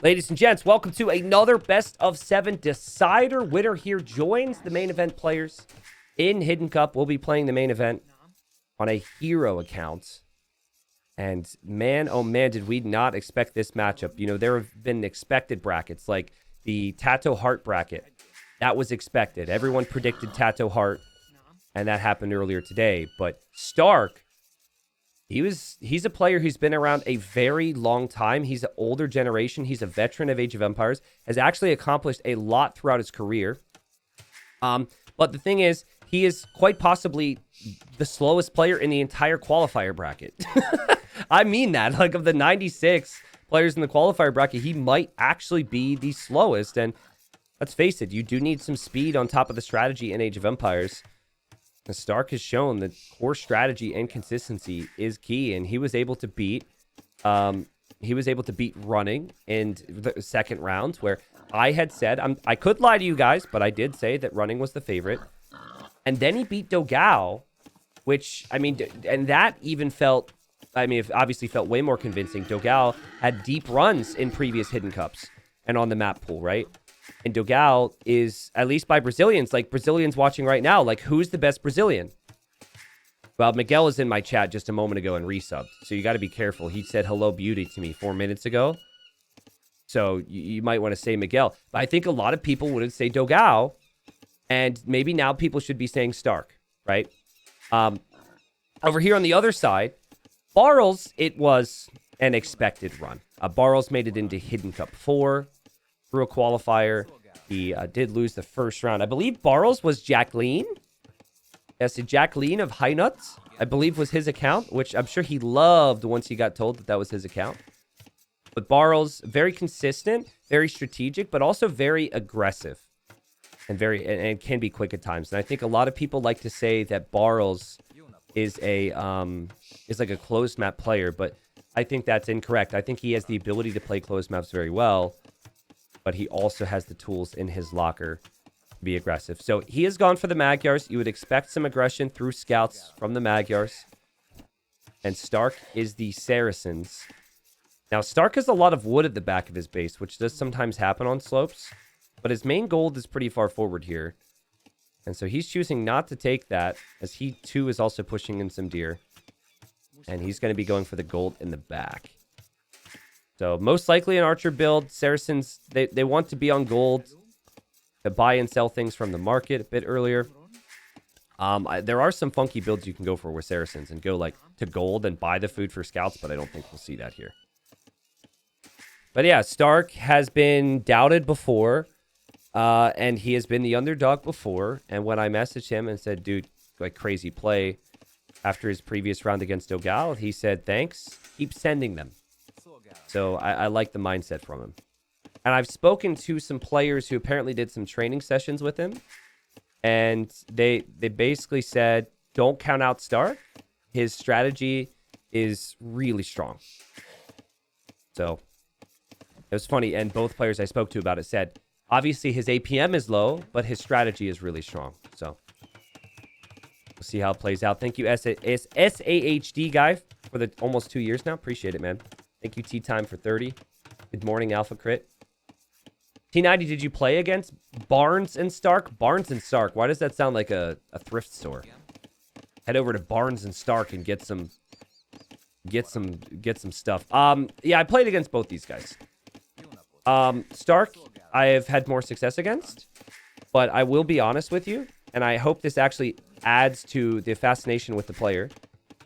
Ladies and gents, welcome to another best of 7 decider. Winner here joins the main event players in Hidden Cup. We'll be playing the main event on a hero account. And man, oh man, did we not expect this matchup. You know, there have been expected brackets like the Tato Heart bracket. That was expected. Everyone predicted Tato Heart, and that happened earlier today. But St4rk, he's a player who's been around a very long time. He's an older generation. He's a veteran of Age of Empires, has actually accomplished a lot throughout his career. But the thing is, he is quite possibly the slowest player in the entire qualifier bracket. I mean that. Like, of the 96 players in the qualifier bracket, he might actually be the slowest. And let's face it, you do need some speed on top of the strategy in Age of Empires. St4rk has shown that core strategy and consistency is key, and he was able to beat running in the second round, where I had said I could lie to you guys, but I did say that running was the favorite. And then he beat Dogao, which, I mean, and that even felt, I mean, it obviously felt way more convincing. Dogao had deep runs in previous Hidden Cups and on the map pool, right? And Dogao is, at least by Brazilians, like Brazilians watching right now, like, who's the best Brazilian? Well, Miguel is in my chat just a moment ago and resubbed, so you got to be careful. He said hello beauty to me 4 minutes ago, so you might want to say Miguel. But I think a lot of people would say Dogao, and maybe now people should be saying St4rk, right? Over here on the other side, Barles, it was an expected run. Barles made it into Hidden Cup 4. Through a qualifier. He did lose the first round. I believe Barles was Jacqueline. Yes, Jacqueline of High Nuts, I believe, was his account, which I'm sure he loved once he got told that that was his account. But Barles, very consistent, very strategic, but also very aggressive and can be quick at times. And I think a lot of people like to say that Barles is like a closed map player, but I think that's incorrect. I think he has the ability to play closed maps very well, but he also has the tools in his locker to be aggressive. So he has gone for the Magyars. You would expect some aggression through scouts from the Magyars. And St4rk is the Saracens. Now, St4rk has a lot of wood at the back of his base, which does sometimes happen on slopes. But his main gold is pretty far forward here. And so he's choosing not to take that, as he, too, is also pushing in some deer. And he's going to be going for the gold in the back. So most likely an archer build. Saracens, they want to be on gold to buy and sell things from the market a bit earlier. There are some funky builds you can go for with Saracens and go like to gold and buy the food for scouts, but I don't think we'll see that here. But yeah, St4rk has been doubted before, and he has been the underdog before. And when I messaged him and said, dude, like, crazy play after his previous round against Dogao, he said, thanks, keep sending them. So I like the mindset from him. And I've spoken to some players who apparently did some training sessions with him. And they basically said, don't count out St4rk. His strategy is really strong. So it was funny. And both players I spoke to about it said, obviously his APM is low, but his strategy is really strong. So we'll see how it plays out. Thank you, SAHD guy, for the almost 2 years now. Appreciate it, man. Thank you, Tea Time, for 30. Good morning, Alpha Crit. T90, did you play against Barnes and St4rk? Barnes and St4rk. Why does that sound like a thrift store? Head over to Barnes and St4rk and get some stuff. Yeah, I played against both these guys. St4rk, I have had more success against, but I will be honest with you, and I hope this actually adds to the fascination with the player.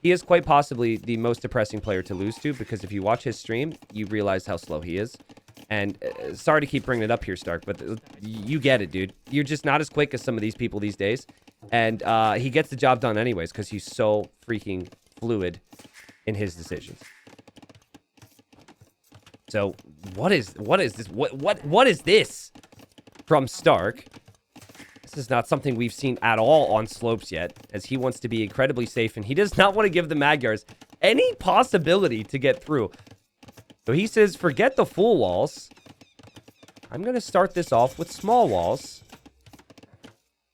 He is quite possibly the most depressing player to lose to, because if you watch his stream, you realize how slow he is. And sorry to keep bringing it up here, St4rk, but you get it, dude. You're just not as quick as some of these people these days. And he gets the job done anyways, because he's so freaking fluid in his decisions. So what is this? What is this from St4rk? This is not something we've seen at all on slopes yet, as he wants to be incredibly safe, and he does not want to give the Magyars any possibility to get through. So he says, forget the full walls. I'm going to start this off with small walls.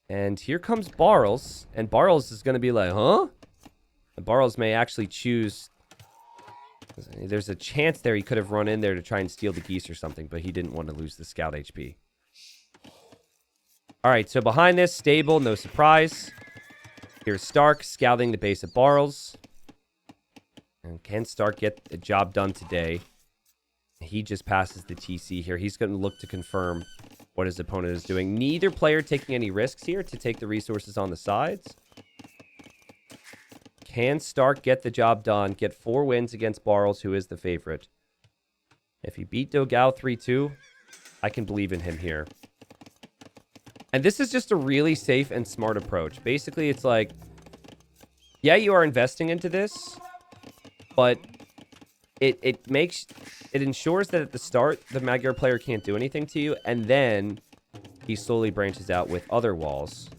And here comes Barles, and Barles is going to be like, huh? And Barles may actually choose There's a chance there he could have run in there to try and steal the geese or something, but he didn't want to lose the scout HP. All right, so behind this, stable, no surprise. Here's st4rk scouting the base of Barles. And can st4rk get the job done today? He just passes the TC here. He's going to look to confirm what his opponent is doing. Neither player taking any risks here to take the resources on the sides. Can st4rk get the job done? Get 4 wins against Barles, who is the favorite. If he beat Dogao 3-2, I can believe in him here. And this is just a really safe and smart approach. Basically, it's like, yeah, you are investing into this, but it ensures that at the start, the Magyar player can't do anything to you, and then he slowly branches out with other walls.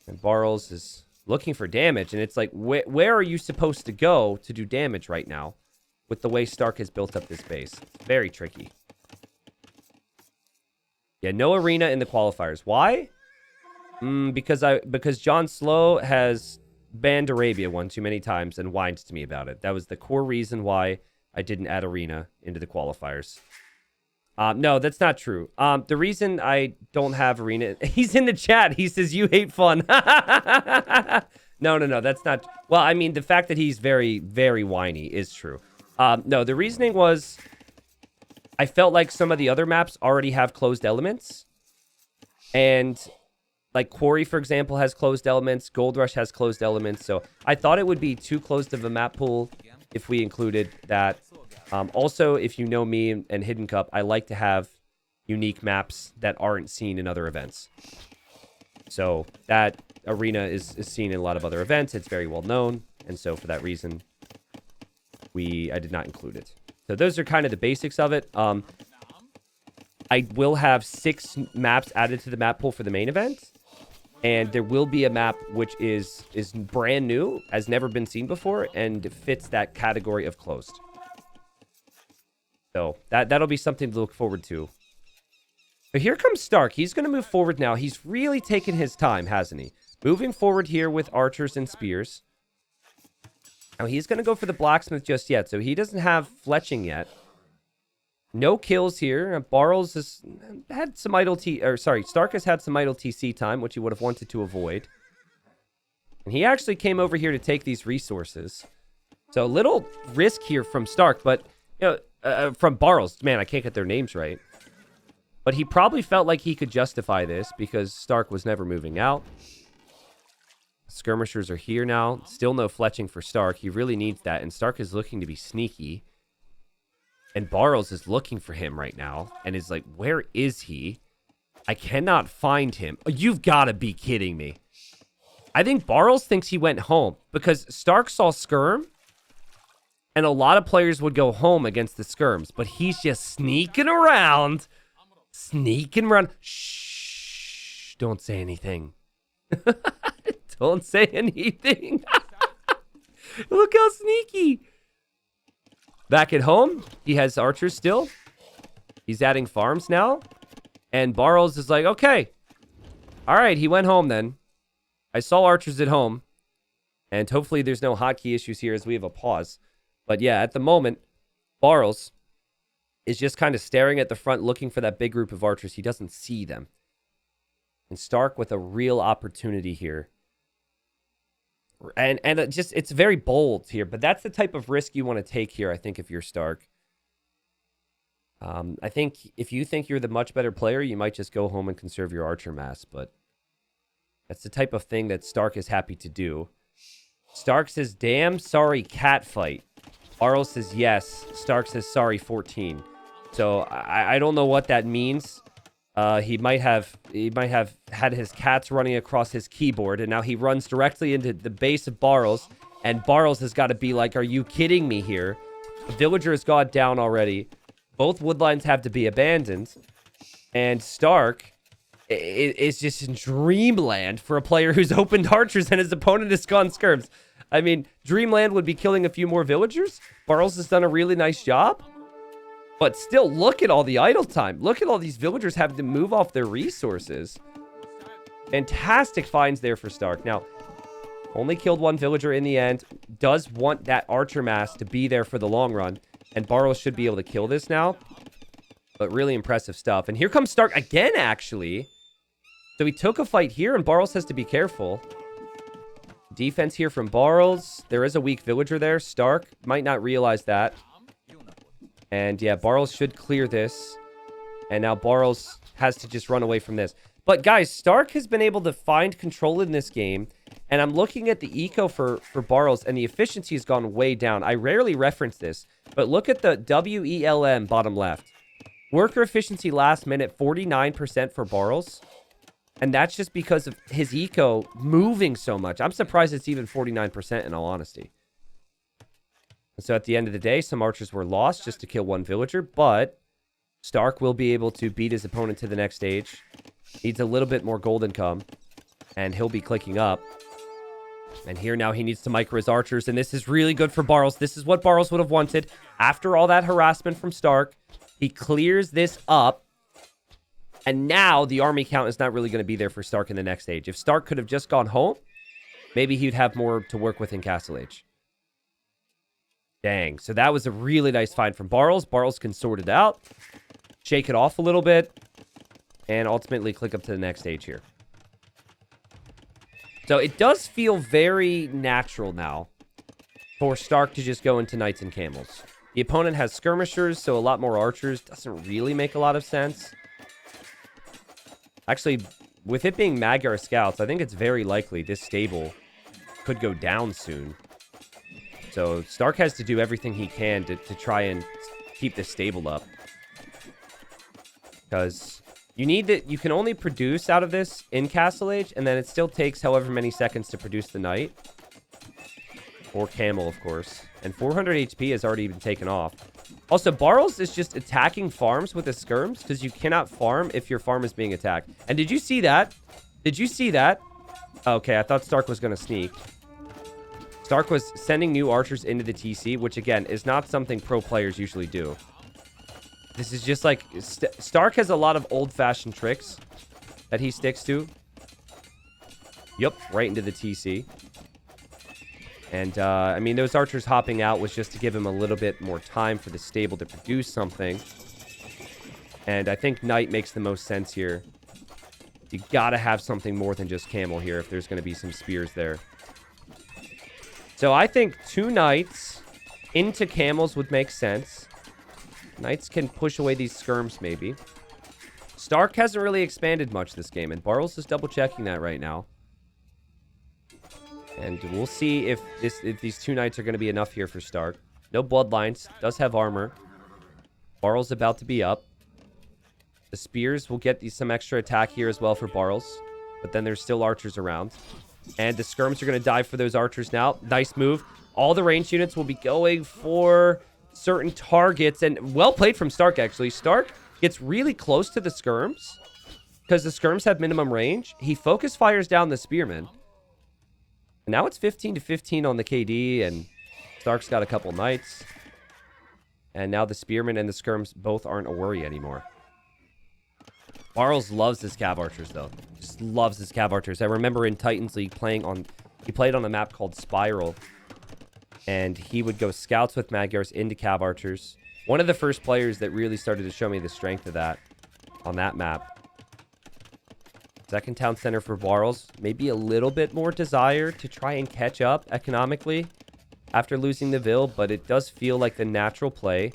And Barles is looking for damage, and it's like, where are you supposed to go to do damage right now with the way st4rk has built up this base? It's very tricky. Yeah, no arena in the qualifiers. Why? Because John Slow has banned Arabia one too many times and whined to me about it. That was the core reason why I didn't add arena into the qualifiers. No, that's not true. The reason I don't have arena... He's in the chat. He says, you hate fun. No, that's not... Well, I mean, the fact that he's very, very whiny is true. No, the reasoning was... I felt like some of the other maps already have closed elements. And like Quarry, for example, has closed elements. Gold Rush has closed elements. So I thought it would be too closed of a map pool if we included that. Also, if you know me and Hidden Cup, I like to have unique maps that aren't seen in other events. So that arena is seen in a lot of other events. It's very well known. And so for that reason, I did not include it. So those are kind of the basics of it. I will have 6 maps added to the map pool for the main event. And there will be a map which is brand new, has never been seen before, and fits that category of closed. So that'll be something to look forward to. But here comes st4rk. He's going to move forward now. He's really taken his time, hasn't he? Moving forward here with archers and spears. Now, he's going to go for the blacksmith just yet, so he doesn't have fletching yet. No kills here. Barles has had some idle st4rk has had some idle TC time, which he would have wanted to avoid. And he actually came over here to take these resources. So a little risk here from st4rk, but, you know, from Barles. Man, I can't get their names right. But he probably felt like he could justify this because st4rk was never moving out. Skirmishers are here now. Still no fletching for st4rk. He really needs that. And st4rk is looking to be sneaky. And Barles is looking for him right now. And is like, where is he? I cannot find him. Oh, you've got to be kidding me. I think Barles thinks he went home. Because st4rk saw skirm. And a lot of players would go home against the skirms. But he's just sneaking around. Sneaking around. Shh. Don't say anything. Don't say anything. Look how sneaky. Back at home, he has archers still. He's adding farms now. And Barles is like, okay. All right, he went home then. I saw archers at home. And hopefully there's no hotkey issues here as we have a pause. But yeah, at the moment, Barles is just kind of staring at the front looking for that big group of archers. He doesn't see them. And st4rk with a real opportunity here. And just, it's very bold here, but that's the type of risk you want to take here, I think, if you're st4rk. I think if you think you're the much better player, you might just go home and conserve your archer mass, but that's the type of thing that st4rk is happy to do. st4rk says, damn, sorry, cat fight. Barles says, yes. st4rk says, sorry, 14. So I don't know what that means. He might have had his cats running across his keyboard, and now he runs directly into the base of Barles, and Barles has got to be like, are you kidding me here? The villager has gone down already. Both woodlines have to be abandoned, and st4rk is just in dreamland for a player who's opened archers and his opponent has gone skirms. I mean, dreamland would be killing a few more villagers. Barles has done a really nice job. But still, look at all the idle time. Look at all these villagers having to move off their resources. Fantastic finds there for st4rk. Now, only killed one villager in the end. does want that archer mass to be there for the long run. And Barles should be able to kill this now. But really impressive stuff. And here comes Stark again, actually. So he took a fight here, and Barles has to be careful. Defense here from Barles. There is a weak villager there. Stark might not realize that. And yeah, Barles should clear this. And now Barles has to just run away from this. But guys, Stark has been able to find control in this game. And I'm looking at the eco for Barles, and the efficiency has gone way down. I rarely reference this, but look at the WELM bottom left. Worker efficiency last minute, 49% for Barles. And that's just because of his eco moving so much. I'm surprised it's even 49% in all honesty. And so at the end of the day, some archers were lost just to kill one villager, but Stark will be able to beat his opponent to the next stage. Needs a little bit more gold income, and he'll be clicking up. And here now he needs to micro his archers, and this is really good for Barles. This is what Barles would have wanted. After all that harassment from Stark, he clears this up. And now the army count is not really going to be there for Stark in the next stage. If Stark could have just gone home, maybe he'd have more to work with in Castle Age. Dang. So that was a really nice find from Barles. Barles can sort it out, shake it off a little bit, and ultimately click up to the next stage here. So it does feel very natural now for Stark to just go into Knights and Camels. The opponent has skirmishers, so a lot more archers. Doesn't really make a lot of sense. Actually, with it being Magyar scouts, I think it's very likely this stable could go down soon. So Stark has to do everything he can to try and keep this stable up. Because you can only produce out of this in Castle Age, and then it still takes however many seconds to produce the Knight. Or Camel, of course. And 400 HP has already been taken off. Also, Barles is just attacking farms with his skirms, because you cannot farm if your farm is being attacked. And did you see that? Did you see that? Okay, I thought Stark was going to sneak. Stark was sending new archers into the TC, which, again, is not something pro players usually do. This is just like... Stark has a lot of old-fashioned tricks that he sticks to. Yup, right into the TC. And, I mean, those archers hopping out was just to give him a little bit more time for the stable to produce something. And I think Knight makes the most sense here. You gotta have something more than just Camel here if there's gonna be some spears there. So I think 2 Knights into Camels would make sense. Knights can push away these skirms, maybe. Stark hasn't really expanded much this game, and Barles is double-checking that right now. And we'll see if these 2 Knights are going to be enough here for Stark. No bloodlines. Does have armor. Barles about to be up. The spears will get some extra attack here as well for Barles. But then there's still archers around. And the skirms are going to dive for those archers now. Nice move. All the ranged units will be going for certain targets. And well played from Stark, actually. Stark gets really close to the skirms because the skirms have minimum range. He focus fires down the spearmen. And now it's 15-15 on the KD, and Stark's got a couple knights. And now the spearmen and the skirms both aren't a worry anymore. Barles loves his cav archers, though. Just loves his cav archers. I remember in Titans League he played on a map called Spiral. And he would go scouts with Magyars into cav archers. One of the first players that really started to show me the strength of that on that map. Second town center for Barles. Maybe a little bit more desire to try and catch up economically after losing the Ville, but it does feel like the natural play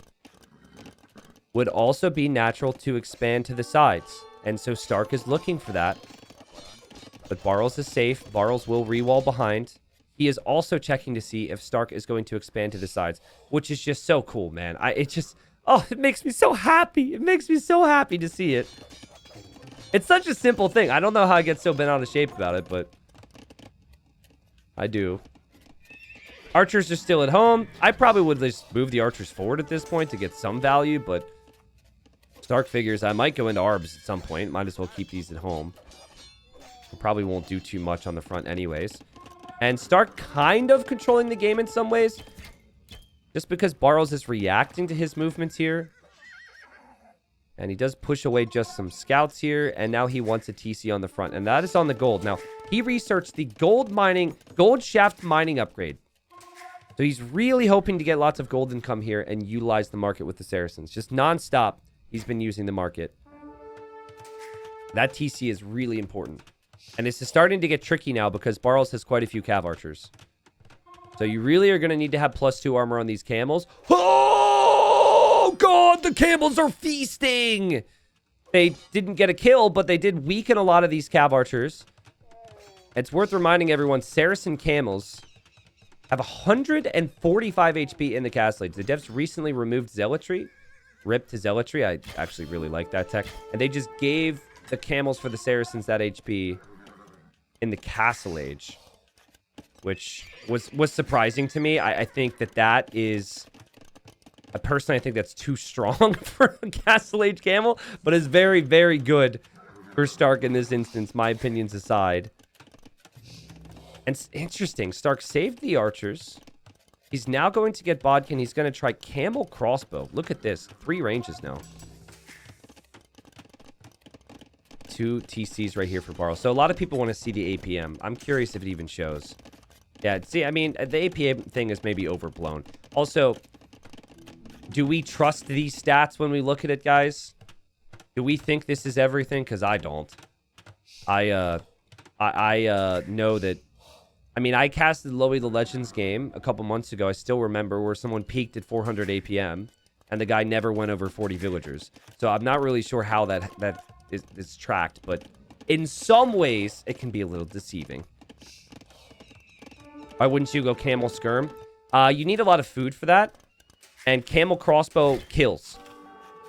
would also be natural to expand to the sides. And so Stark is looking for that. But Barles is safe. Barles will rewall behind. He is also checking to see if Stark is going to expand to the sides, which is just so cool, man. It makes me so happy. It makes me so happy to see it. It's such a simple thing. I don't know how I get so bent out of shape about it, but I do. Archers are still at home. I probably would just move the archers forward at this point to get some value, but Stark figures I might go into Arbs at some point. Might as well keep these at home. Probably won't do too much on the front anyways. And Stark kind of controlling the game in some ways. Just because Barles is reacting to his movements here. And he does push away just some scouts here. And now he wants a TC on the front. And that is on the gold. Now, he researched the gold shaft mining upgrade. So he's really hoping to get lots of gold income here and utilize the market with the Saracens. Just nonstop, he's been using the market. That TC is really important. And it's starting to get tricky now because Barles has quite a few cav archers. So you really are going to need to have +2 armor on these camels. Oh, God, the camels are feasting. They didn't get a kill, but they did weaken a lot of these cav archers. It's worth reminding everyone, Saracen camels have 145 HP in the castle age. The devs recently removed zealotry. Rip to zealotry. I actually really like that tech. And they just gave the camels for the Saracens that HP in the castle age, which was surprising to me. I think that is... Personally, I think that's too strong for a castle age camel, but it's very, very good for st4rk in this instance, my opinions aside. And it's interesting. st4rk saved the archers. He's now going to get Bodkin. He's going to try camel crossbow. Look at this. 3 ranges now. 2 TCs right here for Barles. So a lot of people want to see the APM. I'm curious if it even shows. Yeah, see, I mean, the APM thing is maybe overblown. Also, do we trust these stats when we look at it, guys? Do we think this is everything? Because I don't. I know that... I mean, I casted Loey the Legends game a couple months ago. I still remember where someone peaked at 400 APM, and the guy never went over 40 villagers. So I'm not really sure how that is tracked, but in some ways, it can be a little deceiving. Why wouldn't you go camel skirm? You need a lot of food for that, and camel crossbow kills.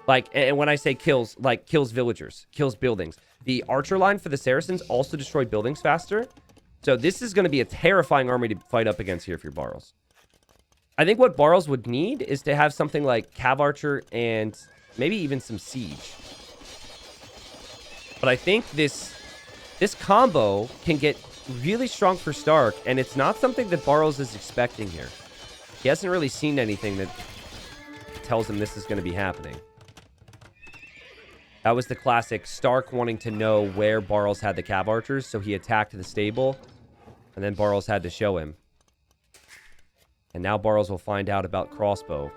Like, and when I say kills, like kills villagers, kills buildings. The archer line for the Saracens also destroy buildings faster. So this is going to be a terrifying army to fight up against here if you're Barles. I think what Barles would need is to have something like cav archer and maybe even some siege. But I think this combo can get really strong for st4rk, and it's not something that Barles is expecting here. He hasn't really seen anything that tells him this is going to be happening. That was the classic st4rk wanting to know where Barles had the cav archers, so he attacked the stable, and then Barles had to show him. And now Barles will find out about crossbow.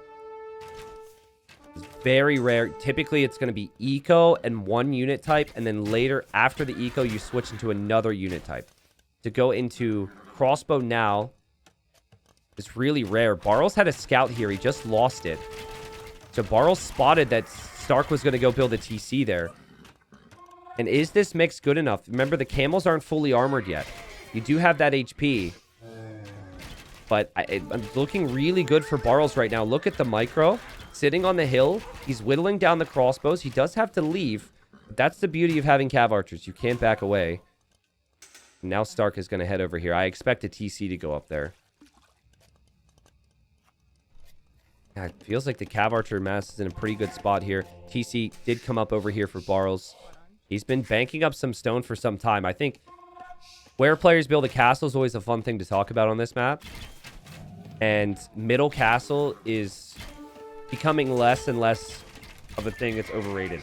It's very rare. Typically, it's going to be eco and 1 unit type, and then later, after the eco, you switch into another unit type. To go into crossbow now is really rare. Barles had a scout here. He just lost it. So Barles spotted that st4rk was going to go build a TC there. And is this mix good enough? Remember, the camels aren't fully armored yet. You do have that HP. But I'm looking really good for Barles right now. Look at the micro. Sitting on the hill. He's whittling down the crossbows. He does have to leave. But that's the beauty of having cav archers. You can't back away. And now st4rk is going to head over here. I expect a TC to go up there. Yeah, it feels like the cav archer mass is in a pretty good spot here. TC did come up over here for Barles. He's been banking up some stone for some time. I think where players build a castle is always a fun thing to talk about on this map. And middle castle is becoming less and less of a thing that's overrated.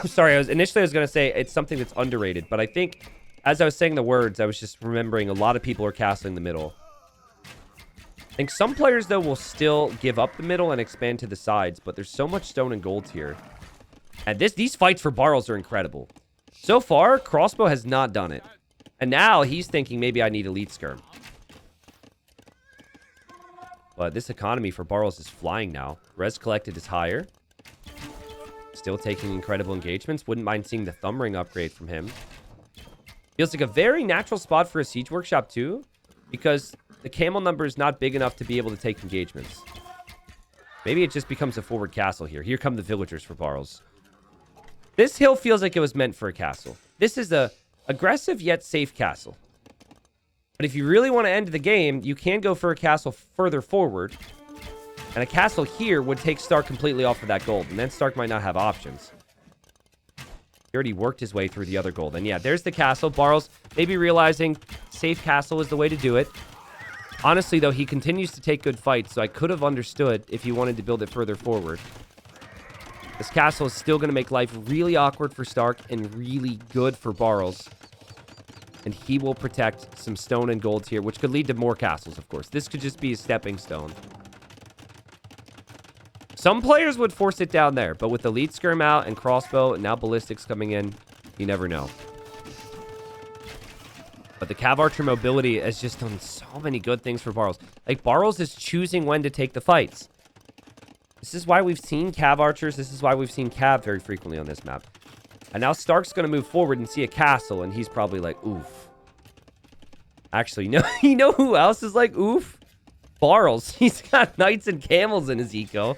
Sorry, I was going to say it's something that's underrated. But I think as I was saying the words, I was just remembering a lot of people are castling the middle. I think some players, though, will still give up the middle and expand to the sides, but there's so much stone and gold here. And these fights for Barles are incredible. So far, crossbow has not done it. And now he's thinking maybe I need elite skirm. But this economy for Barles is flying now. Res collected is higher. Still taking incredible engagements. Wouldn't mind seeing the thumb ring upgrade from him. Feels like a very natural spot for a siege workshop, too, because the camel number is not big enough to be able to take engagements. Maybe it just becomes a forward castle here. Here come the villagers for Barles. This hill feels like it was meant for a castle. This is a aggressive yet safe castle. But if you really want to end the game, you can go for a castle further forward. And a castle here would take st4rk completely off of that gold. And then st4rk might not have options. He already worked his way through the other gold. And yeah, there's the castle. Barles maybe realizing safe castle is the way to do it. Honestly, though, he continues to take good fights, so I could have understood if he wanted to build it further forward. This castle is still going to make life really awkward for st4rk and really good for Barles. And he will protect some stone and gold here, which could lead to more castles, of course. This could just be a stepping stone. Some players would force it down there, but with elite skirm out and crossbow and now ballistics coming in, you never know. But the Cav Archer mobility has just done so many good things for Barles. Like, Barles is choosing when to take the fights. This is why we've seen Cav Archers. This is why we've seen Cav very frequently on this map. And now Stark's going to move forward and see a castle, and he's probably like, oof. Actually, no, you know who else is like, oof? Barles. He's got knights and camels in his eco.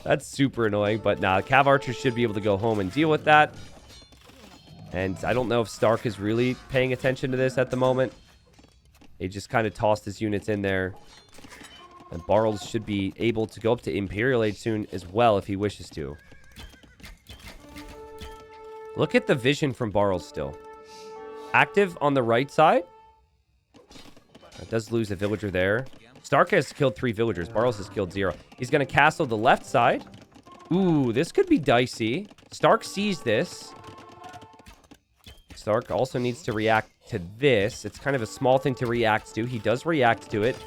That's super annoying, but nah, Cav Archers should be able to go home and deal with that. And I don't know if Stark is really paying attention to this at the moment. He just kind of tossed his units in there. And Barles should be able to go up to Imperial Age soon as well if he wishes to. Look at the vision from Barles still. Active on the right side. That does lose a villager there. Stark has killed 3 villagers. Barles has killed 0. He's going to castle the left side. Ooh, this could be dicey. Stark sees this. Stark also needs to react to this. It's kind of a small thing to react to. He does react to it.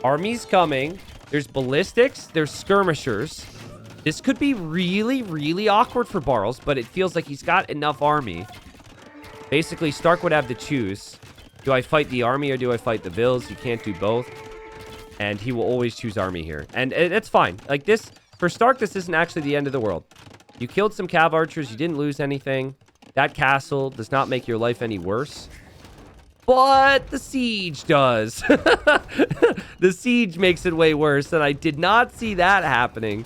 Army's coming. There's ballistics. There's skirmishers. This could be really, really awkward for Barles, but it feels like he's got enough army. Basically, Stark would have to choose. Do I fight the army or do I fight the vills? He can't do both. And he will always choose army here. And it's fine. Like this, for Stark, this isn't actually the end of the world. You killed some Cav Archers. You didn't lose anything. That castle does not make your life any worse. But the siege does. The siege makes it way worse. And I did not see that happening.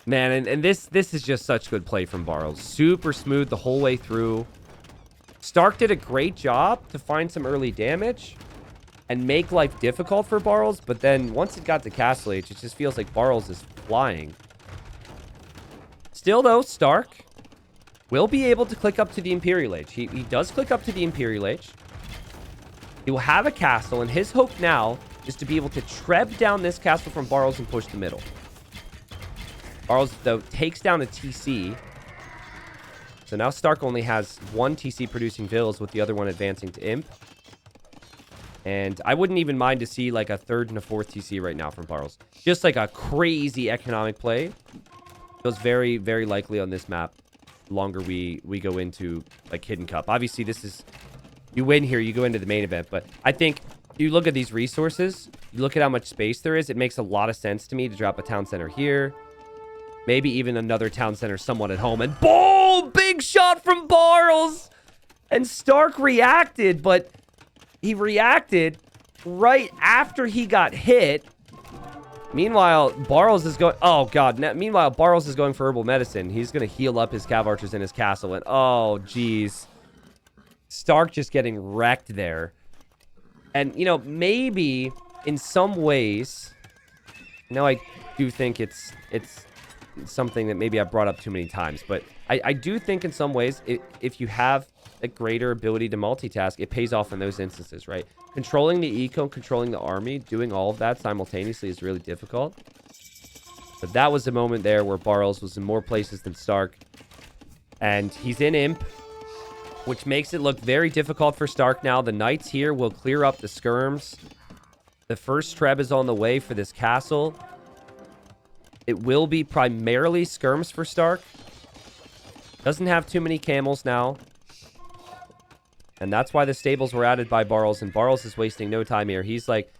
Man, and this is just such good play from Barles. Super smooth the whole way through. Stark did a great job to find some early damage and make life difficult for Barles. But then once it got to Castle Age, it just feels like Barles is flying. Still, though, Stark will be able to click up to the Imperial Age. He does click up to the Imperial Age. He will have a castle, and his hope now is to be able to treb down this castle from Barles and push the middle. Barles, though, takes down a TC. So now Stark only has 1 TC producing vills, with the other one advancing to Imp. And I wouldn't even mind to see like a 3rd and a 4th TC right now from Barles. Just like a crazy economic play. Feels very, very likely on this map. The longer we go into like Hidden Cup. Obviously, this is... You win here, you go into the main event. But I think you look at these resources. You look at how much space there is. It makes a lot of sense to me to drop a town center here. Maybe even another town center somewhat at home. And boom! Big shot from Barles! And Stark reacted, but he reacted right after he got hit. Meanwhile, Barles is going... Oh, God. Meanwhile, Barles is going for herbal medicine. He's going to heal up his Cav Archers in his castle. And oh, geez. Stark just getting wrecked there. And, you know, maybe in some ways... Now, I do think it's something that maybe I've brought up too many times. But I do think in some ways, if you have a greater ability to multitask, it pays off in those instances, right? Controlling the eco, controlling the army, doing all of that simultaneously is really difficult. But that was a moment there where Barles was in more places than Stark. And he's in Imp, which makes it look very difficult for Stark now. The knights here will clear up the skirms. The first treb is on the way for this castle. It will be primarily skirms for Stark. Doesn't have too many camels now. And that's why the stables were added by Barles. And Barles is wasting no time here. He's like...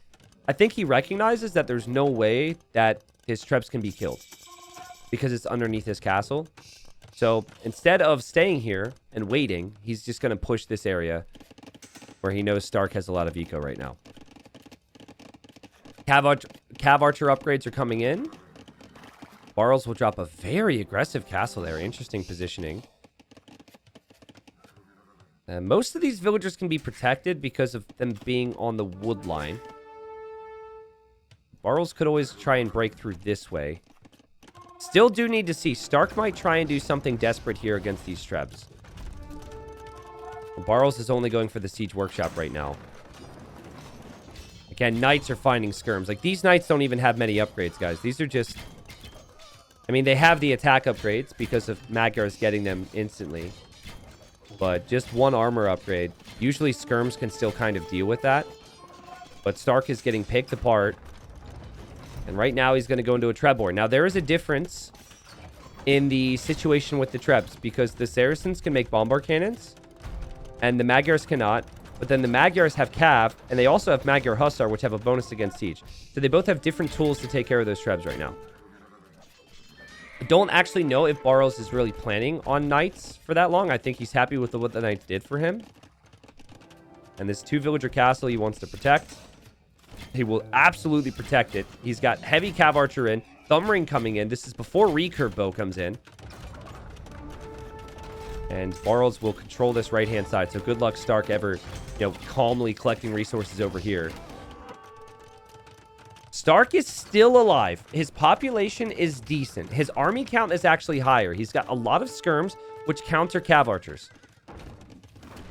I think he recognizes that there's no way that his trebs can be killed. Because it's underneath his castle. So instead of staying here and waiting, he's just going to push this area. Where he knows Stark has a lot of eco right now. Cav Archer upgrades are coming in. Barles will drop a very aggressive castle there. Interesting positioning. Most of these villagers can be protected because of them being on the wood line. Barles could always try and break through this way. Still do need to see. Stark might try and do something desperate here against these trebs. Barles is only going for the siege workshop right now. Again, knights are finding skirms. Like, these knights don't even have many upgrades, guys. These are just... I mean, they have the attack upgrades because of Madgar's getting them instantly. but just one armor upgrade. Usually skirms can still kind of deal with that, but Stark is getting picked apart. And right now he's going to go into a Trebor. Now there is a difference in the situation with the Trebs, because the Saracens can make bombard cannons and the Magyars cannot. But then the Magyars have Cav, and they also have Magyar Hussar, which have a bonus against siege. So they both have different tools to take care of those Trebs right now. I don't actually know if Barles is really planning on Knights for that long. I think he's happy with what the Knights did for him. And this 2-villager castle he wants to protect. He will absolutely protect it. He's got heavy Cav Archer in. Thumb Ring coming in. This is before Recurve Bow comes in. And Barles will control this right-hand side. So good luck, Stark, ever, calmly collecting resources over here. Stark is still alive. His population is decent. His army count is actually higher. He's got a lot of skirms, which counter Cav Archers.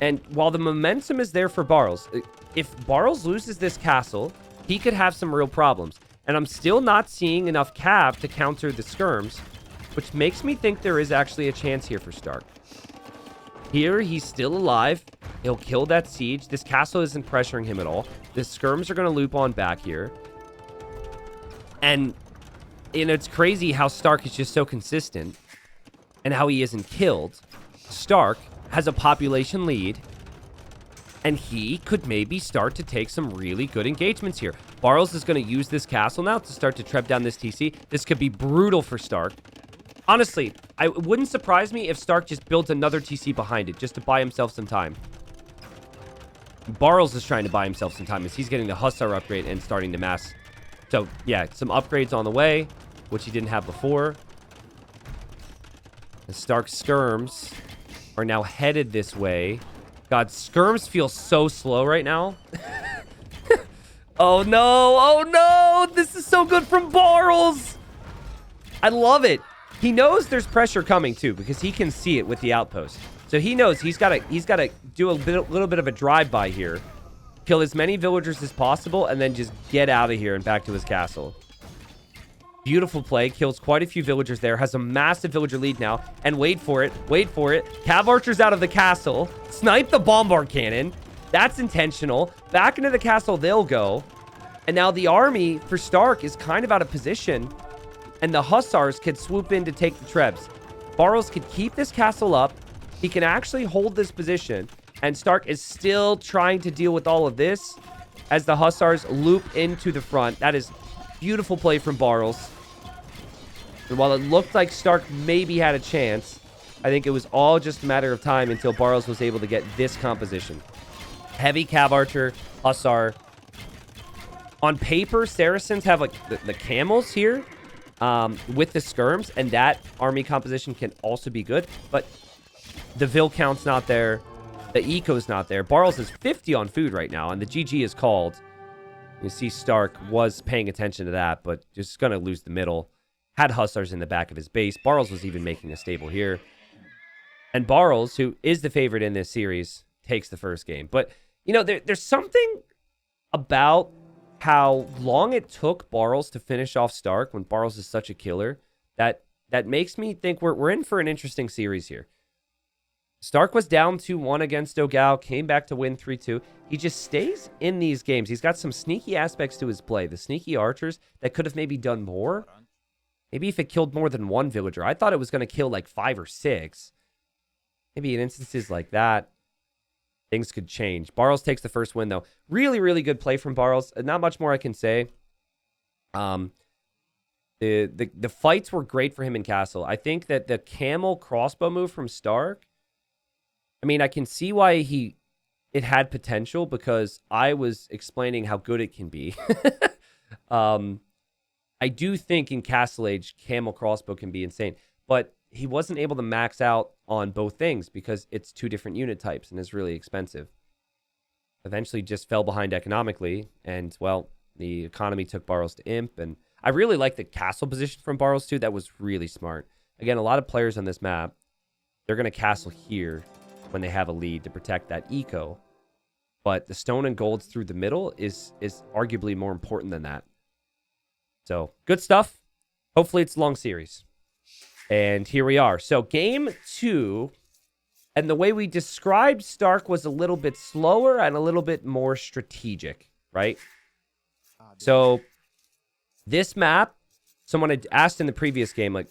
And while the momentum is there for Barles, if Barles loses this castle, he could have some real problems. And I'm still not seeing enough Cav to counter the skirms, which makes me think there is actually a chance here for Stark. Here, he's still alive. He'll kill that siege. This castle isn't pressuring him at all. The skirms are going to loop on back here. And it's crazy how Stark is just so consistent and how he isn't killed. Stark has a population lead, and he could maybe start to take some really good engagements here. Barles is going to use this castle now to start to trap down this TC. This could be brutal for Stark. Honestly, it wouldn't surprise me if Stark just built another TC behind it just to buy himself some time. Barles is trying to buy himself some time as he's getting the Hussar upgrade and starting to mass. So, yeah, some upgrades on the way, which he didn't have before. The Stark skirms are now headed this way. God, skirms feel so slow right now. Oh, no. Oh, no. This is so good from Barles. I love it. He knows there's pressure coming, too, because he can see it with the outpost. So he knows he's got to do a little bit of a drive-by here. Kill as many villagers as possible, and then just get out of here and back to his castle. Beautiful play. Kills quite a few villagers there. Has a massive villager lead now. And wait for it. Wait for it. Cav Archers out of the castle. Snipe the bombard cannon. That's intentional. Back into the castle they'll go. And now the army for Stark is kind of out of position. And the Hussars could swoop in to take the Trebs. Barles could keep this castle up. He can actually hold this position. And Stark is still trying to deal with all of this as the Hussars loop into the front. That is beautiful play from Barles. And while it looked like Stark maybe had a chance, I think it was all just a matter of time until Barles was able to get this composition. Heavy Cav Archer, Hussar. On paper, Saracens have like the camels here with the skirms, and that army composition can also be good. But the Vil count's not there. The eco's not there. Barles is 50 on food right now, and the GG is called. You see Stark was paying attention to that, but just going to lose the middle. Had Hussars in the back of his base. Barles was even making a stable here. And Barles, who is the favorite in this series, takes the first game. But, there's something about how long it took Barles to finish off Stark when Barles is such a killer that makes me think we're in for an interesting series here. Stark was down 2-1 against Dogao, came back to win 3-2. He just stays in these games. He's got some sneaky aspects to his play. The sneaky archers that could have maybe done more. Maybe if it killed more than one villager. I thought it was going to kill like 5 or 6. Maybe in instances like that, things could change. Barles takes the first win, though. Really, really good play from Barles. Not much more I can say. The fights were great for him in Castle. I think that the camel crossbow move from Stark, I can see why it had potential because I was explaining how good it can be. I do think in Castle Age, camel crossbow can be insane, but he wasn't able to max out on both things because it's 2 different unit types and is really expensive. Eventually just fell behind economically, and, well, the economy took Barles to Imp, and I really like the castle position from Barles, too. That was really smart. Again, a lot of players on this map, they're going to castle here when they have a lead to protect that eco. But the stone and golds through the middle is arguably more important than that. So, good stuff. Hopefully it's a long series. And here we are. So, game 2 And the way we described Stark was a little bit slower and a little bit more strategic, right? So this map, someone had asked in the previous game, like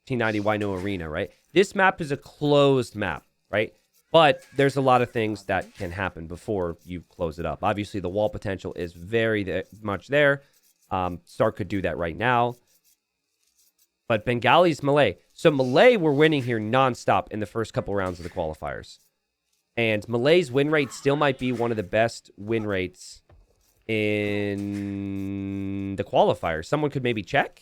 T90, why no arena, right? This map is a closed map, right? But there's a lot of things that can happen before you close it up. Obviously, the wall potential is very much there. Stark could do that right now. But Bengali's Malay. So Malay were winning here nonstop in the first couple rounds of the qualifiers. And Malay's win rate still might be one of the best win rates in the qualifiers. Someone could maybe check.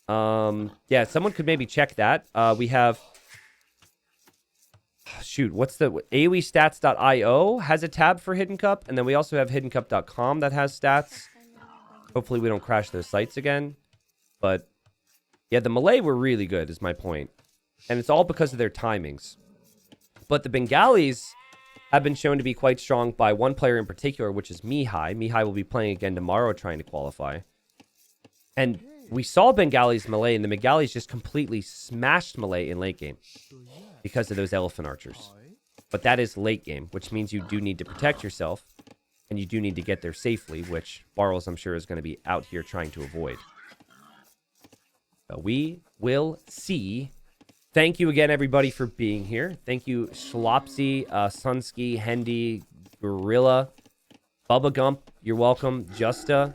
Yeah, someone could maybe check that. We have... Shoot, what's the... AoEstats.io has a tab for Hidden Cup. And then we also have hiddencup.com that has stats. Hopefully we don't crash those sites again. But... yeah, the Malay were really good, is my point. And it's all because of their timings. But the Bengalis have been shown to be quite strong by one player in particular, which is Mihai. Mihai will be playing again tomorrow trying to qualify. And we saw Bengalis Malay, and the Bengalis just completely smashed Malay in late game because of those elephant archers. But that is late game, which means you do need to protect yourself, and you do need to get there safely, which Barles, I'm sure, is going to be out here trying to avoid. We will see. Thank you again, everybody, for being here. Thank you, Schlopsy, Sunsky, Hendy, Gorilla, Bubba Gump. You're welcome. Justa,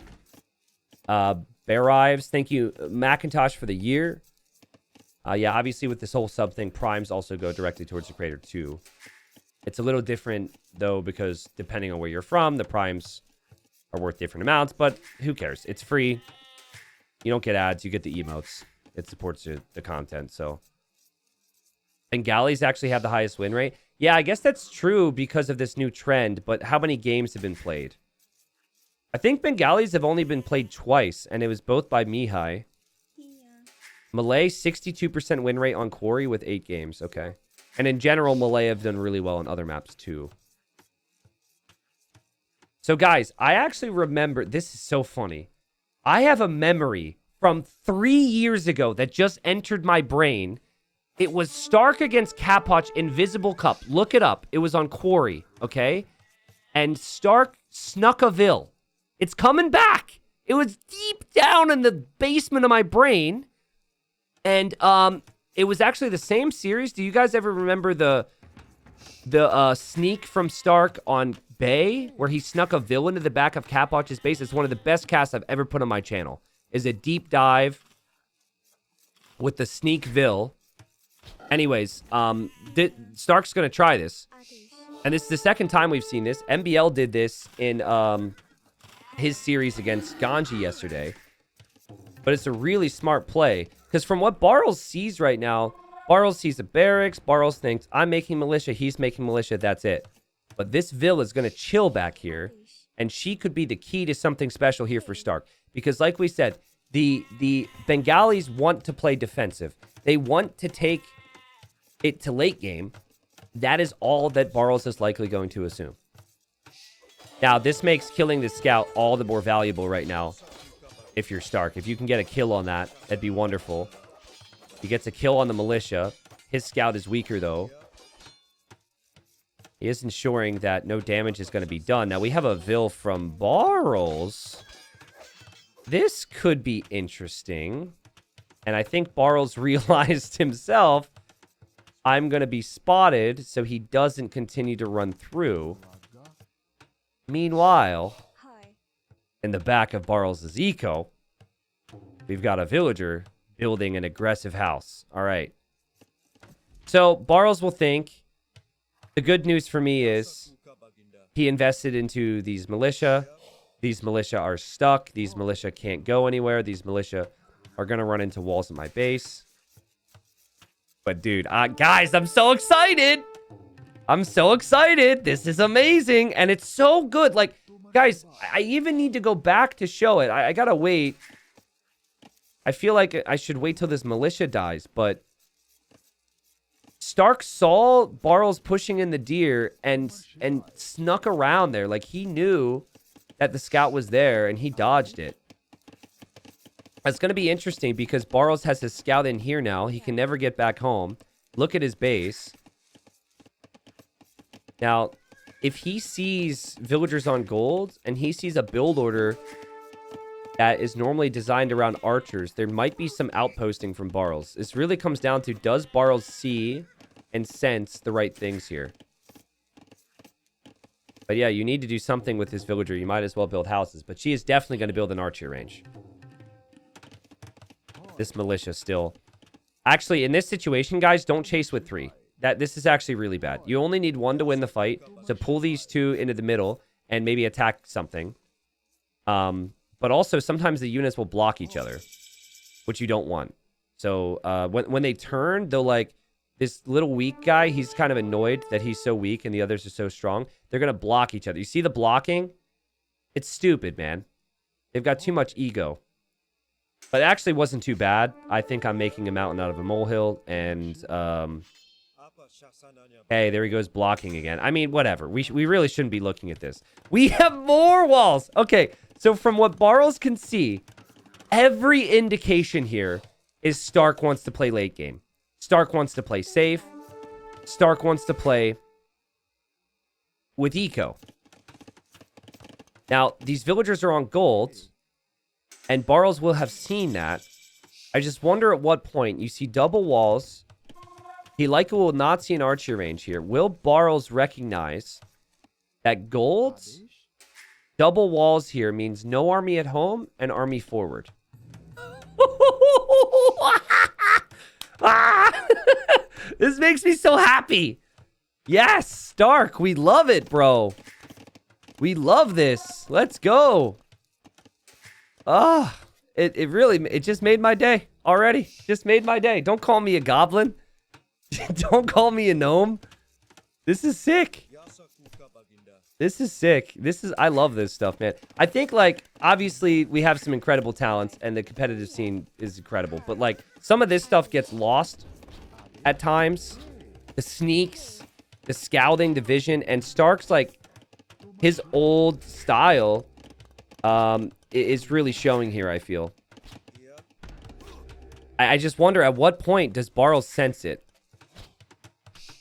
Bear Ives. Thank you, Macintosh, for the year. Yeah, obviously, with this whole sub thing, primes also go directly towards the creator, too. It's a little different, though, because depending on where you're from, the primes are worth different amounts, but who cares? It's free. You don't get ads, you get the emotes. It supports the content, so. Bengalis actually have the highest win rate. Yeah, I guess that's true because of this new trend, but how many games have been played? I think Bengalis have only been played twice, and it was both by Mihai. Yeah. Malay, 62% win rate on Quarry with 8 games. Okay. And in general, Malay have done really well on other maps, too. So, guys, I actually remember... this is so funny. I have a memory from 3 years ago that just entered my brain. It was Stark against Capoch Invisible Cup. Look it up. It was on Quarry, okay? And Stark snuck a Vil. It's coming back. It was deep down in the basement of my brain. And it was actually the same series. Do you guys ever remember the sneak from Stark on Bay, where he snuck a Vil into the back of Capoch's base? It's one of the best casts I've ever put on my channel. Is a deep dive with the sneak Vil. Anyways, Stark's going to try this. And this is the second time we've seen this. MBL did this in his series against Ganji yesterday. But it's a really smart play. Because from what Barles sees right now, Barles sees a barracks. Barles thinks, I'm making militia. He's making militia. That's it. But this Vil is going to chill back here. And she could be the key to something special here for Stark. Because like we said, the Bengalis want to play defensive. They want to take it to late game. That is all that Barles is likely going to assume. Now, this makes killing the scout all the more valuable right now if you're Stark. If you can get a kill on that, that'd be wonderful. He gets a kill on the militia. His scout is weaker, though. He is ensuring that no damage is going to be done. Now, we have a Vil from Barles. This could be interesting. And I think Barles realized himself, I'm going to be spotted, so he doesn't continue to run through. Meanwhile, in the back of Barles' eco, we've got a villager building an aggressive house. All right. So Barles will think, the good news for me is he invested into these militia. These militia are stuck. These militia can't go anywhere. These militia are going to run into walls at my base. But dude, guys, I'm so excited. I'm so excited. This is amazing. And it's so good. Like, guys, I even need to go back to show it. I gotta wait. I feel like I should wait till this militia dies. But Stark saw Barles pushing in the deer and snuck around there. Like, he knew that the scout was there and he dodged it. It's going to be interesting because Barles has his scout in here now. He can never get back home. Look at his base. Now, if he sees villagers on gold and he sees a build order that is normally designed around archers, there might be some outposting from Barles. This really comes down to, does Barles see and sense the right things here? But yeah, you need to do something with this villager. You might as well build houses. But she is definitely going to build an archer range. This militia still. Actually, in this situation, guys, don't chase with 3. This is actually really bad. You only need 1 to win the fight. So pull these 2 into the middle and maybe attack something. But also, sometimes the units will block each other, which you don't want. So when they turn, they'll like, this little weak guy, he's kind of annoyed that he's so weak and the others are so strong. They're going to block each other. You see the blocking? It's stupid, man. They've got too much ego. But it actually wasn't too bad. I think I'm making a mountain out of a molehill. And, hey, there he goes blocking again. I mean, whatever. We really shouldn't be looking at this. We have more walls. Okay, so from what Barles can see, every indication here is St4rk wants to play late game. St4rk wants to play safe. St4rk wants to play with eco. Now, these villagers are on gold, and Barles will have seen that. I just wonder at what point you see double walls. He likely will not see an archer range here. Will Barles recognize that gold, double walls here means no army at home and army forward? This makes me so happy. Yes, St4rk, we love it, bro. We love this. Let's go. It just made my day already. Just made my day. Don't call me a goblin. Don't call me a gnome. This is sick. This is sick. I love this stuff, man. I think, like, obviously we have some incredible talents and the competitive scene is incredible, but like some of this stuff gets lost at times. The sneaks, the scouting, the vision, and St4rk's like his old style is really showing here, I feel. I just wonder at what point does Barles sense it?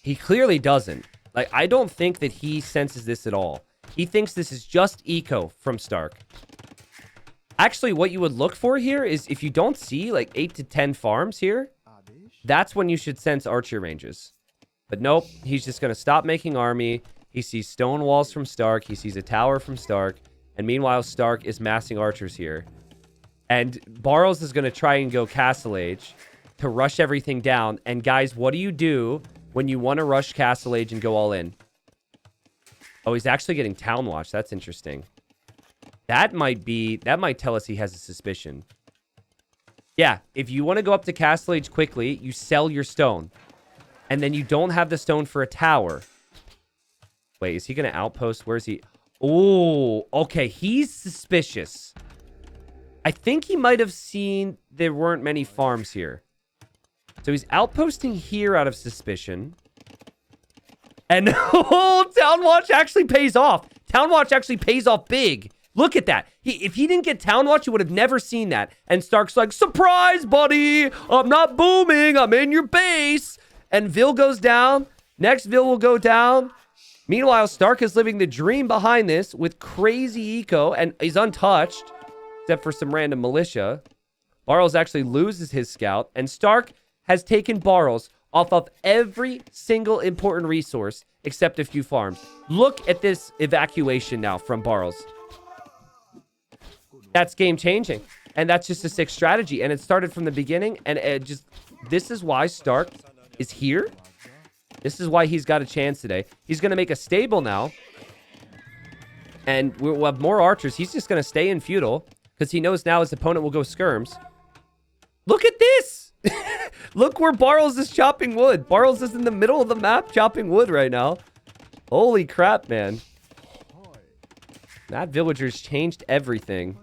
He clearly doesn't. Like, I don't think that he senses this at all. He thinks this is just eco from St4rk. Actually, what you would look for here is if you don't see like 8 to 10 farms here, that's when you should sense archer ranges. But nope, he's just going to stop making army. He sees stone walls from St4rk. He sees a tower from St4rk. And meanwhile, St4rk is massing archers here. And Barles is going to try and go Castle Age to rush everything down. And guys, what do you do when you want to rush Castle Age and go all in? Oh, he's actually getting Town Watch. That's interesting. That might tell us he has a suspicion. Yeah, if you want to go up to Castle Age quickly, you sell your stone. And then you don't have the stone for a tower. Wait, is he going to outpost? Where is he? Oh, okay. He's suspicious. I think he might have seen there weren't many farms here. So he's outposting here out of suspicion. And oh, Town Watch actually pays off. Town Watch actually pays off big. Look at that. If he didn't get Town Watch, you would have never seen that. And St4rk's like, surprise, buddy. I'm not booming. I'm in your base. And Vil goes down. Next Vil will go down. Meanwhile, St4rk is living the dream behind this with crazy eco. And he's untouched. Except for some random militia. Barles actually loses his scout. And St4rk has taken Barles off of every single important resource except a few farms. Look at this evacuation now from Barles. That's game changing. And that's just a sick strategy. And it started from the beginning. And this is why St4rk is here. This is why he's got a chance today. He's going to make a stable now. And we'll have more archers. He's just going to stay in feudal because he knows now his opponent will go skirms. Look at this. Look where Barles is chopping wood. Barles is in the middle of the map chopping wood right now. Holy crap, man. That villager's changed everything.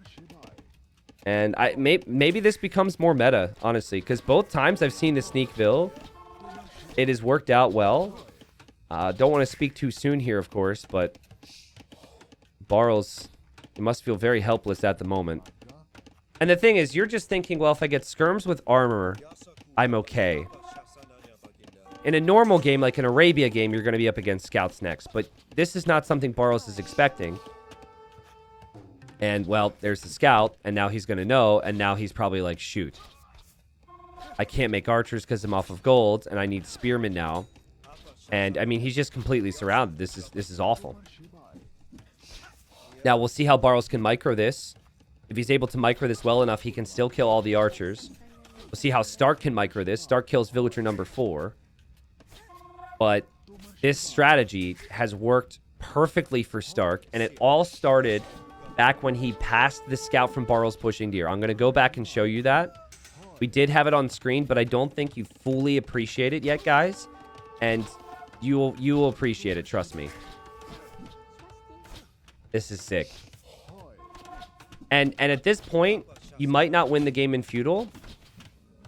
And maybe this becomes more meta, honestly. Because both times I've seen the sneak Vil, it has worked out well. Don't want to speak too soon here, of course. But Barles, he must feel very helpless at the moment. And the thing is, you're just thinking, well, if I get skirms with armor, I'm okay. in a normal game, like an Arabia game, you're going to be up against scouts next. But this is not something Barles is expecting. And, well, there's the scout, and now he's going to know, and now he's probably like, shoot. I can't make archers because I'm off of gold, and I need spearmen now. And, I mean, he's just completely surrounded. This is awful. Now, we'll see how Barles can micro this. If he's able to micro this well enough, he can still kill all the archers. We'll see how St4rk can micro this. St4rk kills villager number 4. But this strategy has worked perfectly for St4rk, and it all started back when he passed the scout from Barles pushing deer. I'm going to go back and show you that. We did have it on screen, but I don't think you fully appreciate it yet, guys. And you will appreciate it, trust me. This is sick. And at this point, you might not win the game in feudal,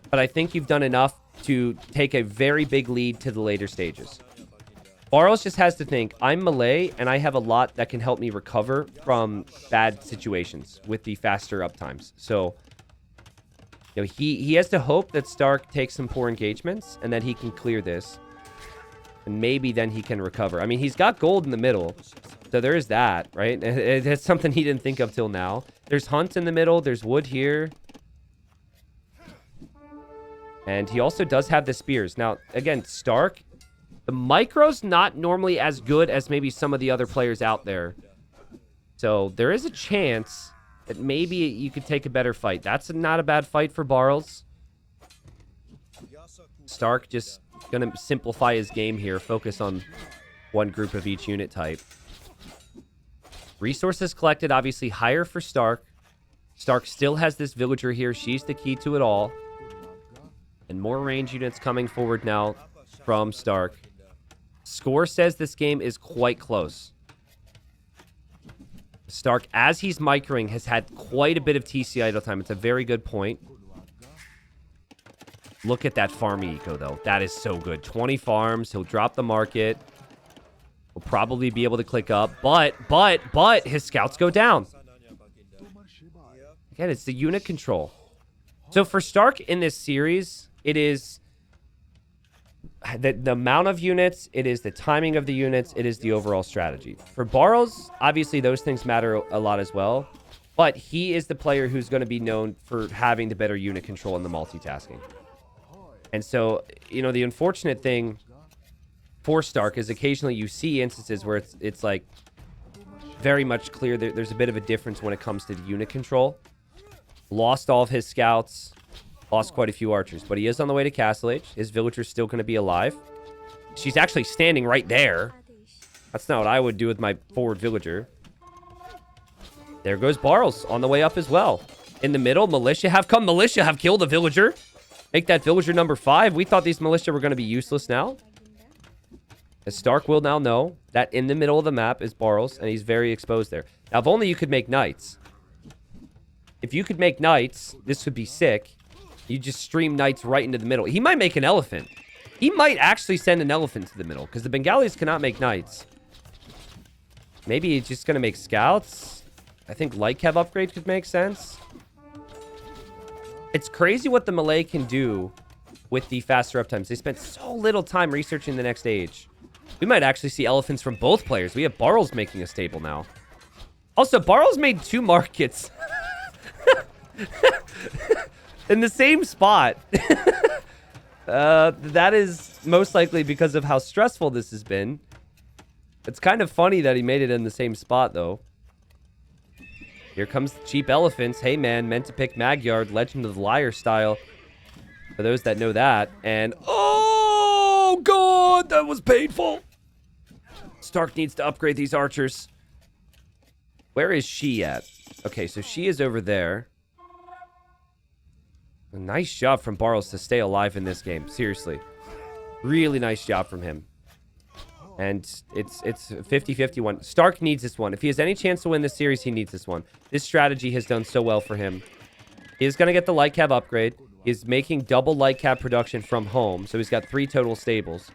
but I think you've done enough to take a very big lead to the later stages. Barles just has to think, I'm melee, and I have a lot that can help me recover from bad situations with the faster uptimes. So, you know, he has to hope that St4rk takes some poor engagements, and that he can clear this. And maybe then he can recover. I mean, he's got gold in the middle, so there is that, right? That's something he didn't think of till now. There's hunt in the middle. There's wood here. And he also does have the spears. Now, again, St4rk, the micro's not normally as good as maybe some of the other players out there. So there is a chance that maybe you could take a better fight. That's not a bad fight for Barles. St4rk just going to simplify his game here. Focus on one group of each unit type. Resources collected, obviously higher for St4rk. St4rk still has this villager here. She's the key to it all. And more range units coming forward now from St4rk. Score says this game is quite close. St4rk, as he's microing, has had quite a bit of TC idle time. It's a very good point. Look at that farm eco, though. That is so good. 20 farms. He'll drop the market. He'll probably be able to click up. But his scouts go down. Again, it's the unit control. So for St4rk in this series, it is the amount of units, it is the timing of the units, it is the overall strategy. For Barles, obviously those things matter a lot as well, but he is the player who's going to be known for having the better unit control and the multitasking. And so, you know, the unfortunate thing for St4rk is occasionally you see instances where it's like very much clear that there's a bit of a difference when it comes to the unit control. Lost all of his scouts. Lost quite a few archers. But he is on the way to Castle Age. His villager's still going to be alive. She's actually standing right there. That's not what I would do with my forward villager. There goes Barles on the way up as well. In the middle, militia have come. Militia have killed a villager. Make that villager number 5. We thought these militia were going to be useless now. As St4rk will now know that in the middle of the map is Barles, and he's very exposed there. Now, if only you could make knights. If you could make knights, this would be sick. You just stream knights right into the middle. He might make an elephant. He might actually send an elephant to the middle, because the Bengalis cannot make knights. Maybe he's just going to make scouts. I think light cav upgrade could make sense. It's crazy what the melee can do with the faster uptimes. They spent so little time researching the next age. We might actually see elephants from both players. We have Barles making a stable now. Also, Barles made 2 markets. In the same spot. That is most likely because of how stressful this has been. It's kind of funny that he made it in the same spot, though. Here comes the cheap elephants. Hey, man, meant to pick Magyard, Legend of the Liar style. For those that know that. And, oh, God, that was painful. St4rk needs to upgrade these archers. Where is she at? Okay, so she is over there. A nice job from Barles to stay alive in this game. Seriously. Really nice job from him. And it's 50-50 one. St4rk needs this one. If he has any chance to win this series, he needs this one. This strategy has done so well for him. He is going to get the light cab upgrade. He's making double light cab production from home. So he's got 3 total stables.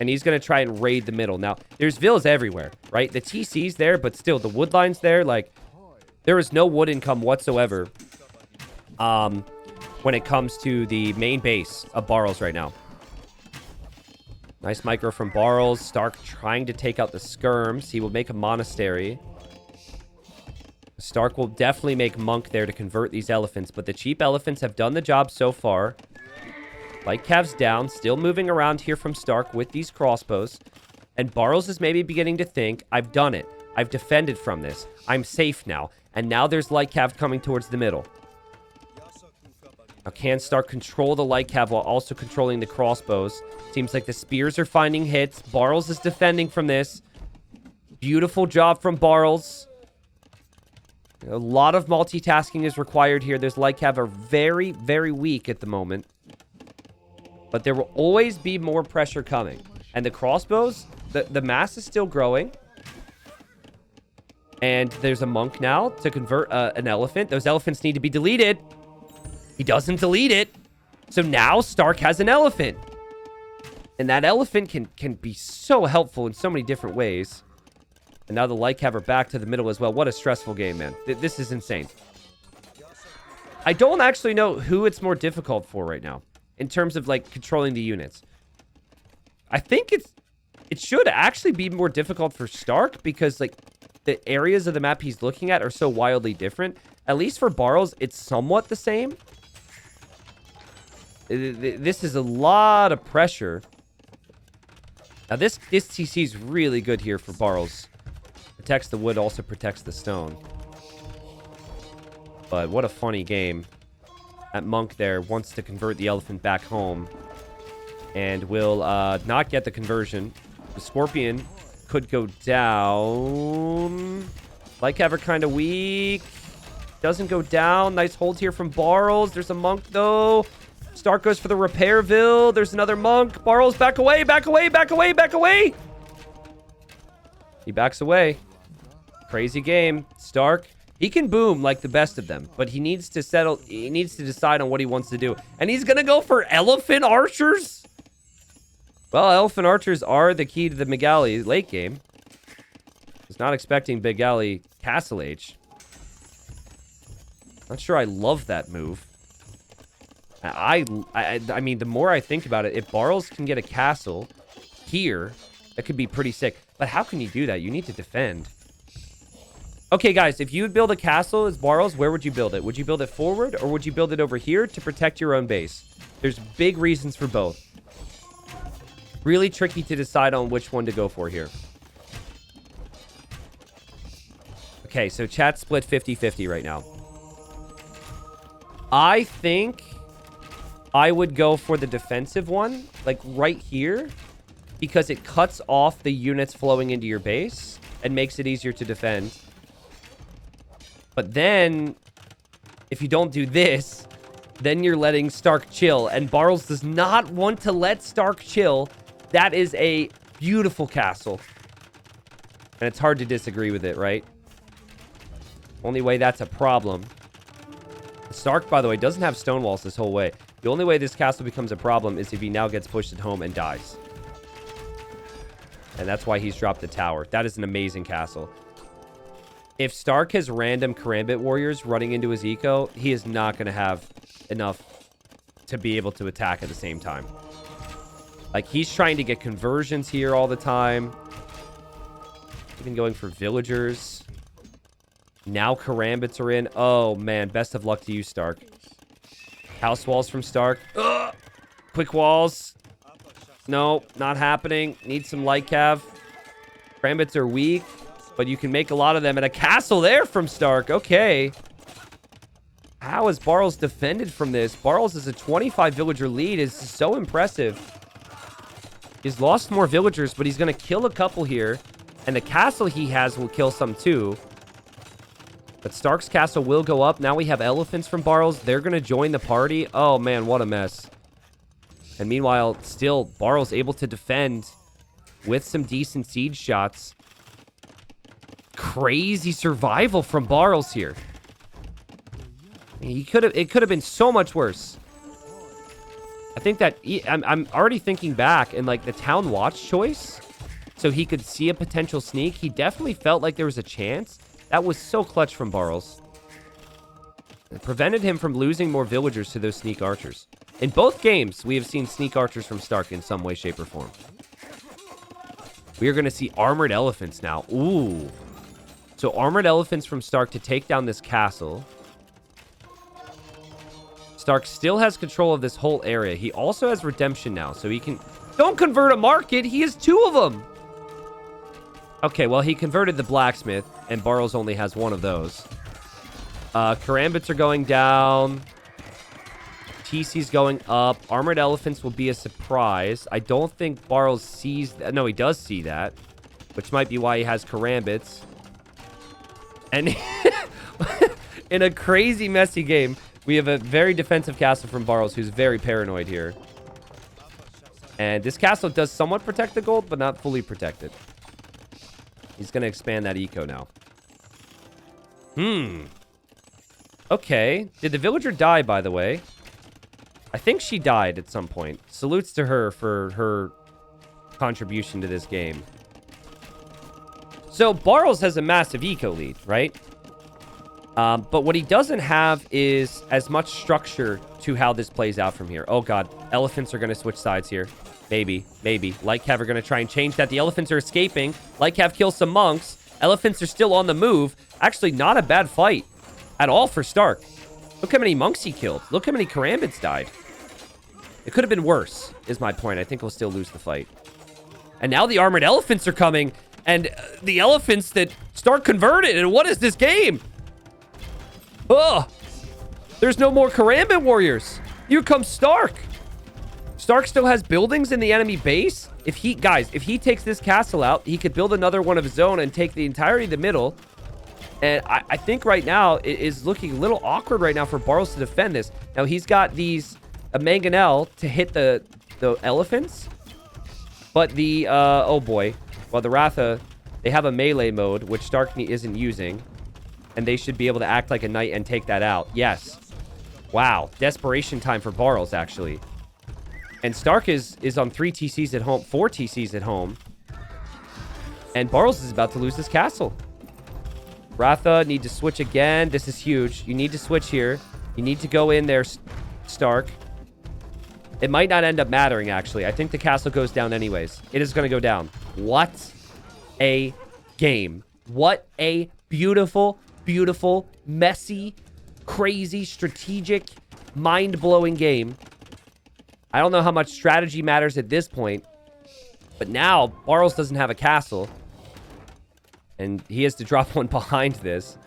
And he's going to try and raid the middle. Now, there's villas everywhere, right? The TC's there, but still, the wood line's there. Like, there is no wood income whatsoever when it comes to the main base of Barles right now. Nice micro from Barles. Stark trying to take out the skirms. He will make a monastery. Stark will definitely make monk there to convert these elephants, but the cheap elephants have done the job so far. Light Cav's down, still moving around here from Stark with these crossbows. And Barles is maybe beginning to think, I've done it. I've defended from this. I'm safe now. And now there's Light Cav coming towards the middle. Now can Stark control the Light Cav while also controlling the crossbows? Seems like the spears are finding hits. Barles is defending from this. Beautiful job from Barles. A lot of multitasking is required here. Those Light Cav are very, very weak at the moment. But there will always be more pressure coming. And the crossbows, the mass is still growing. And there's a monk now to convert an elephant. Those elephants need to be deleted. He doesn't delete it. So now Stark has an elephant. And that elephant can be so helpful in so many different ways. And now the Light Cav are back to the middle as well. What a stressful game, man. This is insane. I don't actually know who it's more difficult for right now. In terms of, like, controlling the units. I think it should actually be more difficult for Stark. Because, like, the areas of the map he's looking at are so wildly different. At least for Barles, it's somewhat the same. This is a lot of pressure. Now, this TC is really good here for Barles. Protects the wood, also protects the stone. But what a funny game. That monk there wants to convert the elephant back home. And will not get the conversion. The scorpion could go down. Light Cav are kind of weak. Doesn't go down. Nice hold here from Barles. There's a monk, though. Stark goes for the Repairville. There's another monk. Barles, back away, back away, back away, back away. He backs away. Crazy game. Stark, he can boom like the best of them, but he needs to settle. He needs to decide on what he wants to do. And he's going to go for elephant archers? Well, elephant archers are the key to the Megali late game. Was not expecting Megali Castle Age. Not sure I love that move. I mean, the more I think about it, if Barles can get a castle here, that could be pretty sick. But how can you do that? You need to defend. Okay, guys, if you would build a castle as Barles, where would you build it? Would you build it forward, or would you build it over here to protect your own base? There's big reasons for both. Really tricky to decide on which one to go for here. Okay, so chat's split 50-50 right now. I think I would go for the defensive one, like right here, because it cuts off the units flowing into your base and makes it easier to defend. But then, if you don't do this, then you're letting Stark chill. And Barles does not want to let Stark chill. That is a beautiful castle. And it's hard to disagree with it, right? Only way that's a problem. Stark, by the way, doesn't have stone walls this whole way. The only way this castle becomes a problem is if he now gets pushed at home and dies. And that's why he's dropped the tower. That is an amazing castle. If Stark has random Karambit warriors running into his eco, he is not going to have enough to be able to attack at the same time. Like, he's trying to get conversions here all the time. Even going for villagers. Now Karambits are in. Oh, man. Best of luck to you, Stark. House walls from Stark. Ugh! Quick walls. No, not happening. Need some Light Cav. Karambits are weak, but you can make a lot of them. And a castle there from Stark. Okay. How is Barles defended from this? Barles is a 25 villager lead. Is so impressive. He's lost more villagers, but he's going to kill a couple here. And the castle he has will kill some too. But Stark's castle will go up. Now we have elephants from Barles. They're going to join the party. Oh, man, what a mess. And meanwhile, still, Barles able to defend with some decent siege shots. Crazy survival from Barles here. It could have been so much worse. I think that I'm already thinking back and like the town watch choice, so he could see a potential sneak. He definitely felt like there was a chance. That was so clutch from Barles. It prevented him from losing more villagers to those sneak archers. In both games, we have seen sneak archers from Stark in some way, shape, or form. We are going to see armored elephants now. Ooh. So armored elephants from st4rk to take down this castle. st4rk still has control of this whole area. He also has redemption now, so he can... Don't convert a market! He has 2 of them! Okay, well, he converted the blacksmith, and Barles only has 1 of those. Karambits are going down. TC's going up. Armored elephants will be a surprise. I don't think Barles sees... No, he does see that, which might be why he has Karambits. And in a crazy, messy game, we have a very defensive castle from Barles who's very paranoid here. And this castle does somewhat protect the gold, but not fully protect it. He's going to expand that eco now. Okay. Did the villager die, by the way? I think she died at some point. Salutes to her for her contribution to this game. So, Barles has a massive eco lead, right? But what he doesn't have is as much structure to how this plays out from here. Oh, God. Elephants are going to switch sides here. Maybe. Lycav are going to try and change that. The elephants are escaping. Lycav kills some monks. Elephants are still on the move. Actually, not a bad fight at all for st4rk. Look how many monks he killed. Look how many Karambits died. It could have been worse, is my point. I think we'll still lose the fight. And now the armored elephants are coming. And the elephants that st4rk converted. And what is this game? Ugh. There's no more Karambit warriors. Here comes st4rk. st4rk still has buildings in the enemy base. If he takes this castle out, he could build another one of his own and take the entirety of the middle. And I think right now it is looking a little awkward right now for Barles to defend this. Now he's got these mangonel to hit the elephants. But the, oh boy. Well, the Ratha, they have a melee mode, which st4rk isn't using. And they should be able to act like a knight and take that out. Yes. Wow. Desperation time for Barles, actually. And st4rk is on 3 TCs at home, 4 TCs at home. And Barles is about to lose his castle. Ratha need to switch again. This is huge. You need to switch here. You need to go in there, st4rk. It might not end up mattering, actually. I think the castle goes down anyways. It is going to go down. What a game. What a beautiful, messy, crazy, strategic, mind-blowing game. I don't know how much strategy matters at this point. But now, Barles doesn't have a castle. And he has to drop one behind this.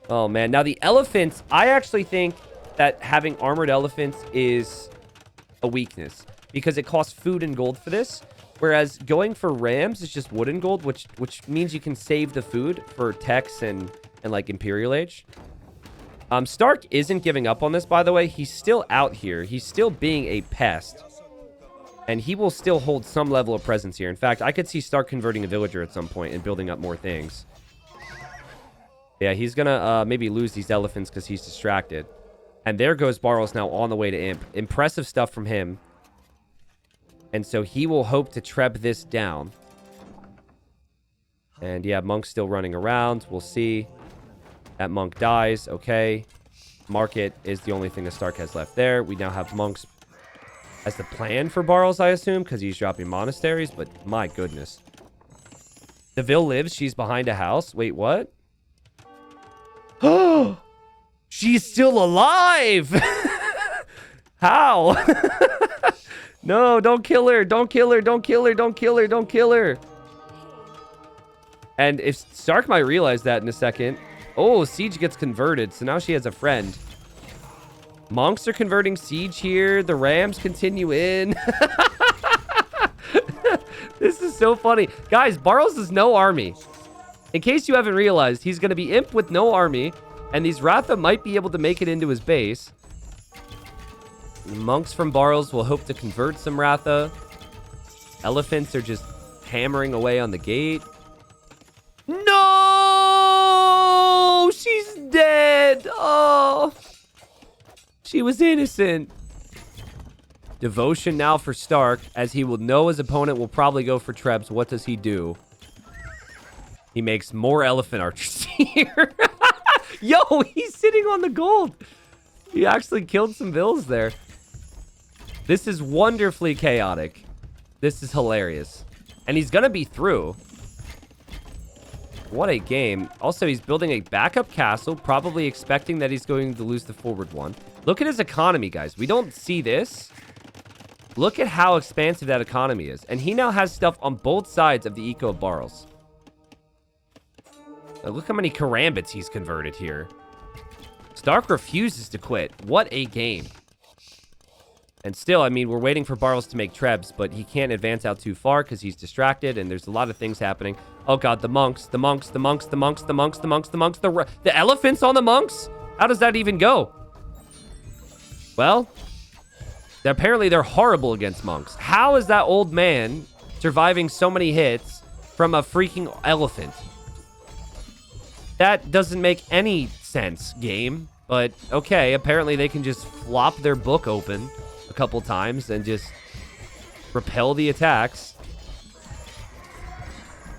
Oh, man. Now, the elephants, I actually think that having armored elephants is a weakness. Because it costs food and gold for this. Whereas going for rams is just wood and gold, which means you can save the food for techs and like Imperial Age. st4rk isn't giving up on this, by the way. He's still out here. He's still being a pest. And he will still hold some level of presence here. In fact, I could see st4rk converting a villager at some point and building up more things. Yeah, he's going to maybe lose these elephants because he's distracted. And there goes Barles now on the way to Imp. Impressive stuff from him. And so he will hope to treb this down. And yeah, Monk's still running around. We'll see. That Monk dies. Okay. Market is the only thing that st4rk has left there. We now have monks as the plan for Barles, I assume, because he's dropping monasteries. But my goodness. Deville lives. She's behind a house. Wait, what? Oh! She's still alive! How? No, don't kill her. Don't kill her. Don't kill her. Don't kill her. Don't kill her. And if st4rk might realize that in a second. Oh, Siege gets converted. So now she has a friend. Monks are converting Siege here. The Rams continue in. This is so funny. Guys, Barles has no army. In case you haven't realized, he's going to be Imp with no army. And these Ratha might be able to make it into his base. The monks from Barles will hope to convert some Ratha. Elephants are just hammering away on the gate. No! She's dead! Oh! She was innocent. Devotion now for st4rk, as he will know his opponent will probably go for trebs. What does he do? He makes more elephant archers here. Yo, he's sitting on the gold. He actually killed some vills there. This is wonderfully chaotic. This is hilarious. And he's going to be through. What a game. Also, he's building a backup castle, probably expecting that he's going to lose the forward one. Look at his economy, guys. We don't see this. Look at how expansive that economy is. And he now has stuff on both sides of the eco of Barles. Look how many karambits he's converted here. st4rk refuses to quit. What a game. And still, I mean, we're waiting for Barles to make trebs, but he can't advance out too far because he's distracted, and there's a lot of things happening. Oh, God, the monks, the monks, the monks, the monks, the monks, the monks, the monks, the elephants on the monks? How does that even go? Well, apparently they're horrible against monks. How is that old man surviving so many hits from a freaking elephant? That doesn't make any sense, game. But, okay, apparently they can just flop their book open a couple times and just repel the attacks.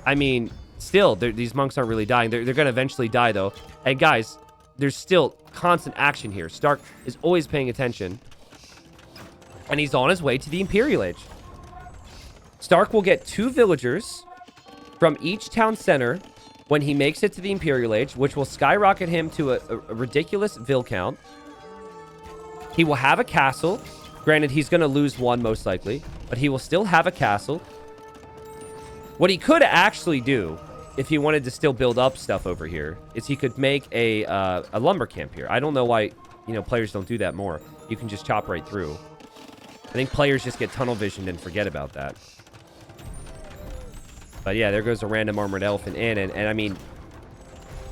I mean, still, these monks aren't really dying. They're going to eventually die, though. And, guys, there's still constant action here. st4rk is always paying attention. And he's on his way to the Imperial Age. st4rk will get 2 villagers from each town center when he makes it to the Imperial Age, which will skyrocket him to a ridiculous vill count. He will have a castle. Granted, he's going to lose one most likely, but he will still have a castle. What he could actually do, if he wanted to still build up stuff over here, is he could make a lumber camp here. I don't know why, players don't do that more. You can just chop right through. I think players just get tunnel visioned and forget about that. But yeah, there goes a random armored elephant in. And I mean,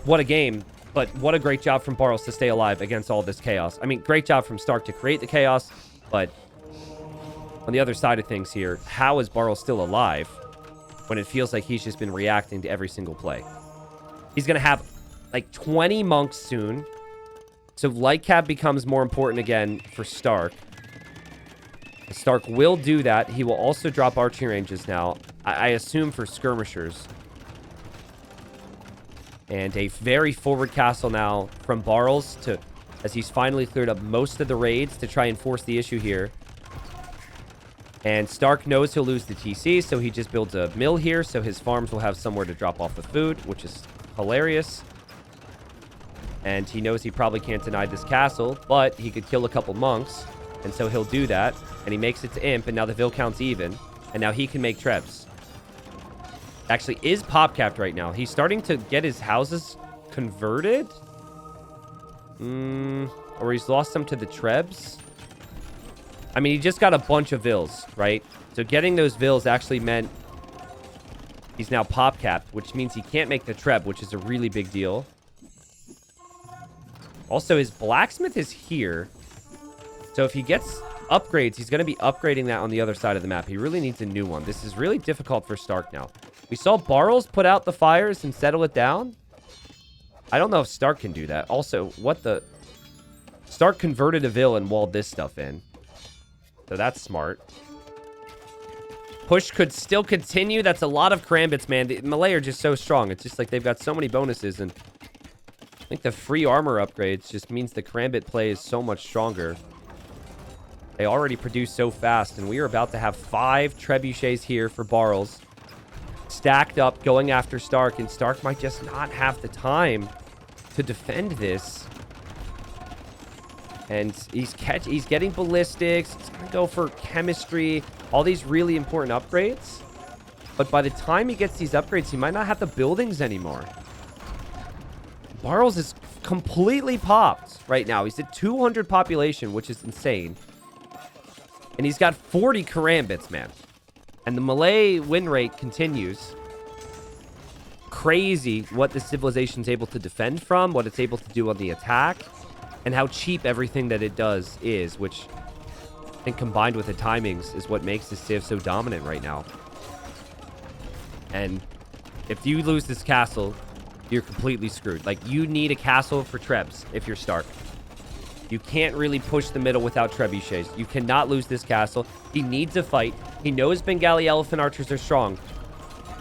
what a game. But what a great job from Barles to stay alive against all this chaos. I mean, great job from st4rk to create the chaos. But on the other side of things here, how is Barles still alive when it feels like he's just been reacting to every single play? He's going to have like 20 monks soon. So light cap becomes more important again for st4rk. st4rk will do that. He will also drop archery ranges now. I assume for skirmishers. And a very forward castle now from Barles to, as he's finally cleared up most of the raids to try and force the issue here. And st4rk knows he'll lose the TC, so he just builds a mill here, so his farms will have somewhere to drop off the food, which is hilarious. And he knows he probably can't deny this castle, but he could kill a couple monks, and so he'll do that. And he makes it to Imp, and now the vill count's even, and now he can make trebs. Actually is pop capped right now. He's starting to get his houses converted. Or he's lost some to the trebs. I mean, he just got a bunch of vills, right? So getting those vills actually meant he's now pop capped, which means he can't make the treb, which is a really big deal. Also, his blacksmith is here. So if he gets upgrades, he's going to be upgrading that on the other side of the map. He really needs a new one. This is really difficult for st4rk now. We saw Barles put out the fires and settle it down. I don't know if st4rk can do that. Also, what the... st4rk converted a vill and walled this stuff in. So that's smart. Push could still continue. That's a lot of karambits, man. The melee are just so strong. It's just like they've got so many bonuses. And I think the free armor upgrades just means the karambit play is so much stronger. They already produce so fast. And we are about to have 5 trebuchets here for Barles. Stacked up, going after st4rk. And st4rk might just not have the time to defend this. And he's getting ballistics. He's going to go for chemistry. All these really important upgrades. But by the time he gets these upgrades, he might not have the buildings anymore. Barles is completely popped right now. He's at 200 population, which is insane. And he's got 40 karambits, man. And the melee win rate continues. Crazy what the civilization's able to defend from, what it's able to do on the attack. And how cheap everything that it does is, which I think combined with the timings is what makes this civ so dominant right now. And if you lose this castle, you're completely screwed. Like, you need a castle for trebs if you're st4rk. You can't really push the middle without trebuchets. You cannot lose this castle. He needs a fight. He knows Bengali elephant archers are strong.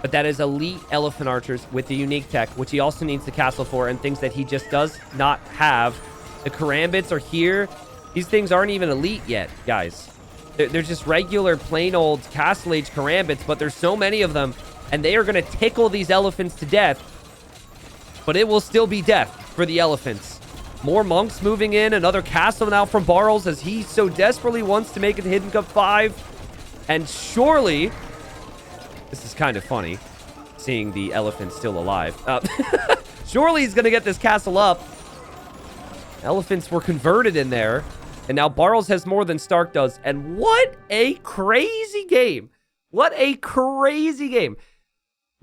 But that is elite elephant archers with the unique tech, which he also needs the castle for, and things that he just does not have. The karambits are here. These things aren't even elite yet, guys. They're just regular, plain old Castle Age Karambits, but there's so many of them, and they are going to tickle these elephants to death. But it will still be death for the elephants. More monks moving in. Another castle now from Barles as he so desperately wants to make it to Hidden Cup 5. And surely, this is kind of funny, seeing the elephant still alive. Surely he's going to get this castle up. Elephants were converted in there. And now Barles has more than st4rk does. And what a crazy game. What a crazy game.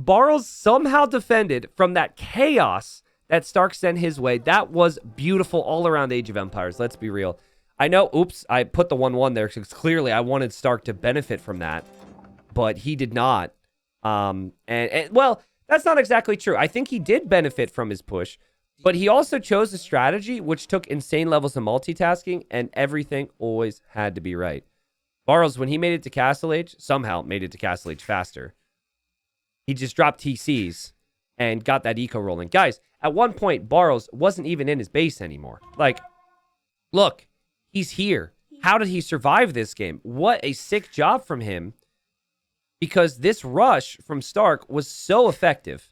Barles somehow defended from that chaos that st4rk sent his way. That was beautiful all around Age of Empires. Let's be real. I know, oops, I put the 1-1 there because clearly I wanted st4rk to benefit from that. But he did not. And well, that's not exactly true. I think he did benefit from his push. But he also chose a strategy which took insane levels of multitasking, and everything always had to be right. Barles, when he made it to Castle Age, somehow made it to Castle Age faster. He just dropped TCs and got that eco rolling. Guys, at one point, Barles wasn't even in his base anymore. Like, look, he's here. How did he survive this game? What a sick job from him. Because this rush from st4rk was so effective.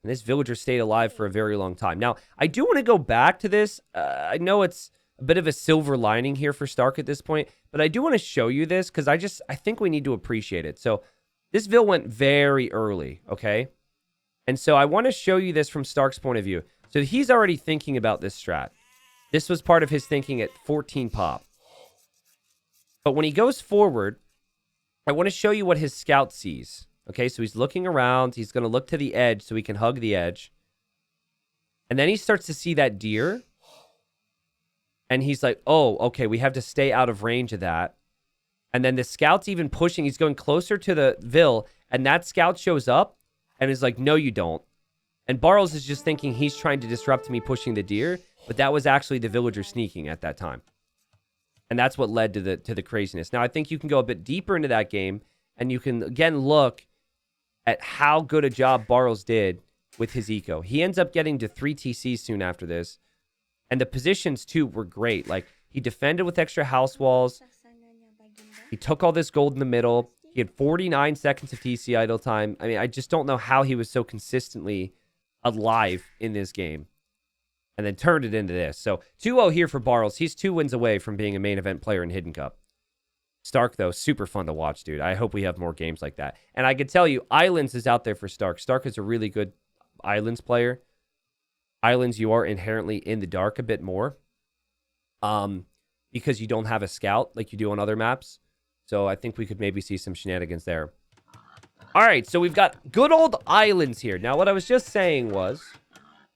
And this villager stayed alive for a very long time. Now, I do want to go back to this. I know it's a bit of a silver lining here for st4rk at this point, but I do want to show you this because I think we need to appreciate it. So this vill went very early, okay? And so I want to show you this from st4rk's point of view. So he's already thinking about this strat. This was part of his thinking at 14 pop. But when he goes forward, I want to show you what his scout sees. Okay, so he's looking around. He's going to look to the edge so he can hug the edge. And then he starts to see that deer. And he's like, oh, okay, we have to stay out of range of that. And then the scout's even pushing. He's going closer to the vill. And that scout shows up and is like, no, you don't. And Barles is just thinking he's trying to disrupt me pushing the deer. But that was actually the villager sneaking at that time. And that's what led to the craziness. Now, I think you can go a bit deeper into that game. And you can, again, look at how good a job Barles did with his eco. He ends up getting to 3 TCs soon after this. And the positions, too, were great. Like, he defended with extra house walls. He took all this gold in the middle. He had 49 seconds of TC idle time. I mean, I just don't know how he was so consistently alive in this game. And then turned it into this. So, 2-0 here for Barles. He's 2 wins away from being a main event player in Hidden Cup. st4rk, though, super fun to watch, dude. I hope we have more games like that. And I could tell you, Islands is out there for st4rk. st4rk is a really good Islands player. Islands, you are inherently in the dark a bit more. Because you don't have a scout like you do on other maps. So I think we could maybe see some shenanigans there. All right, so we've got good old Islands here. Now, what I was just saying was,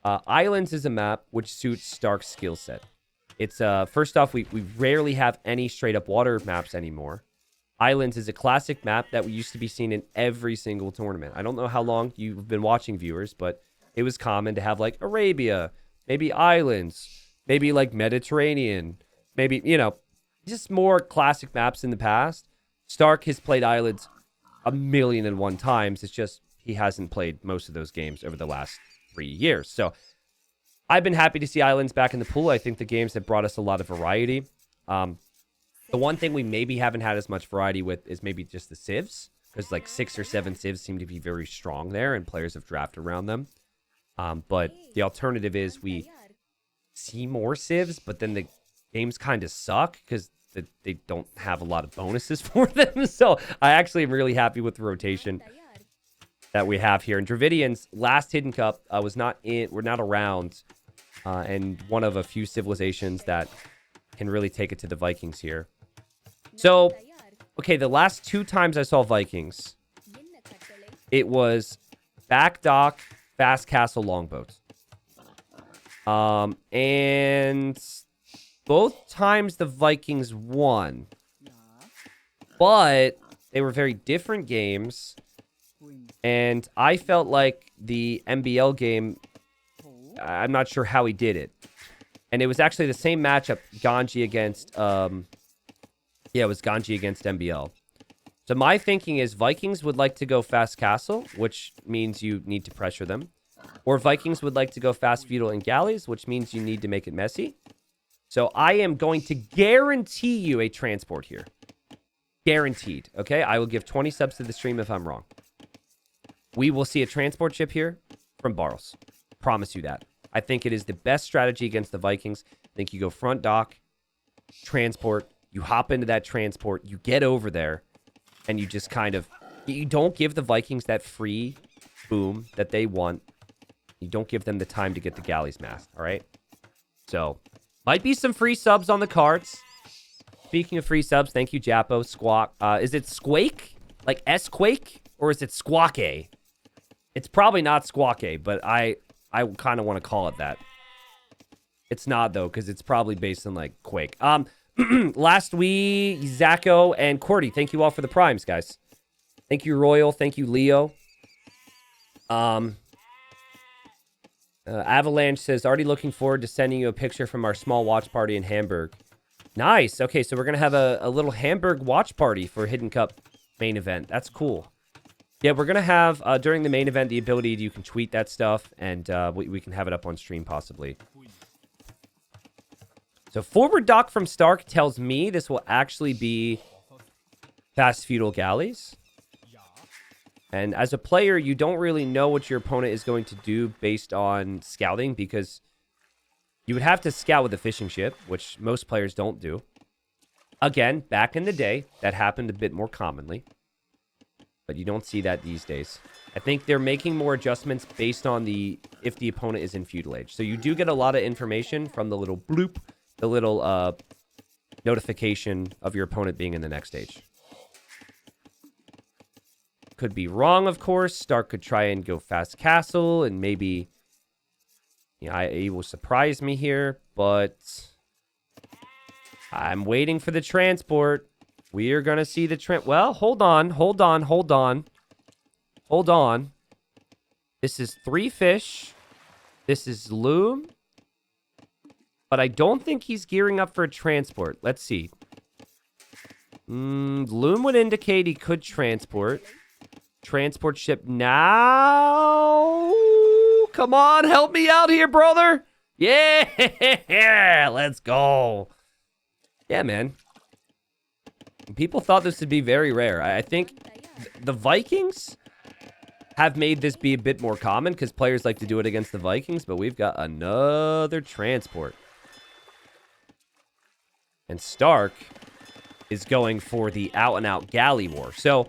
Islands is a map which suits st4rk's skill set. It's, first off, we rarely have any straight-up water maps anymore. Islands is a classic map that used to be seen in every single tournament. I don't know how long you've been watching, viewers, but it was common to have, like, Arabia, maybe Islands, maybe, like, Mediterranean, maybe, you know, just more classic maps in the past. st4rk has played Islands 1,000,001 times. It's just he hasn't played most of those games over the last 3 years. So I've been happy to see Islands back in the pool. I think the games have brought us a lot of variety. The one thing we maybe haven't had as much variety with is maybe just the civs, because like 6 or 7 civs seem to be very strong there, and players have drafted around them. But the alternative is we see more civs, but then the games kind of suck because they don't have a lot of bonuses for them. So I actually am really happy with the rotation that we have here. And Dravidians, last Hidden Cup, we're not around, and one of a few civilizations that can really take it to the Vikings here. So, okay, the last 2 times I saw Vikings, it was back dock, fast castle, longboats. And both times the Vikings won. But they were very different games. And I felt like the MBL game, I'm not sure how he did it. And it was actually the same matchup, Ganji against, it was Ganji against MBL. So my thinking is Vikings would like to go fast castle, which means you need to pressure them. Or Vikings would like to go fast feudal and galleys, which means you need to make it messy. So I am going to guarantee you a transport here. Guaranteed. Okay, I will give 20 subs to the stream if I'm wrong. We will see a transport ship here from Barles. Promise you that. I think it is the best strategy against the Vikings. I think you go front dock, transport, you hop into that transport, you get over there, and you just kind of... You don't give the Vikings that free boom that they want. You don't give them the time to get the galleys masked, all right? So, might be some free subs on the cards. Speaking of free subs, thank you, Japo. Squawk. Is it Squake? Like S-Quake? Or is it Squawk-A? It's probably not Squawk-A, but I kind of want to call it that. It's not, though, because it's probably based on, like, Quake. Last week, Zacho and Cordy, thank you all for the primes, guys. Thank you, Royal. Thank you, Leo. Avalanche says, already looking forward to sending you a picture from our small watch party in Hamburg. Nice. Okay, so we're going to have a little Hamburg watch party for Hidden Cup main event. That's cool. Yeah, we're going to have, during the main event, the ability you can tweet that stuff, and we can have it up on stream, possibly. So, forward dock from Stark tells me this will actually be fast feudal galleys. And as a player, you don't really know what your opponent is going to do based on scouting, because you would have to scout with a fishing ship, which most players don't do. Again, back in the day, that happened a bit more commonly. But you don't see that these days. I think they're making more adjustments based on if the opponent is in feudal age. So you do get a lot of information from the little bloop, the little notification of your opponent being in the next stage. Could be wrong, of course. Stark could try and go fast castle, and maybe, he will surprise me here, but I'm waiting for the transport. We are going to see the well, hold on. This is 3 fish. This is loom. But I don't think he's gearing up for a transport. Let's see. Loom would indicate he could transport. Transport ship now. Come on, help me out here, brother. Yeah, let's go. Yeah, man. People thought this would be very rare. I think the Vikings have made this be a bit more common because players like to do it against the Vikings, but we've got another transport. And Stark is going for the out-and-out galley war. So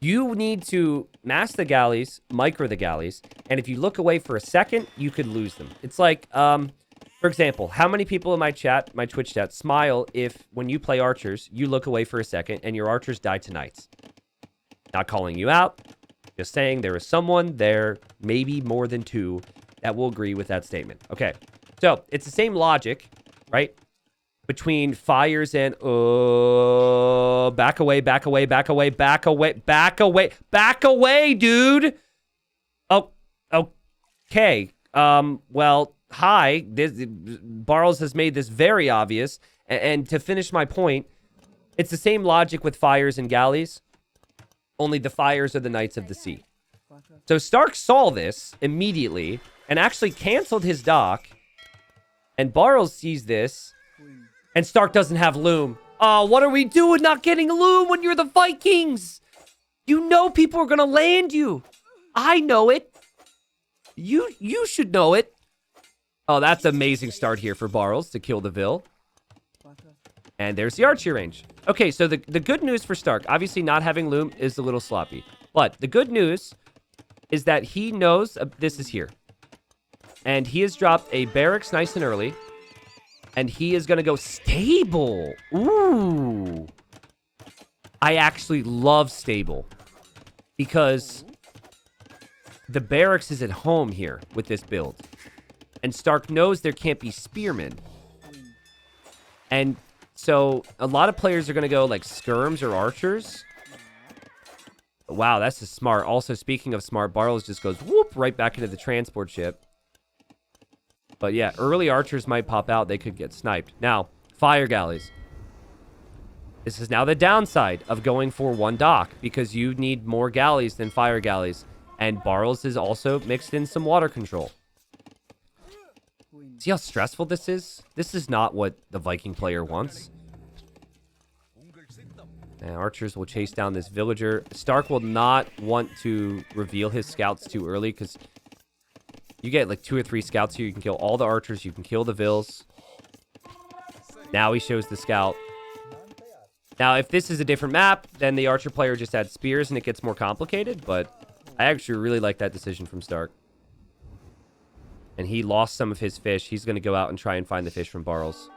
you need to mass the galleys, micro the galleys, and if you look away for a second, you could lose them. It's like, for example, how many people in my chat, my Twitch chat, smile if when you play archers, you look away for a second and your archers die tonight? Not calling you out, just saying there is someone there, maybe more than 2, that will agree with that statement. Okay, so it's the same logic, right? Between fires and back away, dude. Oh, okay. Well, hi. Barles has made this very obvious. And to finish my point, it's the same logic with fires and galleys. Only the fires are the Knights of the Sea. So Stark saw this immediately and actually canceled his dock. And Barles sees this. And Stark doesn't have loom. Oh, what are we doing not getting loom when you're the Vikings? You know people are going to land you. I know it. You should know it. Oh, that's an amazing start here for Barles to kill the Vil. And there's the archery range. Okay, so the good news for Stark, obviously not having loom is a little sloppy. But the good news is that he knows this is here. And he has dropped a barracks nice and early. And he is going to go stable. Ooh. I actually love stable. Because the barracks is at home here with this build. And Stark knows there can't be spearmen. And so a lot of players are going to go like skirms or archers. Wow, that's just smart. Also, speaking of smart, Barles just goes whoop right back into the transport ship. But yeah, early archers might pop out. They could get sniped. Now, fire galleys. This is now the downside of going for 1 dock because you need more galleys than fire galleys. And Barles has also mixed in some water control. See how stressful this is? This is not what the Viking player wants. And archers will chase down this villager. Stark will not want to reveal his scouts too early because you get like 2 or 3 scouts here. You can kill all the archers. You can kill the vills. Now he shows the scout. Now, if this is a different map, then the archer player just adds spears and it gets more complicated. But I actually really like that decision from Stark. And he lost some of his fish. He's going to go out and try and find the fish from Barles.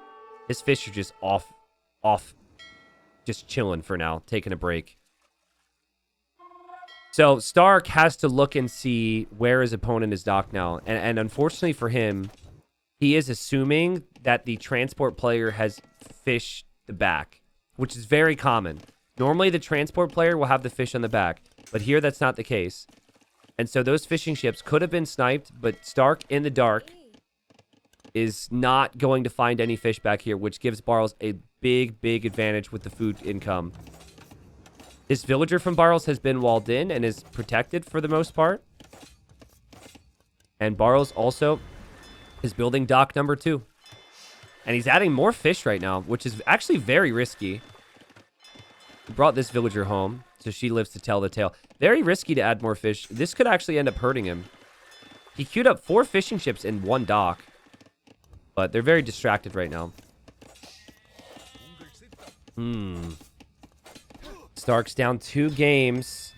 His fish are just off, just chilling for now, taking a break. So Stark has to look and see where his opponent is docked now. And unfortunately for him, he is assuming that the transport player has fished the back, which is very common. Normally, the transport player will have the fish on the back, but here that's not the case. And so those fishing ships could have been sniped, but Stark in the dark is not going to find any fish back here, which gives Barles a big, big advantage with the food income. This villager from Barles has been walled in and is protected for the most part. And Barles also is building dock number 2. And he's adding more fish right now, which is actually very risky. He brought this villager home, so she lives to tell the tale. Very risky to add more fish. This could actually end up hurting him. He queued up 4 fishing ships in 1 dock. But they're very distracted right now. Stark's down 2 games.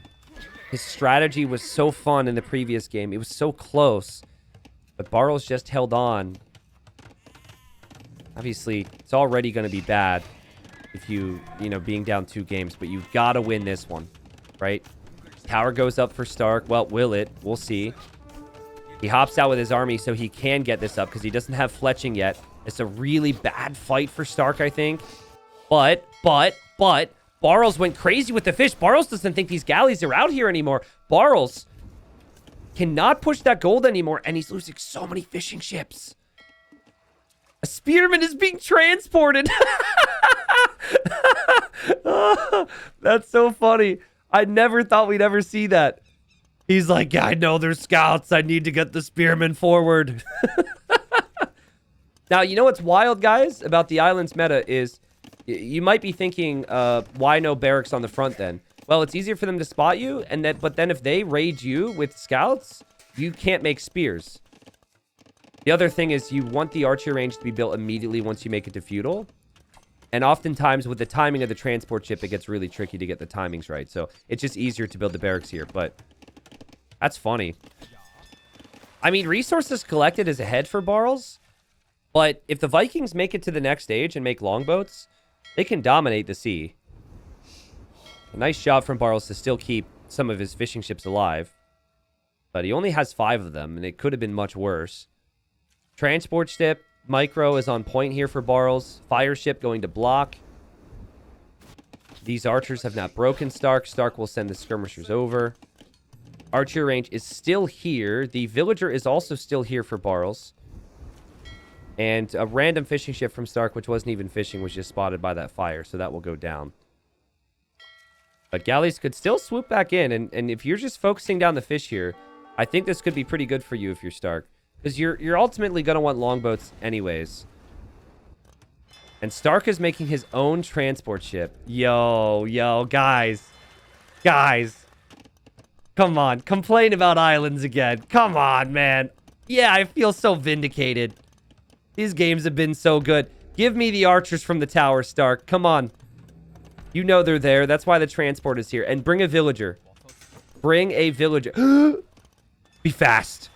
His strategy was so fun in the previous game. It was so close. But Barles just held on. Obviously, it's already going to be bad if you know, being down 2 games. But you've got to win this one, right? Tower goes up for Stark. Well, will it? We'll see. He hops out with his army so he can get this up because he doesn't have fletching yet. It's a really bad fight for Stark, I think. But, Barles went crazy with the fish. Barles doesn't think these galleys are out here anymore. Barles cannot push that gold anymore, and he's losing so many fishing ships. A spearman is being transported. Oh, that's so funny. I never thought we'd ever see that. He's like, yeah, I know there's scouts. I need to get the spearmen forward. Now, you know what's wild, guys, about the island's meta is you might be thinking, why no barracks on the front then? Well, it's easier for them to spot you, but then if they raid you with scouts, you can't make spears. The other thing is you want the archer range to be built immediately once you make it to feudal. And oftentimes with the timing of the transport ship, it gets really tricky to get the timings right. So it's just easier to build the barracks here, but that's funny. I mean, resources collected is ahead for Barles, but if the Vikings make it to the next stage and make longboats, they can dominate the sea. A nice job from Barles to still keep some of his fishing ships alive. But he only has 5 of them, and it could have been much worse. Transport ship, micro is on point here for Barles. Fire ship going to block. These archers have not broken Stark. Stark will send the skirmishers over. Archer range is still here. The villager is also still here for Barles. And a random fishing ship from Stark, which wasn't even fishing, was just spotted by that fire. So that will go down. But galleys could still swoop back in. And if you're just focusing down the fish here, I think this could be pretty good for you if you're Stark. Because you're ultimately going to want longboats anyways. And Stark is making his own transport ship. Yo, guys. Guys. Come on. Complain about islands again. Come on, man. Yeah, I feel so vindicated. These games have been so good. Give me the archers from the tower, Stark. Come on. You know they're there. That's why the transport is here. And bring a villager. Bring a villager. Be fast.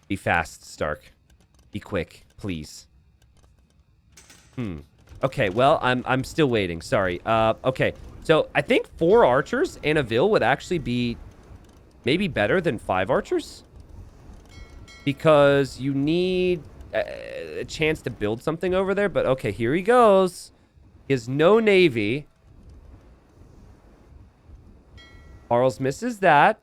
Be fast, Stark. Be quick, please. Okay, well, I'm still waiting. Sorry. Okay. So I think 4 archers and a vill would actually be maybe better than 5 archers. Because you need a chance to build something over there. But okay, here he goes. He has no navy. Barles misses that.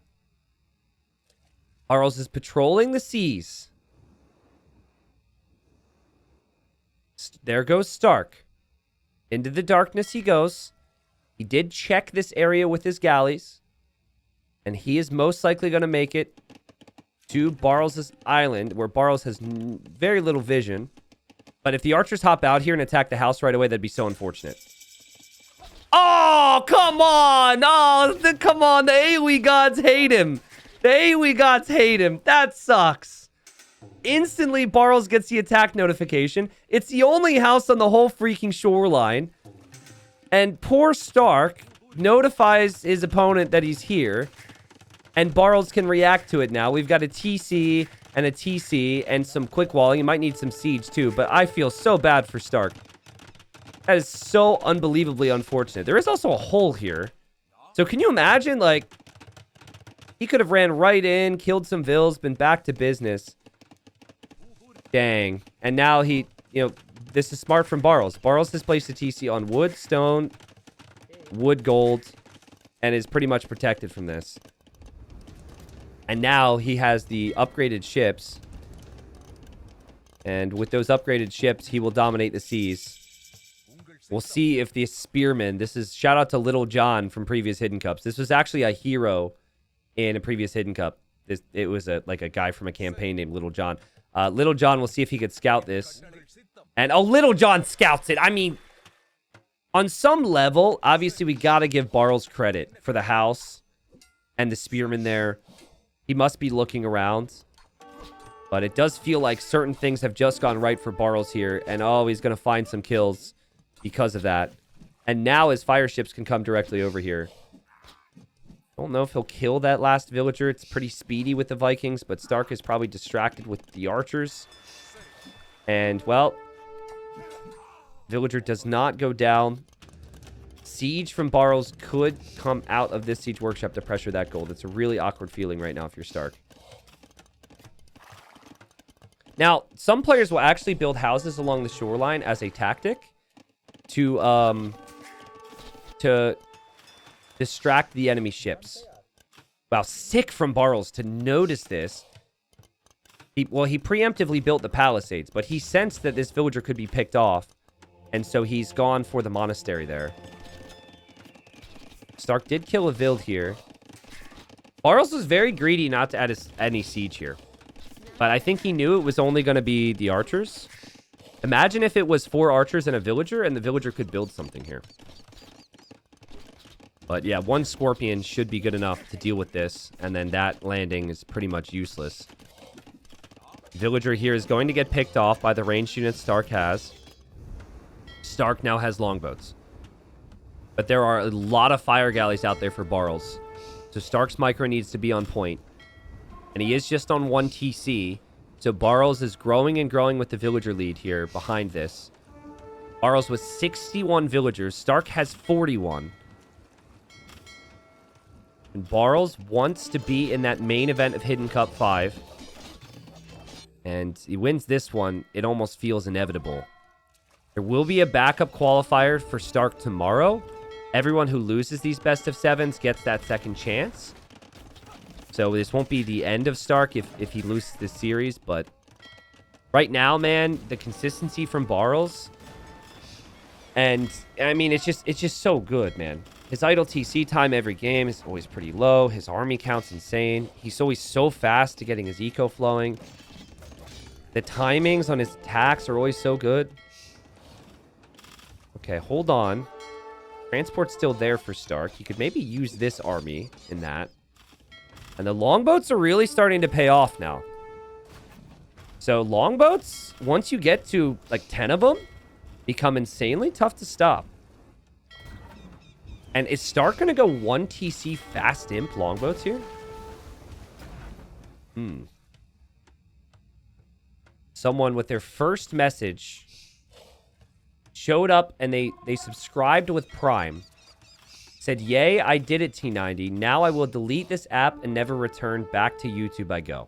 Barles is patrolling the seas. There goes Stark. Into the darkness he goes. He did check this area with his galleys. And he is most likely going to make it to Barles' island, where Barles has very little vision. But if the archers hop out here and attack the house right away, that'd be so unfortunate. Oh, come on. Oh, come on. The AoE gods hate him. The AoE gods hate him. That sucks. Instantly, Barles gets the attack notification. It's the only house on the whole freaking shoreline. And poor Stark notifies his opponent that he's here. And Barles can react to it now. We've got a TC and a TC and some quick walling. You might need some siege too, but I feel so bad for Stark. That is so unbelievably unfortunate. There is also a hole here. So can you imagine, like, he could have ran right in, killed some vills, been back to business. Dang. And now he, you know, this is smart from Barles. Barles has placed a TC on wood, stone, wood, gold, and is pretty much protected from this. And now he has the upgraded ships. And with those upgraded ships, he will dominate the seas. We'll see if the spearmen... This is... Shout out to Little John from previous Hidden Cups. This was actually a hero in a previous Hidden Cup. It was like a guy from a campaign named Little John. Little John will see if he could scout this. And, oh, Little John scouts it. I mean, on some level, obviously we got to give Barles credit for the house and the spearmen there. He must be looking around. But it does feel like certain things have just gone right for Barles here. And, oh, he's going to find some kills because of that. And now his fire ships can come directly over here. Don't know if he'll kill that last villager. It's pretty speedy with the Vikings, but Stark is probably distracted with the archers. And, well, villager does not go down. Siege from Barles could come out of this siege workshop to pressure that gold. It's a really awkward feeling right now if you're Stark. Now, some players will actually build houses along the shoreline as a tactic to distract the enemy ships. Wow, sick from Barles to notice this. He preemptively built the palisades, but he sensed that this villager could be picked off, and so he's gone for the monastery there. Stark did kill a vild here. Barles was very greedy not to add any siege here, but I think he knew it was only going to be the archers. Imagine if it was 4 archers and a villager, and the villager could build something here. But yeah, 1 scorpion should be good enough to deal with this, and then that landing is pretty much useless. Villager here is going to get picked off by the ranged units Stark has. Stark now has longboats. But there are a lot of fire galleys out there for Barles. So Stark's micro needs to be on point. And he is just on 1 TC. So Barles is growing and growing with the villager lead here behind this. Barles with 61 villagers. Stark has 41. And Barles wants to be in that main event of Hidden Cup 5. And he wins this one. It almost feels inevitable. There will be a backup qualifier for Stark tomorrow. Everyone who loses these best of 7s gets that second chance. So this won't be the end of Stark if he loses this series. But right now, man, the consistency from Barles. And, I mean, it's just so good, man. His idle TC time every game is always pretty low. His army count's insane. He's always so fast to getting his eco flowing. The timings on his attacks are always so good. Okay, hold on. Transport's still there for Stark. You could maybe use this army in that. And the longboats are really starting to pay off now. So longboats, once you get to like 10 of them, become insanely tough to stop. And is Stark going to go 1 TC fast imp longboats here? Someone with their first message showed up and they subscribed with Prime. Said, "Yay, I did it, T90. Now I will delete this app and never return. Back to YouTube I go."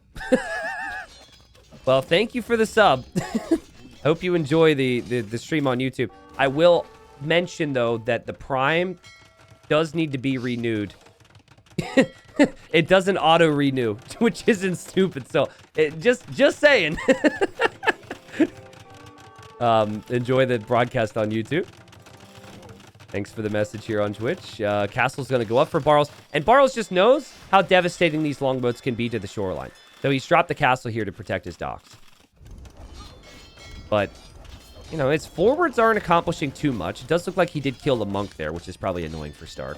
Well, thank you for the sub. Hope you enjoy the stream on YouTube. I will mention, though, that the Prime does need to be renewed. It doesn't auto-renew, which isn't stupid. So, just saying. Enjoy the broadcast on YouTube. Thanks for the message here on Twitch. Castle's going to go up for Barles. And Barles just knows how devastating these longboats can be to the shoreline. So he's dropped the castle here to protect his docks. But You know, his forwards aren't accomplishing too much. It does look like he did kill the monk there, which is probably annoying for Stark.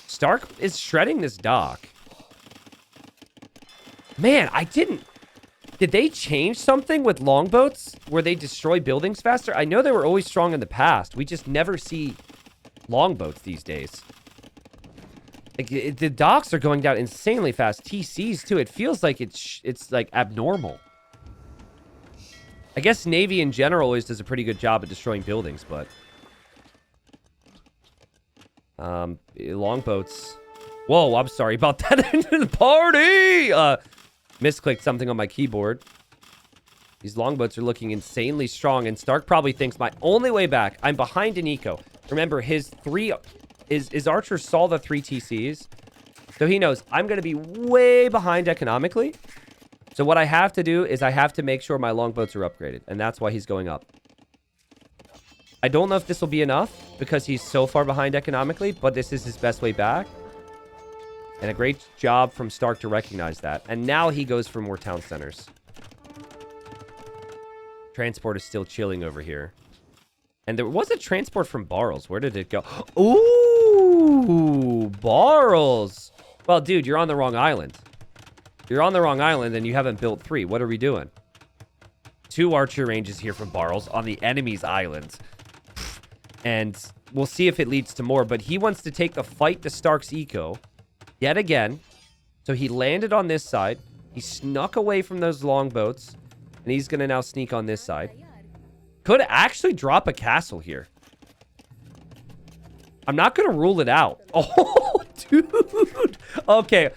Stark is shredding this dock. Man, I didn't... Did they change something with longboats where they destroy buildings faster? I know they were always strong in the past. We just never see longboats these days. Like, the docks are going down insanely fast. TCs, too. It feels like it's like, abnormal. I guess Navy in general always does a pretty good job at destroying buildings, but... longboats... Whoa, I'm sorry about that. Into the party! Misclicked something on my keyboard. These longboats are looking insanely strong, and Stark probably thinks my only way back... I'm behind an eco. Remember, his archer saw the 3 TCs, so he knows I'm going to be way behind economically. So what I have to do is I have to make sure my longboats are upgraded, and that's why he's going up. I don't know if this will be enough because he's so far behind economically, but this is his best way back. And a great job from Stark to recognize that. And now he goes for more town centers. Transport is still chilling over here. And there was a transport from Barles. Where did it go? Ooh, Barles. Well, dude, you're on the wrong island. You're on the wrong island and you haven't built 3. What are we doing? 2 archer ranges here from Barles on the enemy's island. And we'll see if it leads to more. But he wants to take the fight to Stark's eco. Yet again. So he landed on this side. He snuck away from those longboats. And he's going to now sneak on this side. Could actually drop a castle here. I'm not going to rule it out. Oh, dude. Okay.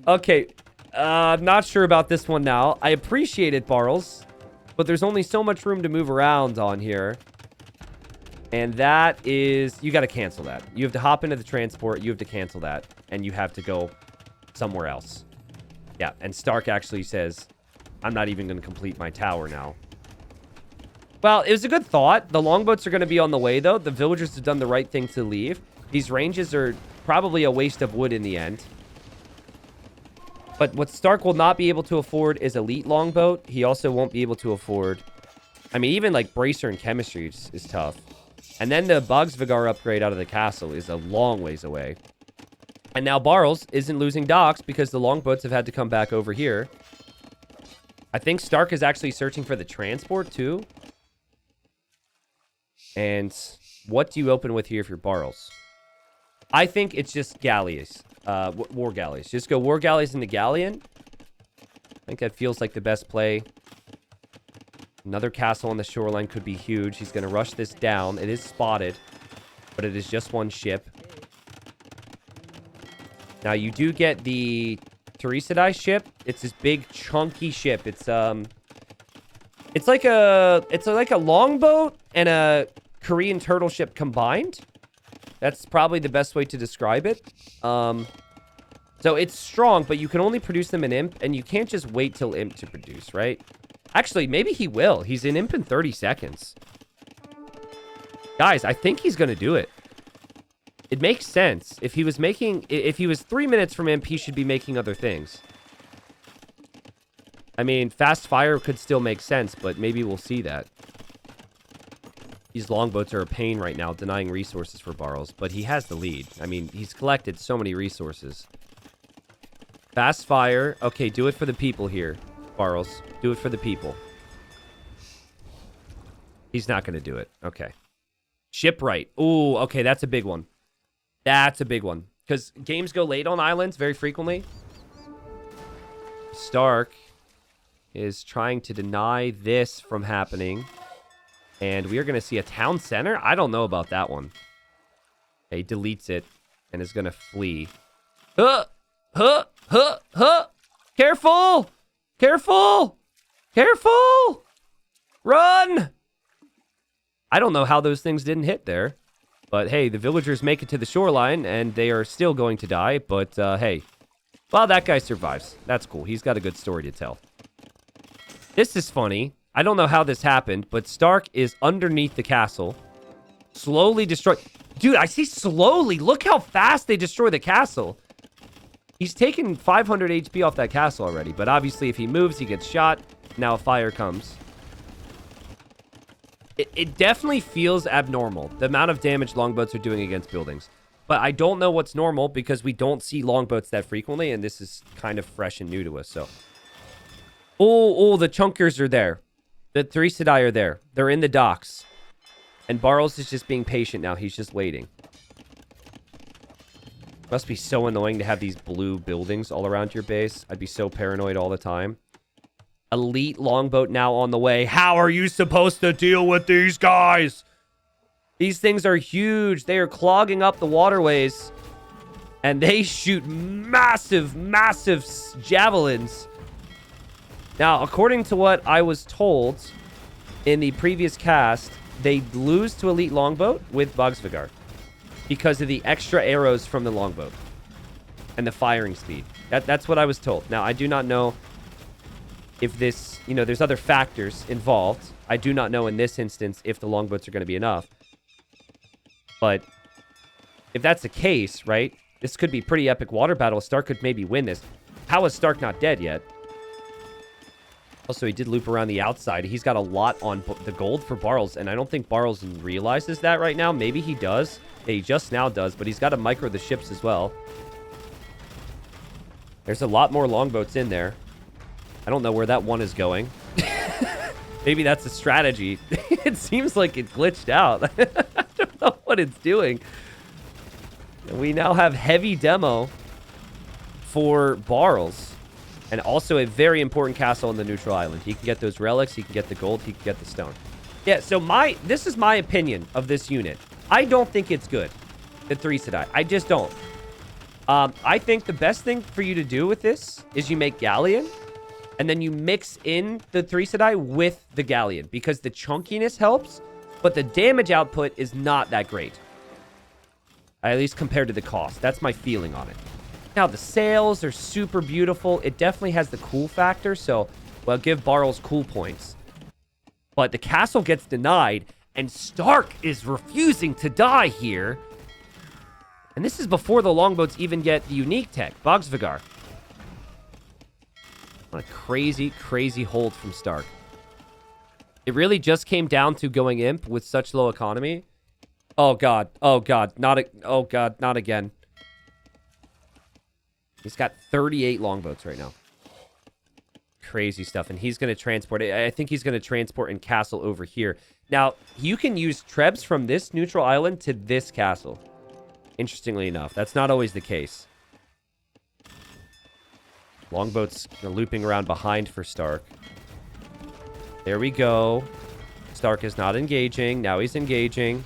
Okay. I'm not sure about this one now. I appreciate it, Barles. But there's only so much room to move around on here. And that is... You got to cancel that. You have to hop into the transport. You have to cancel that. And you have to go somewhere else. Yeah, and Stark actually says, I'm not even going to complete my tower now. Well, it was a good thought. The longboats are going to be on the way, though. The villagers have done the right thing to leave. These ranges are probably a waste of wood in the end. But what Stark will not be able to afford is elite longboat. He also won't be able to afford... I mean, even like Bracer and Chemistry is tough. And then the Bogsvigar upgrade out of the castle is a long ways away. And now Barles isn't losing docks because the longboats have had to come back over here. I think Stark is actually searching for the transport too. And what do you open with here if you're Barles? I think it's just galleys. War galleys. Just go war galleys into galleon. I think that feels like the best play. Another castle on the shoreline could be huge. He's going to rush this down. It is spotted, but it is just one ship. Now, you do get the Theresidae ship. It's this big, chunky ship. It's like a longboat and a Korean turtle ship combined. That's probably the best way to describe it. So it's strong, but you can only produce them in Imp, and you can't just wait till Imp to produce, right? Actually, maybe he will. He's in Imp in 30 seconds. Guys, I think he's going to do it. It makes sense. If he was 3 minutes from Imp, he should be making other things. I mean, fast fire could still make sense, but maybe we'll see that. These longboats are a pain right now, denying resources for Barles, but he has the lead. I mean, he's collected so many resources. Fast fire. Okay, do it for the people here, Barles. Do it for the people. He's not going to do it. Okay. Shipwright. Ooh, okay, that's a big one. That's a big one. Because games go late on islands very frequently. Stark is trying to deny this from happening. And we are going to see a town center? I don't know about that one. Okay, he deletes it and is going to flee. Careful! Careful! Careful! Run! I don't know how those things didn't hit there. But hey, the villagers make it to the shoreline and they are still going to die. But hey, well, that guy survives. That's cool. He's got a good story to tell. This is funny. I don't know how this happened, but Stark is underneath the castle. Slowly destroy... Dude, I see slowly. Look how fast they destroy the castle. He's taken 500 HP off that castle already, but obviously if he moves, he gets shot. Now a fire comes. It definitely feels abnormal, the amount of damage longboats are doing against buildings. But I don't know what's normal because we don't see longboats that frequently, and this is kind of fresh and new to us, so. Oh, the chunkers are there. The 3 are there. They're in the docks. And Barles is just being patient now. He's just waiting. Must be so annoying to have these blue buildings all around your base. I'd be so paranoid all the time. Elite longboat now on the way. How are you supposed to deal with these guys? These things are huge. They are clogging up the waterways. And they shoot massive, massive javelins. Now, according to what I was told in the previous cast, they lose to elite longboat with Barles because of the extra arrows from the longboat and the firing speed. That's what I was told. Now, I do not know if this, there's other factors involved. I do not know in this instance if the longboats are going to be enough. But if that's the case, right, this could be pretty epic water battle. st4rk could maybe win this. How is st4rk not dead yet? Also, he did loop around the outside. He's got a lot on the gold for Barles, and I don't think Barles realizes that right now. Maybe he does. Yeah, he just now does, but he's got to micro the ships as well. There's a lot more longboats in there. I don't know where that one is going. Maybe that's a strategy. It seems like it glitched out. I don't know what it's doing. And we now have heavy demo for Barles. And also a very important castle on the neutral island. He can get those relics. He can get the gold. He can get the stone. Yeah, so this is my opinion of this unit. I don't think it's good, the 3 I just don't. I think the best thing for you to do with this is you make Galleon. And then you mix in the 3 with the Galleon. Because the chunkiness helps. But the damage output is not that great. At least compared to the cost. That's my feeling on it. Now, the sails are super beautiful. It definitely has the cool factor, so, well, give Barles cool points. But the castle gets denied, and st4rk is refusing to die here. And this is before the longboats even get the unique tech, Barles. What a crazy, crazy hold from st4rk. It really just came down to going imp with such low economy. Oh, God. Oh, God. Oh, God. Not again. He's got 38 longboats right now. Crazy stuff. And he's going to transport it. I think he's going to transport and castle over here. Now, you can use trebs from this neutral island to this castle. Interestingly enough. That's not always the case. Longboats are looping around behind for st4rk. There we go. st4rk is not engaging. Now he's engaging.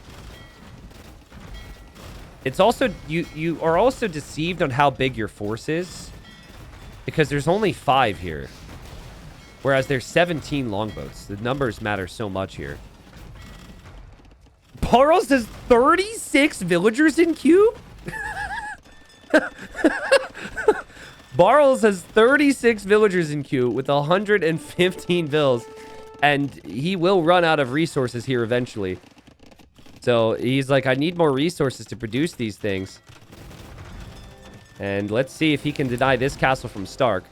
It's also, you are also deceived on how big your force is. Because there's only 5 here. Whereas there's 17 longboats. The numbers matter so much here. Barles has 36 villagers in queue? Barles has 36 villagers in queue with 115 vills. And he will run out of resources here eventually. So he's like, I need more resources to produce these things. And let's see if he can deny this castle from st4rk.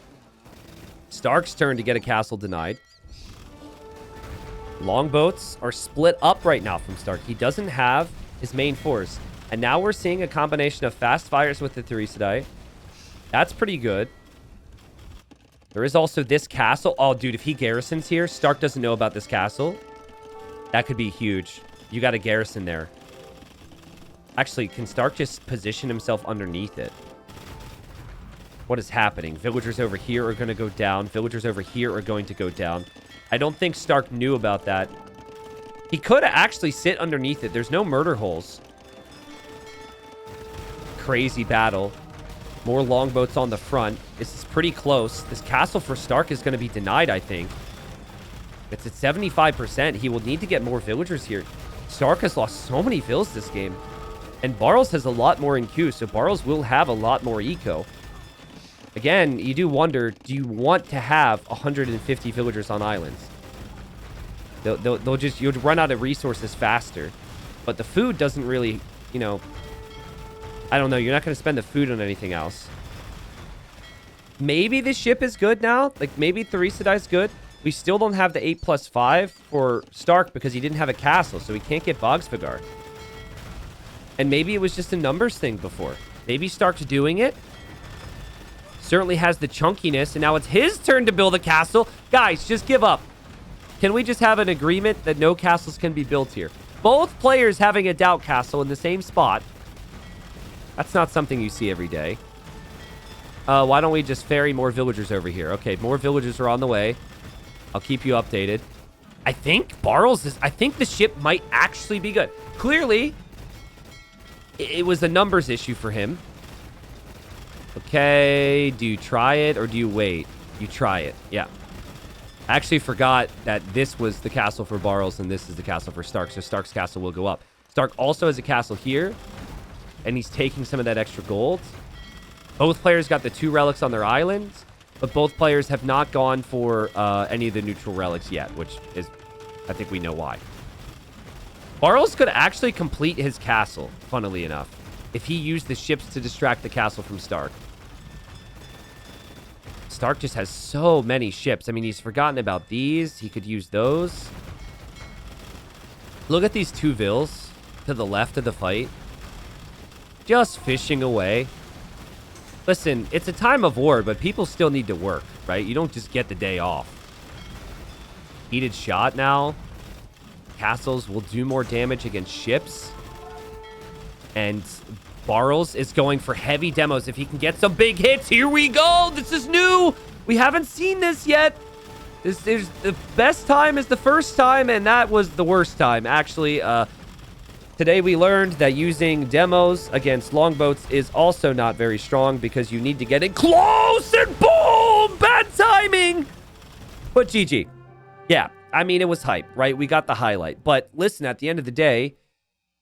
st4rk's turn to get a castle denied. Longboats are split up right now from st4rk. He doesn't have his main force. And now we're seeing a combination of fast fires with the 3 That's pretty good. There is also this castle. Oh, dude, if he garrisons here, st4rk doesn't know about this castle. That could be huge. You got a garrison there. Actually, can st4rk just position himself underneath it? What is happening? Villagers over here are going to go down. Villagers over here are going to go down. I don't think st4rk knew about that. He could actually sit underneath it. There's no murder holes. Crazy battle. More longboats on the front. This is pretty close. This castle for st4rk is going to be denied, I think. It's at 75%. He will need to get more villagers here. st4rk has lost so many vills this game. And Barles has a lot more in queue, so Barles will have a lot more eco. Again, you do wonder, do you want to have 150 villagers on islands? They'll just, you'll run out of resources faster. But the food doesn't really, you know, I don't know. You're not going to spend the food on anything else. Maybe the ship is good now. Like, maybe Theresida's good. we still don't have the 8+5 for Stark because he didn't have a castle, so he can't get Bogsvigar. And maybe it was just a numbers thing before. Maybe Stark's doing it. Certainly has the chunkiness, and now it's his turn to build a castle. Guys, just give up. Can we just have an agreement that no castles can be built here? Both players having a doubt castle in the same spot. That's not something you see every day. Why don't we just ferry more villagers over here? Okay, more villagers are on the way. I'll keep you updated. I think Barles is... I think the ship might actually be good. Clearly, it was a numbers issue for him. Okay, do you try it or do you wait? You try it, yeah. I actually forgot that this was the castle for Barles and this is the castle for Stark, so Stark's castle will go up. Stark also has a castle here, and he's taking some of that extra gold. Both players got the 2 relics on their islands, but both players have not gone for any of the neutral relics yet, which is, I think we know why. Barles could actually complete his castle, funnily enough, if he used the ships to distract the castle from Stark. Stark just has so many ships. I mean, he's forgotten about these. He could use those. Look at these 2 vills to the left of the fight. Just fishing away. Listen, it's a time of war, but people still need to work, right? You don't just get the day off. Heated shot now. Castles will do more damage against ships. And Barles is going for heavy demos. If he can get some big hits, here we go. This is new. We haven't seen this yet. This is the best time is the first time, and that was the worst time. Actually, today we learned that using demos against longboats is also not very strong because you need to get in close and boom! Bad timing! But GG. Yeah, I mean, it was hype, right? We got the highlight. But listen, at the end of the day,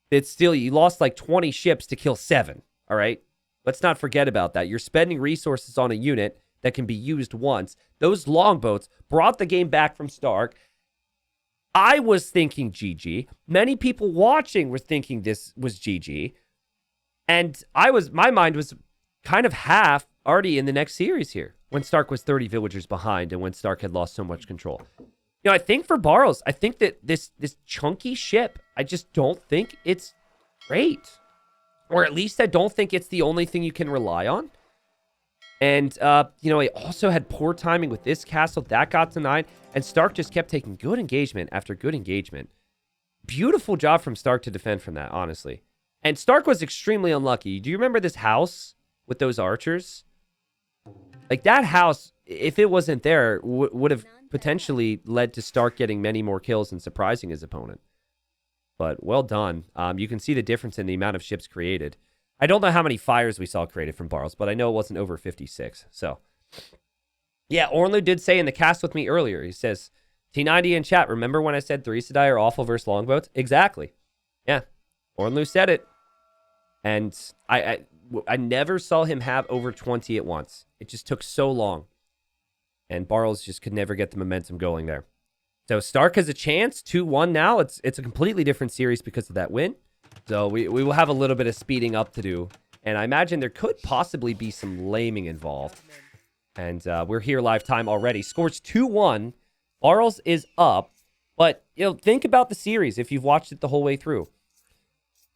it's still, you lost like 20 ships to kill 7, all right? Let's not forget about that. You're spending resources on a unit that can be used once. Those longboats brought the game back from Stark. I was thinking GG. Many people watching were thinking this was GG. And my mind was kind of half already in the next series here when Stark was 30 villagers behind and when Stark had lost so much control. You know, I think for Barles, I think that this chunky ship, I just don't think it's great. Or at least I don't think it's the only thing you can rely on. And, you know, he also had poor timing with this castle. That got denied. And Stark just kept taking good engagement after good engagement. Beautiful job from Stark to defend from that, honestly. And Stark was extremely unlucky. Do you remember this house with those archers? Like, that house, if it wasn't there, would have potentially led to Stark getting many more kills and surprising his opponent. But well done. You can see the difference in the amount of ships created. I don't know how many fires we saw created from Barles, but I know it wasn't over 56. So, yeah, Ornlu did say in the cast with me earlier, he says, T90 in chat, remember when I said 3 Sedai are awful versus longboats? Exactly. Yeah, Ornlu said it. And I never saw him have over 20 at once. It just took so long. And Barles just could never get the momentum going there. So Stark has a chance, 2-1 now. It's a completely different series because of that win. So we will have a little bit of speeding up to do. And I imagine there could possibly be some laming involved. And we're here live time already. Scores 2-1. Barles is up. But, you know, think about the series if you've watched it the whole way through.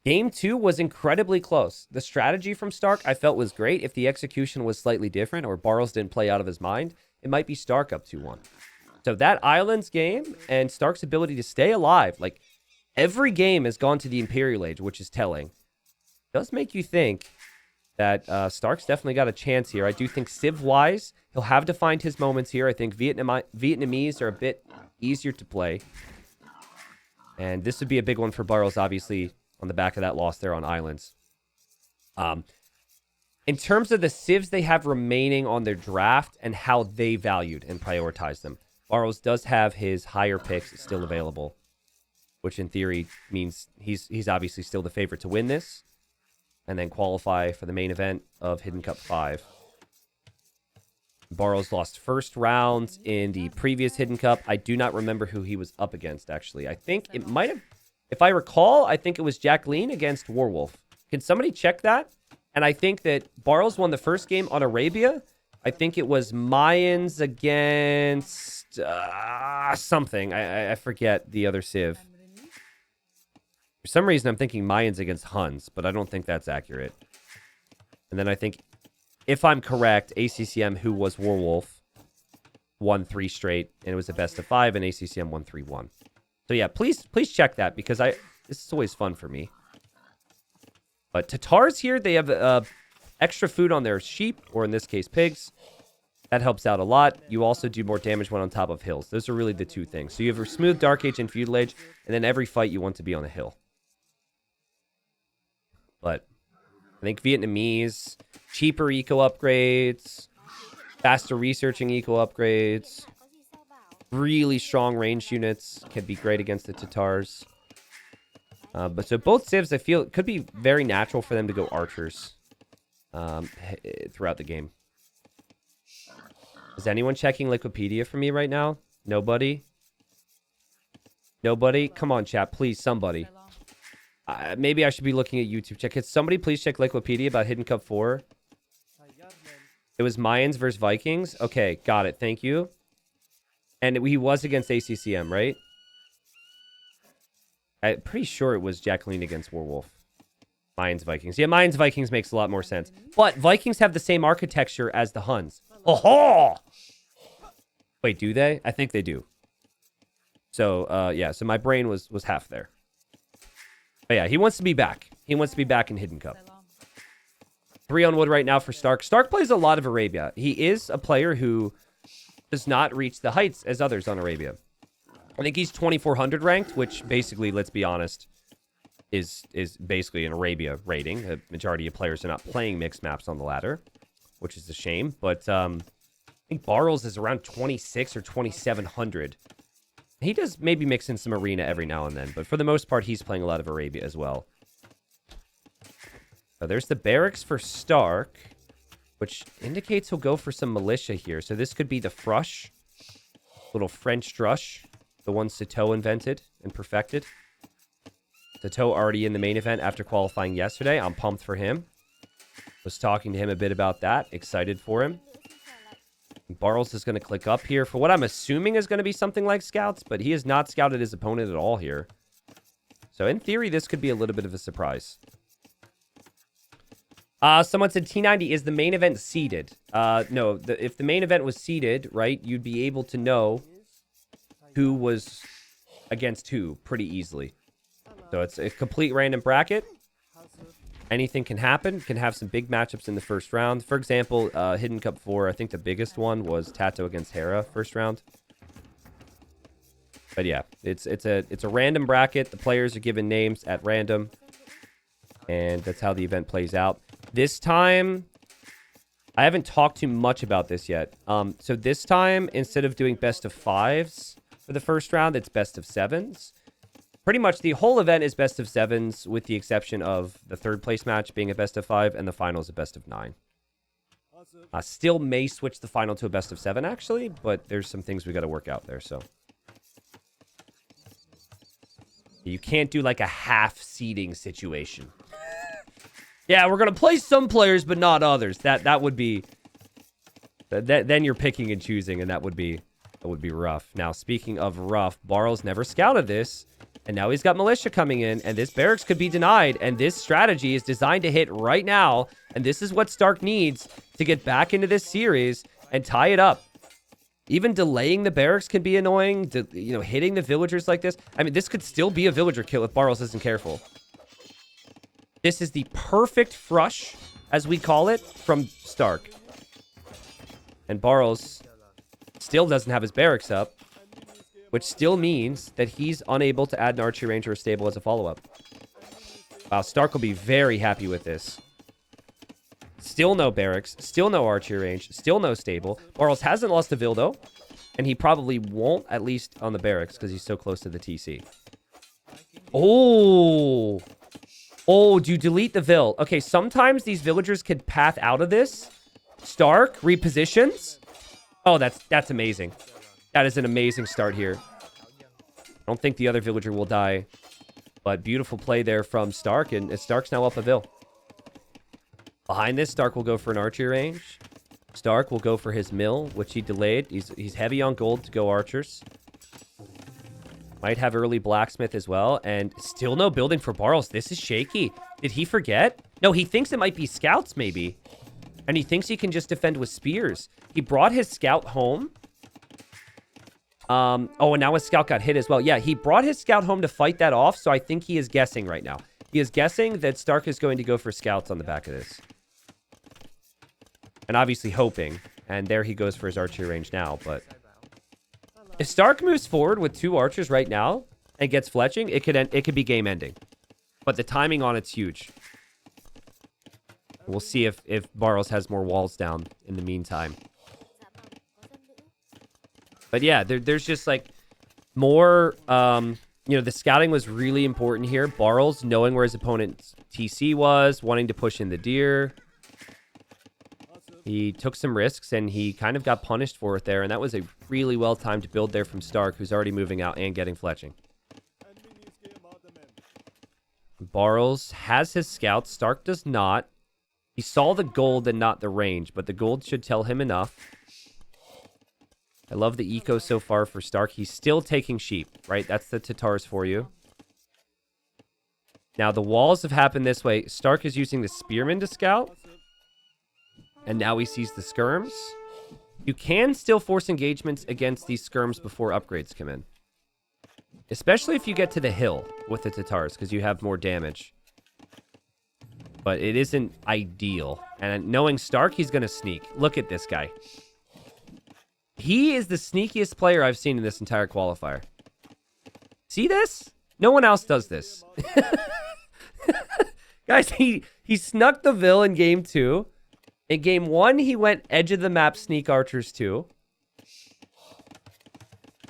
Game 2 was incredibly close. The strategy from Stark I felt was great. If the execution was slightly different or Barles didn't play out of his mind, it might be Stark up 2-1. So that Islands game and Stark's ability to stay alive, like every game has gone to the Imperial Age, which is telling. Does make you think that Stark's definitely got a chance here. I do think Civ-wise, he'll have to find his moments here. I think Vietnamese are a bit easier to play. And this would be a big one for Barles, obviously, on the back of that loss there on Islands. In terms of the Civs they have remaining on their draft and how they valued and prioritized them, Barles does have his higher picks still available, which in theory means he's obviously still the favorite to win this and then qualify for the main event of Hidden Cup 5. Barles lost first round in the previous Hidden Cup. I do not remember who he was up against, actually. I think it might have, if I recall, I think it was Jacqueline against Warwolf. Can somebody check that? And I think that Barles won the first game on Arabia. I think it was Mayans against something. I forget the other civ. For some reason, I'm thinking Mayans against Huns, but I don't think that's accurate. And then I think, if I'm correct, ACCM, who was Warwolf, won 3 straight, and it was a best of 5, and ACCM won 3-1. So yeah, please check that, because this is always fun for me. But Tatars here, they have extra food on their sheep, or in this case, pigs. That helps out a lot. You also do more damage when on top of hills. Those are really the 2 things. So you have a smooth Dark Age and Feudal Age, and then every fight you want to be on a hill. But I think Vietnamese, cheaper eco upgrades, faster researching eco upgrades, really strong ranged units can be great against the Tatars. But so both civs, I feel, it could be very natural for them to go archers throughout the game. Is anyone checking Wikipedia for me right now? Nobody? Nobody? Come on, chat. Please, somebody. Maybe I should be looking at YouTube. Can somebody please check Wikipedia about Hidden Cup 4? It was Mayans versus Vikings. Okay, got it. Thank you. And he was against ACCM, right? I'm pretty sure it was Jacqueline against Warwolf. Mayans Vikings. Yeah, Mayans Vikings makes a lot more sense. But Vikings have the same architecture as the Huns. Oh! Wait, do they? I think they do. So, yeah, so my brain was half there. But yeah, he wants to be back. He wants to be back in Hidden Cup. 3 on wood right now for st4rk. st4rk plays a lot of Arabia. He is a player who does not reach the heights as others on Arabia. I think he's 2400 ranked, which basically, let's be honest, is basically an Arabia rating. The majority of players are not playing mixed maps on the ladder, which is a shame. But I think Barles is around 26 or 2700. He does maybe mix in some arena every now and then, but for the most part, he's playing a lot of Arabia as well. So there's the barracks for st4rk, which indicates he'll go for some militia here. So this could be the Frush, little French drush, the one Sato invented and perfected. Sato already in the main event after qualifying yesterday. I'm pumped for him. Was talking to him a bit about that. Excited for him. Barles is going to click up here for what I'm assuming is going to be something like scouts, but he has not scouted his opponent at all here. So in theory, this could be a little bit of a surprise. Someone said T90 is the main event seeded. No, if the main event was seeded, right, you'd be able to know who was against who pretty easily. So it's a complete random bracket. Anything can happen. Can have some big matchups in the first round. For example, Hidden Cup 4, I think the biggest one was Tato against Hera first round. But yeah, it's a random bracket. The players are given names at random. And that's how the event plays out. This time, I haven't talked too much about this yet. So this time, instead of doing best of 5s for the first round, it's best of 7s. Pretty much the whole event is best of 7s, with the exception of the 3rd place match being a best of 5, and the final is a best of 9. Still may switch the final to a best of 7, actually, but there's some things we got to work out there, so. You can't do like a half seeding situation. Yeah, we're going to play some players, but not others. That would be... Then you're picking and choosing, and that would be rough. Now, speaking of rough, Barles never scouted this. And now he's got militia coming in, and this barracks could be denied, and this strategy is designed to hit right now, and this is what st4rk needs to get back into this series and tie it up. Even delaying the barracks can be annoying, hitting the villagers like this. I mean, this could still be a villager kill if Barles isn't careful. This is the perfect frush, as we call it, from st4rk. And Barles still doesn't have his barracks up, which still means that he's unable to add an archery range or a stable as a follow-up. Wow, st4rk will be very happy with this. Still no barracks, still no archery range, still no stable. Barles hasn't lost a Vildo, and he probably won't, at least on the barracks, because he's so close to the TC. Oh! Oh, do you delete the Vil? Okay, sometimes these villagers could path out of this. st4rk repositions. Oh, that's amazing. That is an amazing start here. I don't think the other villager will die. But beautiful play there from st4rk, and st4rk's now up a Vil. Behind this, st4rk will go for an archery range. Stark will go for his mill, which he delayed. He's heavy on gold to go archers. Might have early blacksmith as well. And still no building for Barles. This is shaky. Did he forget? No, he thinks it might be scouts maybe. And he thinks he can just defend with spears. He brought his scout home. Oh, and now his scout got hit as well. Yeah, he brought his scout home to fight that off. So I think he is guessing right now. He is guessing that Stark is going to go for scouts on the back of this. And obviously hoping. And there he goes for his archery range now. But if Stark moves forward with 2 archers right now and gets fletching, it could be game ending. But the timing on it's huge. We'll see if Barles has more walls down in the meantime. But yeah, there's just like more... you know, the scouting was really important here. Barles knowing where his opponent's TC was, wanting to push in the deer. He took some risks, and he kind of got punished for it there. And that was a really well-timed build there from Stark, who's already moving out and getting fletching. Barles has his scouts. Stark does not. He saw the gold and not the range, but the gold should tell him enough. I love the eco so far for Stark. He's still taking sheep, right? That's the Tatars for you. Now, the walls have happened this way. Stark is using the spearmen to scout. And now he sees the skirms. You can still force engagements against these skirms before upgrades come in. Especially if you get to the hill with the Tatars, because you have more damage. But it isn't ideal. And knowing Stark, he's going to sneak. Look at this guy. He is the sneakiest player I've seen in this entire qualifier. See this? No one else does this. Guys, he snuck the Vil in game 2. In game 1, he went edge of the map sneak archers too.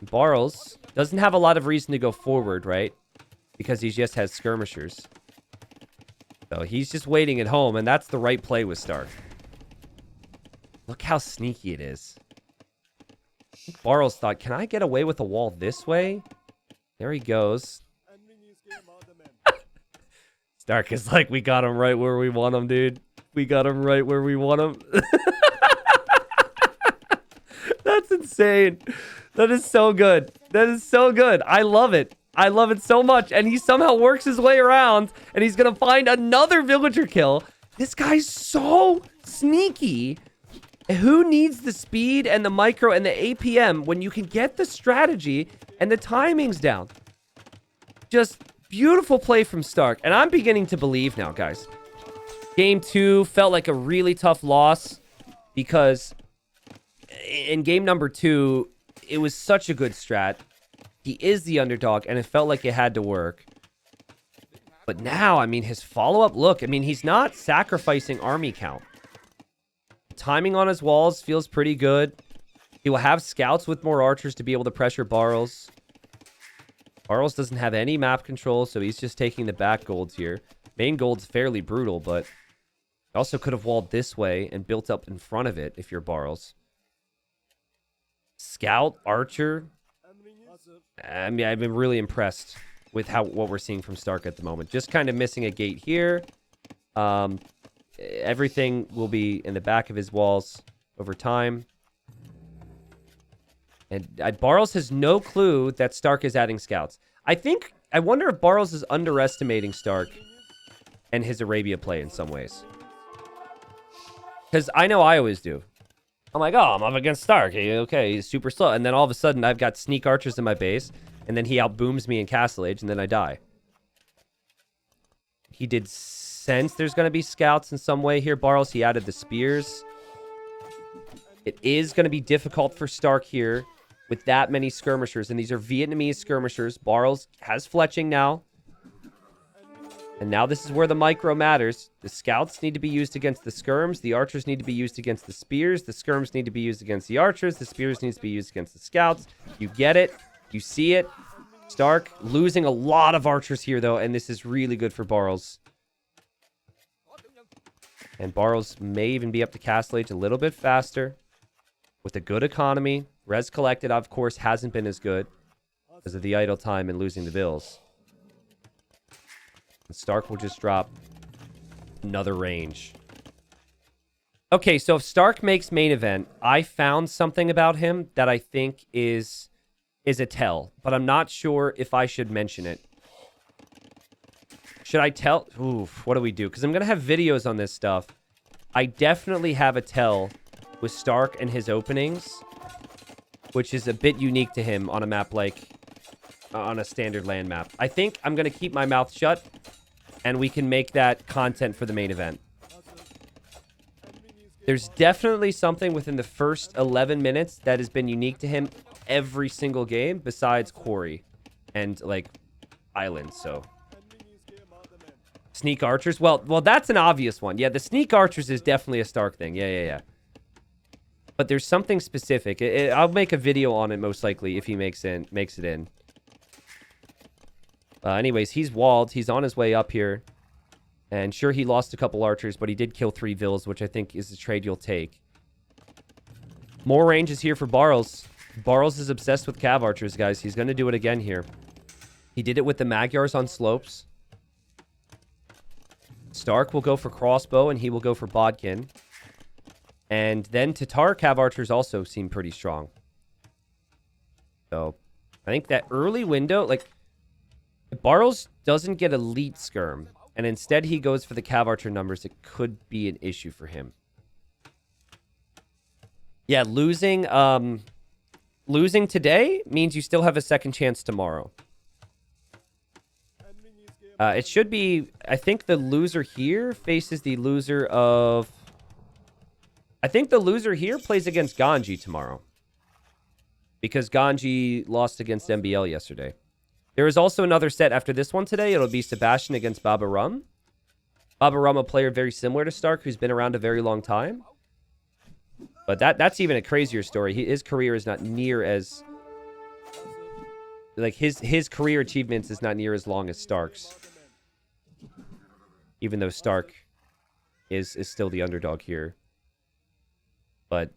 Barles doesn't have a lot of reason to go forward, right? Because he just has skirmishers. So he's just waiting at home, and that's the right play with Stark. Look how sneaky it is. Barles thought, can I get away with a wall this way? There he goes. Stark is like, we got him right where we want him, dude. We got him right where we want him. That's insane. That is so good. That is so good. I love it. I love it so much. And he somehow works his way around, and he's going to find another villager kill. This guy's so sneaky. Who needs the speed and the micro and the APM when you can get the strategy and the timings down? Just beautiful play from Stark. And I'm beginning to believe now, guys. Game 2 felt like a really tough loss because in game number 2, it was such a good strat. He is the underdog, and it felt like it had to work. But now, I mean, his follow-up look, I mean, he's not sacrificing army count. Timing on his walls feels pretty good. He will have scouts with more archers to be able to pressure Barles. Barles doesn't have any map control, so he's just taking the back golds here. Main gold's fairly brutal, but he also could have walled this way and built up in front of it if you're Barles. Scout, archer. I mean, I've been really impressed with what we're seeing from Stark at the moment. Just kind of missing a gate here. Everything will be in the back of his walls over time. And Barles has no clue that Stark is adding scouts. I wonder if Barles is underestimating Stark and his Arabia play in some ways. Because I know I always do. I'm like, oh, I'm up against Stark. Okay, he's super slow. And then all of a sudden, I've got sneak archers in my base. And then he outbooms me in Castle Age, and then I die. He did sense there's going to be scouts in some way here, Barles. He added the spears. It is going to be difficult for Stark here with that many skirmishers. And these are Vietnamese skirmishers. Barles has fletching now. And now this is where the micro matters. The scouts need to be used against the skirms. The archers need to be used against the spears. The skirms need to be used against the archers. The spears need to be used against the scouts. You get it. You see it. Stark losing a lot of archers here, though. And this is really good for Barles. And Barles may even be up to Castle Age a little bit faster. With a good economy. Res collected, of course, hasn't been as good. Because of the idle time and losing the bills. Stark will just drop another range. Okay, so if Stark makes main event, I found something about him that I think is a tell, but I'm not sure if I should mention it. Should I tell? Oof, what do we do? Because I'm going to have videos on this stuff. I definitely have a tell with Stark and his openings, which is a bit unique to him on a map like on a standard land map. I think I'm going to keep my mouth shut, and we can make that content for the main event. There's definitely something within the first 11 minutes that has been unique to him every single game besides Quarry and, like, Islands, so... Sneak archers? Well, that's an obvious one. Yeah, the sneak archers is definitely a Stark thing. Yeah. But there's something specific. I'll make a video on it most likely if he makes it in. Anyways, he's walled. He's on his way up here. And sure, he lost a couple archers, but he did kill 3 vills, which I think is a trade you'll take. More range is here for Barles. Barles is obsessed with cav archers, guys. He's going to do it again here. He did it with the Magyars on slopes. Stark will go for crossbow, and he will go for bodkin. And then St4rk cav archers also seem pretty strong. So, I think that early window, like, if Barles doesn't get elite skirm, and instead he goes for the cav archer numbers, it could be an issue for him. Yeah, losing today means you still have a second chance tomorrow. It should be, I think the loser here faces the loser of... I think the loser here plays against Ganji tomorrow. Because Ganji lost against MBL yesterday. There is also another set after this one today. It'll be Sebastian against Baba Rum. Baba Rum, a player very similar to Stark, who's been around a very long time. But that's even a crazier story. His career is not near as... Like, his career achievements is not near as long as Stark's. Even though Stark is still the underdog here. But,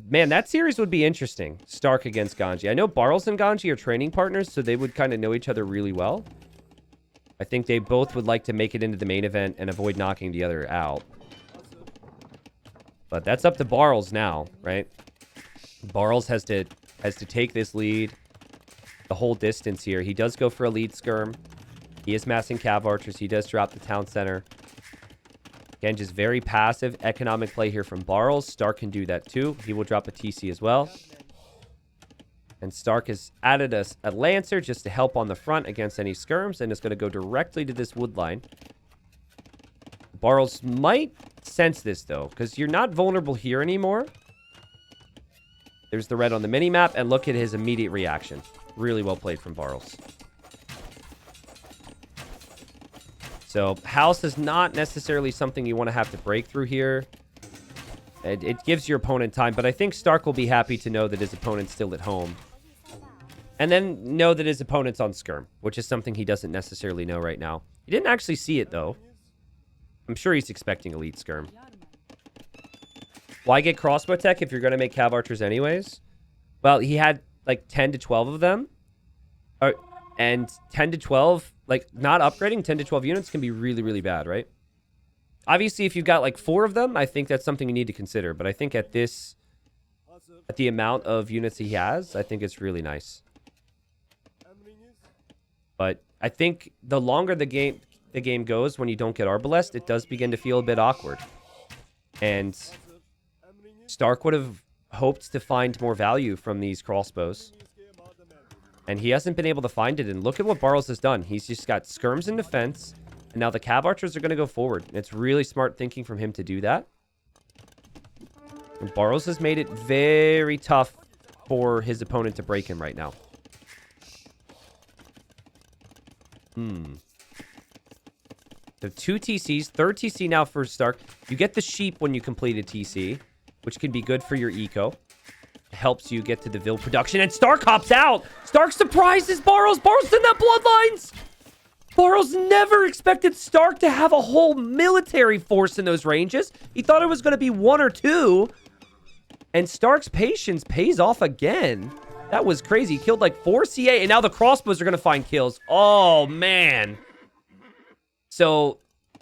man, that series would be interesting. Stark against Ganji. I know Barles and Ganji are training partners, so they would kind of know each other really well. I think they both would like to make it into the main event and avoid knocking the other out. But that's up to Barles now, right? Barles has to take this lead the whole distance here. He does go for a lead skirm. He is massing cav archers. He does drop the town center. Again, just very passive economic play here from Barles. Stark can do that too. He will drop a TC as well. And Stark has added a Lancer just to help on the front against any skirms. And it's going to go directly to this wood line. Barles might sense this though, because you're not vulnerable here anymore. There's the red on the mini-map. And look at his immediate reaction. Really well played from Barles. So, house is not necessarily something you want to have to break through here. It gives your opponent time, but I think Stark will be happy to know that his opponent's still at home. And then know that his opponent's on skirm, which is something he doesn't necessarily know right now. He didn't actually see it, though. I'm sure he's expecting elite skirm. Why get crossbow tech if you're going to make cav archers anyways? Well, he had like 10 to 12 of them. And 10 to 12, like, not upgrading 10 to 12 units can be really, really bad, right? Obviously, if you've got, like, 4 of them, I think that's something you need to consider. But I think at the amount of units he has, I think it's really nice. But I think the longer the game goes, when you don't get Arbalest, it does begin to feel a bit awkward. And Stark would have hoped to find more value from these crossbows. And he hasn't been able to find it. And look at what Barles has done. He's just got skirms in defense. And now the cav archers are going to go forward. And it's really smart thinking from him to do that. And Barles has made it very tough for his opponent to break him right now. So 2 TCs. 3rd TC now for Stark. You get the sheep when you complete a TC, which can be good for your eco. Helps you get to the Vill production. And Stark hops out. Stark surprises Barles. Barles didn't have bloodlines. Barles never expected Stark to have a whole military force in those ranges. He thought it was going to be 1 or 2. And Stark's patience pays off again. That was crazy. He killed like 4 CA. And now the crossbows are going to find kills. Oh, man. So,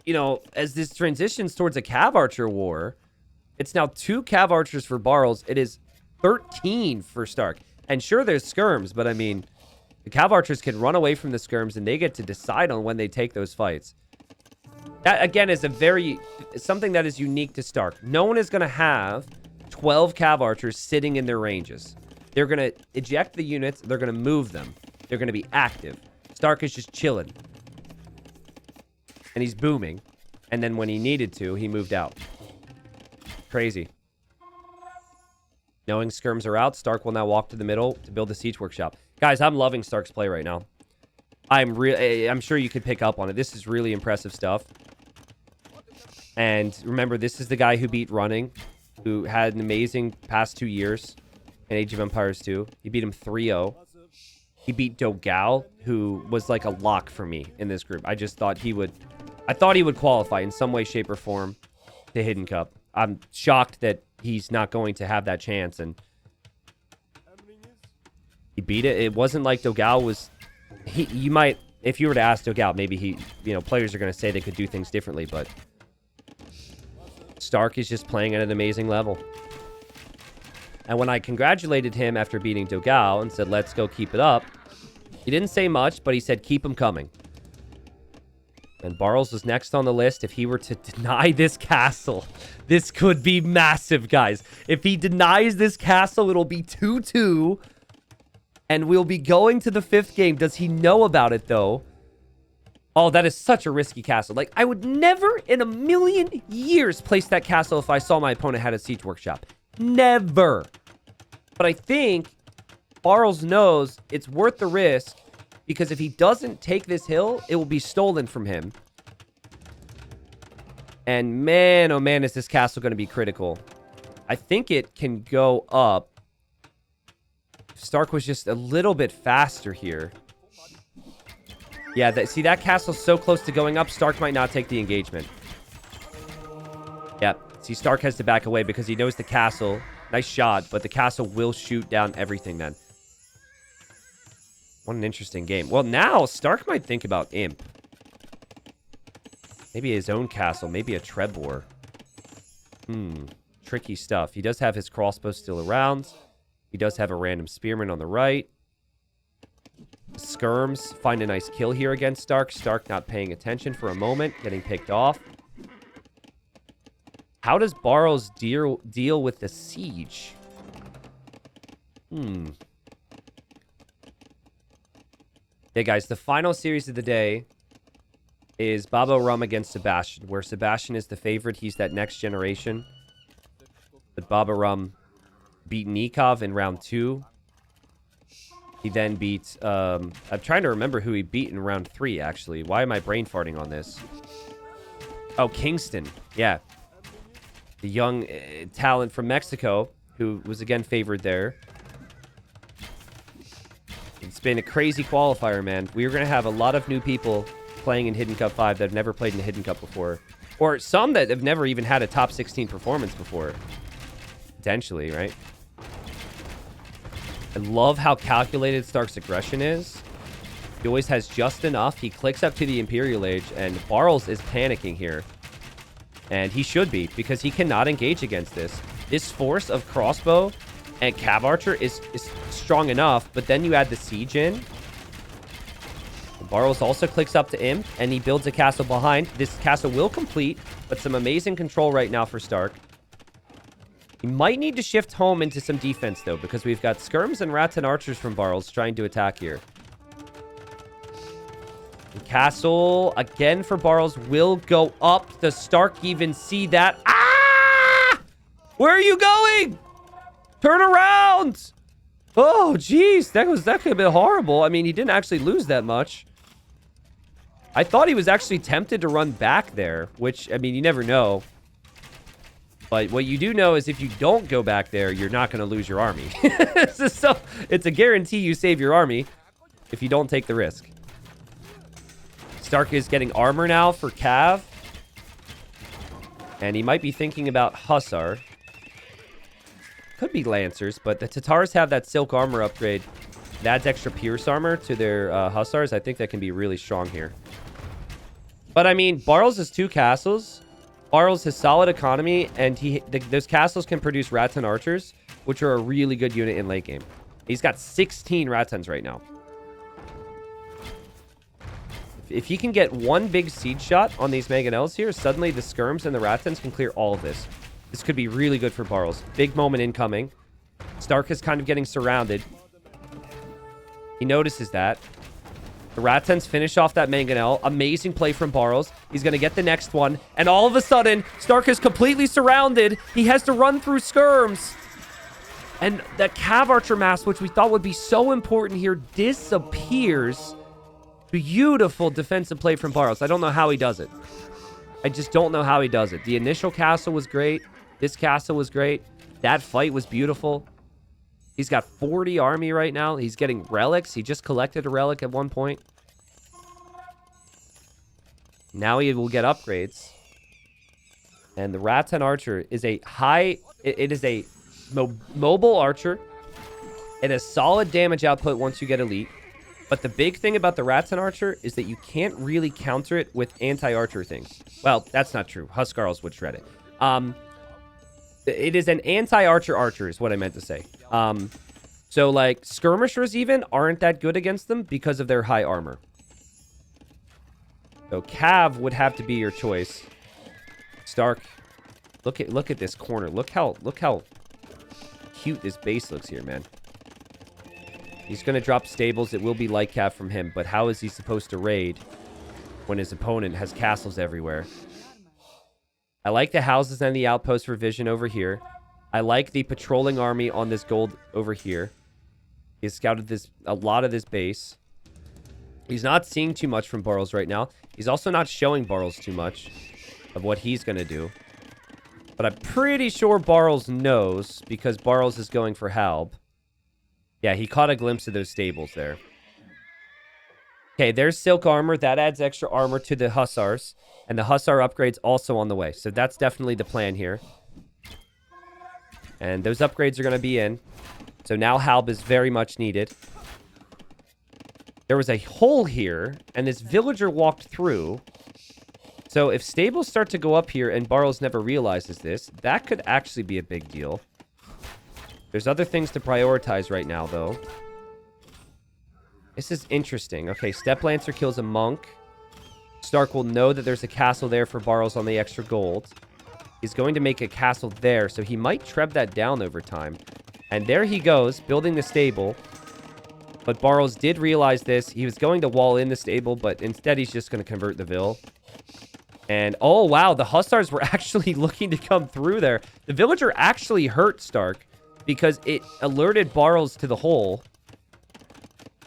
you know, as this transitions towards a cav archer war, It's now 2 Cav Archers for Barles. It is 13 for st4rk. And sure, there's skirms, but I mean, the Cav Archers can run away from the skirms, and they get to decide on when they take those fights. That, again, is something that is unique to st4rk. No one is going to have 12 Cav Archers sitting in their ranges. They're going to eject the units. They're going to move them. They're going to be active. st4rk is just chilling. And he's booming. And then when he needed to, he moved out. Crazy. Knowing skirms are out, st4rk will now walk to the middle to build the siege workshop. Guys, I'm loving st4rk's play right now. I'm sure you could pick up on it. This is really impressive stuff. And remember, this is the guy who beat Running, who had an amazing past 2 years in Age of Empires 2. He beat him 3-0. He beat Dogao, who was like a lock for me in this group. I just thought he would qualify in some way, shape, or form to Hidden Cup. I'm shocked that he's not going to have that chance, and he beat it. It wasn't like Dogao was... You might... If you were to ask Dogao, maybe players are going to say they could do things differently, but st4rk is just playing at an amazing level. And when I congratulated him after beating Dogao and said, let's go keep it up, he didn't say much, but he said, keep him coming. And Barles was next on the list. If he were to deny this castle, this could be massive, guys. If he denies this castle, it'll be 2-2. And we'll be going to the 5th game. Does he know about it, though? Oh, that is such a risky castle. Like, I would never in a million years place that castle if I saw my opponent had a siege workshop. Never. But I think Barles knows it's worth the risk, because if he doesn't take this hill, it will be stolen from him. And man, oh man, is this castle going to be critical. I think it can go up. st4rk was just a little bit faster here. Yeah, see, that castle's so close to going up, st4rk might not take the engagement. Yep. See, st4rk has to back away because he knows the castle. Nice shot, but the castle will shoot down everything then. What an interesting game. Well, now st4rk might think about Imp. Maybe his own castle. Maybe a Trebor. Tricky stuff. He does have his crossbow still around. He does have a random spearman on the right. Skirms find a nice kill here against st4rk. st4rk not paying attention for a moment. Getting picked off. How does Barles deal with the siege? Hey guys, the final series of the day is Babo Rum against Sebastian, where Sebastian is the favorite. He's that next generation. But Babo Rum beat Nikov in round 2. He then beat... I'm trying to remember who he beat in round 3, actually. Why am I brain farting on this? Oh, Kingston. Yeah. The young talent from Mexico, who was again favored there. It's been a crazy qualifier, man. We're going to have a lot of new people playing in Hidden Cup 5 that have never played in Hidden Cup before. Or some that have never even had a top 16 performance before. Potentially, right? I love how calculated st4rk's aggression is. He always has just enough. He clicks up to the Imperial Age, and Barles is panicking here. And he should be, because he cannot engage against this. This force of crossbow and Cav Archer is strong enough, but then you add the siege in. Barles also clicks up to Imp, and he builds a castle behind. This castle will complete, but some amazing control right now for st4rk. He might need to shift home into some defense, though, because we've got skirms and rats and archers from Barles trying to attack here. And castle, again for Barles, will go up. Does st4rk even see that? Ah! Where are you going? Turn around! Oh, jeez. That could have been horrible. I mean, he didn't actually lose that much. I thought he was actually tempted to run back there, which, I mean, you never know. But what you do know is if you don't go back there, you're not going to lose your army. So it's a guarantee you save your army if you don't take the risk. st4rk is getting armor now for Cav. And he might be thinking about Hussar. Could be Lancers, but the Tatars have that silk armor upgrade. It adds extra pierce armor to their Hussars. I think that can be really strong here. But I mean, Barles has 2 castles. Barles has solid economy, and those castles can produce Rattan archers, which are a really good unit in late game. He's got 16 Rattans right now. If he can get one big siege shot on these mangonels here, suddenly the skirms and the Rattans can clear all of this. This could be really good for Barles. Big moment incoming. Stark is kind of getting surrounded. He notices that. The Rattans finish off that mangonel. Amazing play from Barles. He's going to get the next one. And all of a sudden, Stark is completely surrounded. He has to run through skirms. And that Cav Archer mass, which we thought would be so important here, disappears. Beautiful defensive play from Barles. I don't know how he does it. I just don't know how he does it. The initial castle was great. This castle was great. That fight was beautiful. He's got 40 army right now. He's getting relics. He just collected a relic at one point. Now he will get upgrades. And the Rattan Archer is a high... It is a mobile archer. It has solid damage output once you get elite. But the big thing about the Rattan Archer is that you can't really counter it with anti-archer things. Well, that's not true. Huskarls would shred it. It is an anti-archer archer is what I meant to say. So, like, skirmishers even aren't that good against them because of their high armor. So, Cav would have to be your choice. Stark, look at this corner. Look how cute this base looks here, man. He's going to drop stables. It will be light Cav from him, but how is he supposed to raid when his opponent has castles everywhere? I like the houses and the outpost for vision over here. I like the patrolling army on this gold over here. He's scouted a lot of this base. He's not seeing too much from Barles right now. He's also not showing Barles too much of what he's going to do. But I'm pretty sure Barles knows because Barles is going for Halb. Yeah, he caught a glimpse of those stables there. Okay, there's silk armor. That adds extra armor to the hussars. And the hussar upgrade's also on the way. So that's definitely the plan here. And those upgrades are going to be in. So now Halb is very much needed. There was a hole here, and this villager walked through. So if stables start to go up here and Barles never realizes this, that could actually be a big deal. There's other things to prioritize right now, though. This is interesting. Okay, Step Lancer kills a monk. Stark will know that there's a castle there for Barles on the extra gold. He's going to make a castle there, so he might treb that down over time. And there he goes, building the stable. But Barles did realize this. He was going to wall in the stable, but instead he's just going to convert the Vill. And, oh, wow, the hussars were actually looking to come through there. The villager actually hurt Stark because it alerted Barles to the hole.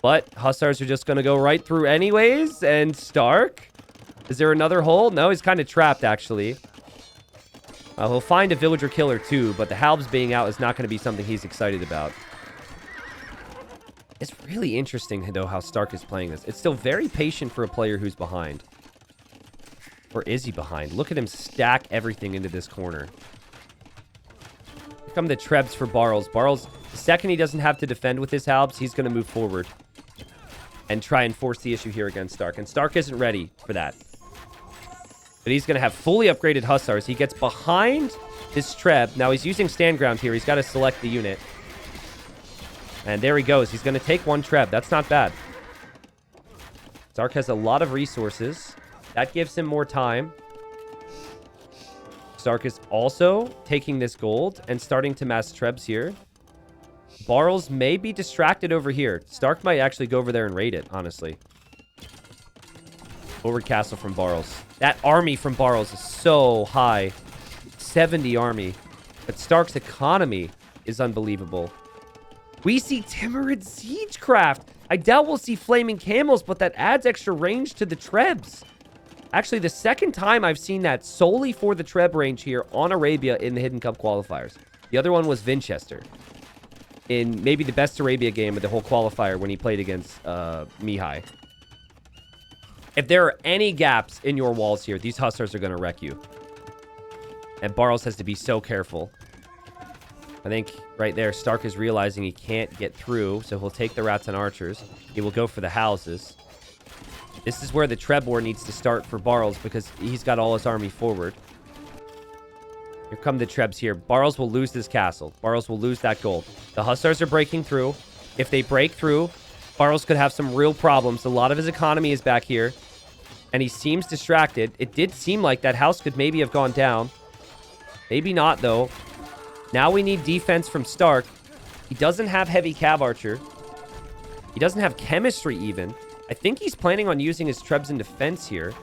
But hussars are just going to go right through anyways. And Stark? Is there another hole? No, he's kind of trapped, actually. He'll find a villager killer, too. But the Halbs being out is not going to be something he's excited about. It's really interesting, though, how Stark is playing this. It's still very patient for a player who's behind. Or is he behind? Look at him stack everything into this corner. Here come the trebs for Barles. Barles, the second he doesn't have to defend with his Halbs, he's going to move forward. And try and force the issue here against Stark. And Stark isn't ready for that. But he's going to have fully upgraded hussars. He gets behind his treb. Now he's using stand ground here. He's got to select the unit. And there he goes. He's going to take one treb. That's not bad. Stark has a lot of resources. That gives him more time. Stark is also taking this gold and starting to mass trebs here. Barles may be distracted over here. Stark might actually go over there and raid it, honestly. Forward castle from Barles. That army from Barles is so high. 70 army. But Stark's economy is unbelievable. We see Timorid Siegecraft. I doubt we'll see Flaming Camels, but that adds extra range to the trebs. Actually, the second time I've seen that solely for the treb range here on Arabia in the Hidden Cup qualifiers. The other one was Vinchester. In maybe the best Arabia game of the whole qualifier when he played against Mihai. If there are any gaps in your walls here, these hussars are going to wreck you. And Barles has to be so careful. I think right there, Stark is realizing he can't get through, so he'll take the Rattan Archers. He will go for the houses. This is where the Treb War needs to start for Barles because he's got all his army forward. Here come the Trebs here. Barles will lose this castle. Barles will lose that gold. The Hussars are breaking through. If they break through, Barles could have some real problems. A lot of his economy is back here. And he seems distracted. It did seem like that house could maybe have gone down. Maybe not, though. Now we need defense from st4rk. He doesn't have heavy cav archer. He doesn't have chemistry, even. I think he's planning on using his Trebs in defense here.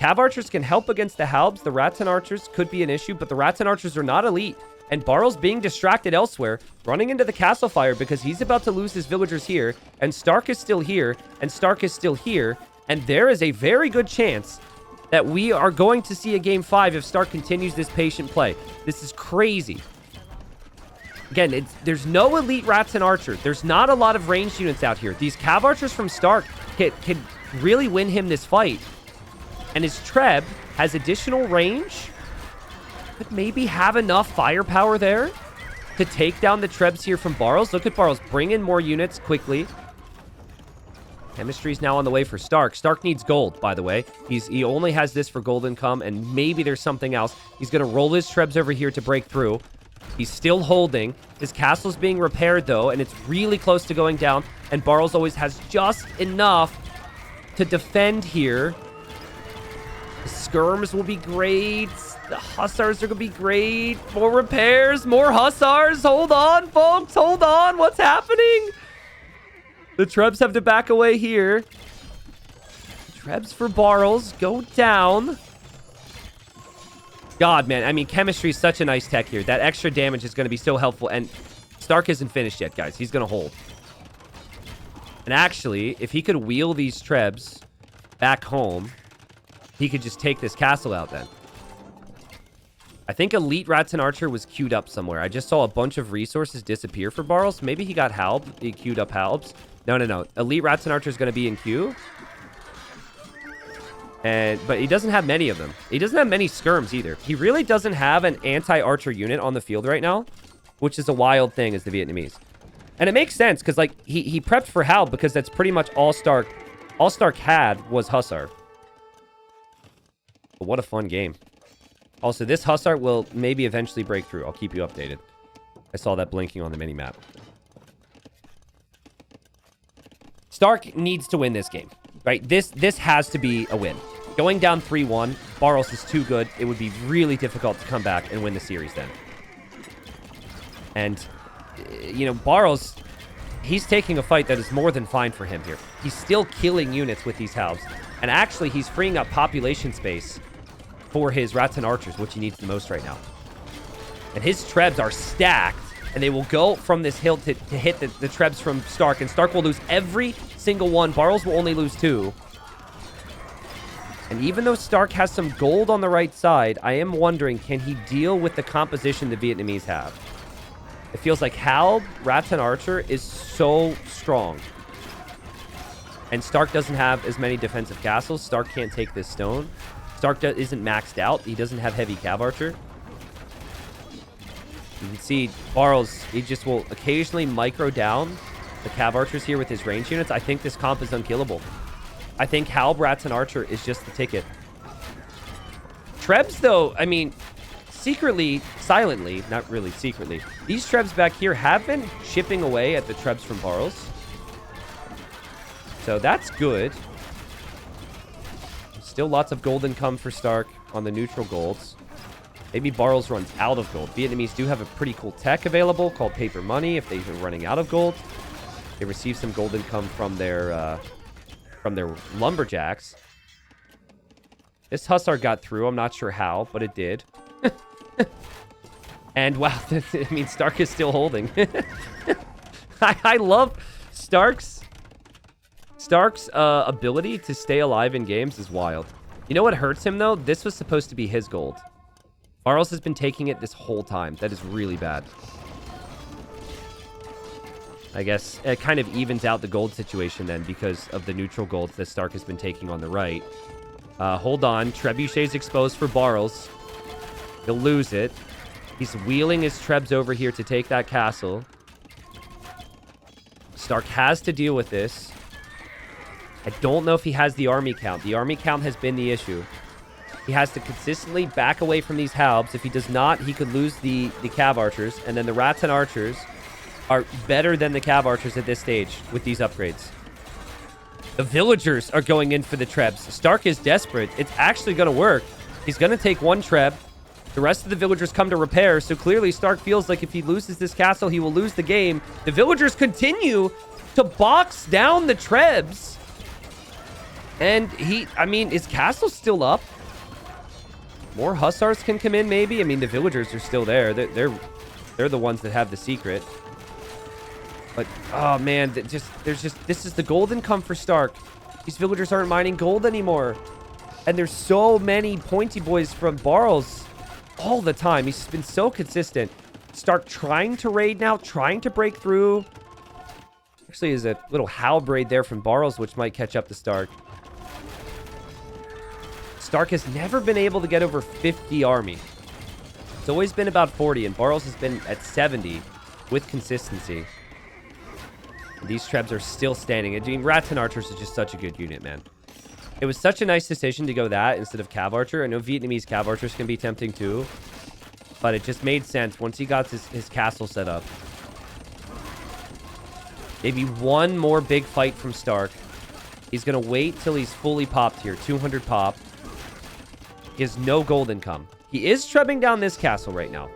Cav archers can help against the halbs. The Rattan archers could be an issue, but the Rattan archers are not elite. And Barles being distracted elsewhere, running into the castle fire because he's about to lose his villagers here. And st4rk is still here, and st4rk is still here. And there is a very good chance that we are going to see a game 5 if st4rk continues this patient play. This is crazy. Again, there's no elite Rattan archer. There's not a lot of ranged units out here. These cav archers from st4rk can really win him this fight. And his Treb has additional range. Could maybe have enough firepower there to take down the Trebs here from Barles. Look at Barles bring in more units quickly. Chemistry's now on the way for st4rk. st4rk needs gold, by the way. He only has this for gold income, and maybe there's something else. He's going to roll his Trebs over here to break through. He's still holding. His castle's being repaired, though, and it's really close to going down. And Barles always has just enough to defend here. The skirms will be great. The Hussars are going to be great. More repairs, more Hussars. Hold on, folks. Hold on. What's happening? The Trebs have to back away here. Trebs for Barles go down. God, man. I mean, chemistry is such a nice tech here. That extra damage is going to be so helpful. And st4rk isn't finished yet, guys. He's going to hold. And actually, if he could wheel these Trebs back home, he could just take this castle out then. I think Elite Rattan Archer was queued up somewhere. I just saw a bunch of resources disappear for Barles. Maybe he got halb. He queued up halbs. No. Elite Rattan Archer is going to be in queue. But he doesn't have many of them. He doesn't have many skirms either. He really doesn't have an anti-archer unit on the field right now, which is a wild thing as the Vietnamese. And it makes sense because, like, he prepped for halb because that's pretty much all st4rk had was Hussar. But what a fun game. Also, this Hussar will maybe eventually break through. I'll keep you updated. I saw that blinking on the mini-map. st4rk needs to win this game, right? This has to be a win. Going down 3-1, Barles is too good. It would be really difficult to come back and win the series then. And, you know, Barles, he's taking a fight that is more than fine for him here. He's still killing units with these halves. And actually, he's freeing up population space for his Rattan archers, which he needs the most right now. And his Trebs are stacked, and they will go from this hill to hit the Trebs from st4rk, and st4rk will lose every single one. Barles will only lose 2. And even though st4rk has some gold on the right side, I am wondering, can he deal with the composition the Vietnamese have? It feels like halb Rattan archer is so strong. And st4rk doesn't have as many defensive castles. st4rk can't take this stone. st4rk isn't maxed out. He doesn't have heavy cav archer. You can see Barles, he just will occasionally micro down the cav archers here with his range units. I think this comp is unkillable. I think halb Rattan archer is just the ticket. Trebs, though, I mean, secretly, silently, not really secretly, these Trebs back here have been chipping away at the Trebs from Barles. So that's good. Still lots of gold income for st4rk on the neutral golds. Maybe Barles runs out of gold. Vietnamese do have a pretty cool tech available called paper money if they've been running out of gold. They receive some gold income from their lumberjacks. This Hussar got through. I'm not sure how, but it did. And wow, I mean, st4rk is still holding. I love st4rk's ability to stay alive in games is wild. You know what hurts him, though? This was supposed to be his gold. Barles has been taking it this whole time. That is really bad. I guess it kind of evens out the gold situation then because of the neutral golds that st4rk has been taking on the right. Hold on. Trebuchet's exposed for Barles. He'll lose it. He's wheeling his Trebs over here to take that castle. st4rk has to deal with this. I don't know if he has the army count. The army count has been the issue. He has to consistently back away from these halbs. If he does not, he could lose the cav archers. And then the rats and archers are better than the cav archers at this stage with these upgrades. The villagers are going in for the trebs. Stark is desperate. It's actually going to work. He's going to take one treb. The rest of the villagers come to repair. So clearly Stark feels like if he loses this castle, he will lose the game. The villagers continue to box down the trebs. And his castle's still up. More hussars can come in, maybe. I mean, the villagers are still there. They're the ones that have the secret. But, oh, man, this is the golden come for Stark. These villagers aren't mining gold anymore. And there's so many pointy boys from Barles all the time. He's been so consistent. Stark trying to raid now, trying to break through. Actually, there's a little halberd there from Barles, which might catch up to Stark. Stark has never been able to get over 50 army. It's always been about 40, and Barles has been at 70 with consistency. These trebs are still standing. I mean, rats and archers is just such a good unit, man. It was such a nice decision to go that instead of cav archer. I know Vietnamese cav archers can be tempting too, but it just made sense once he got his castle set up. Maybe one more big fight from Stark. He's going to wait till he's fully popped here. 200 pop. He has no gold income. He is trebbing down this castle right now.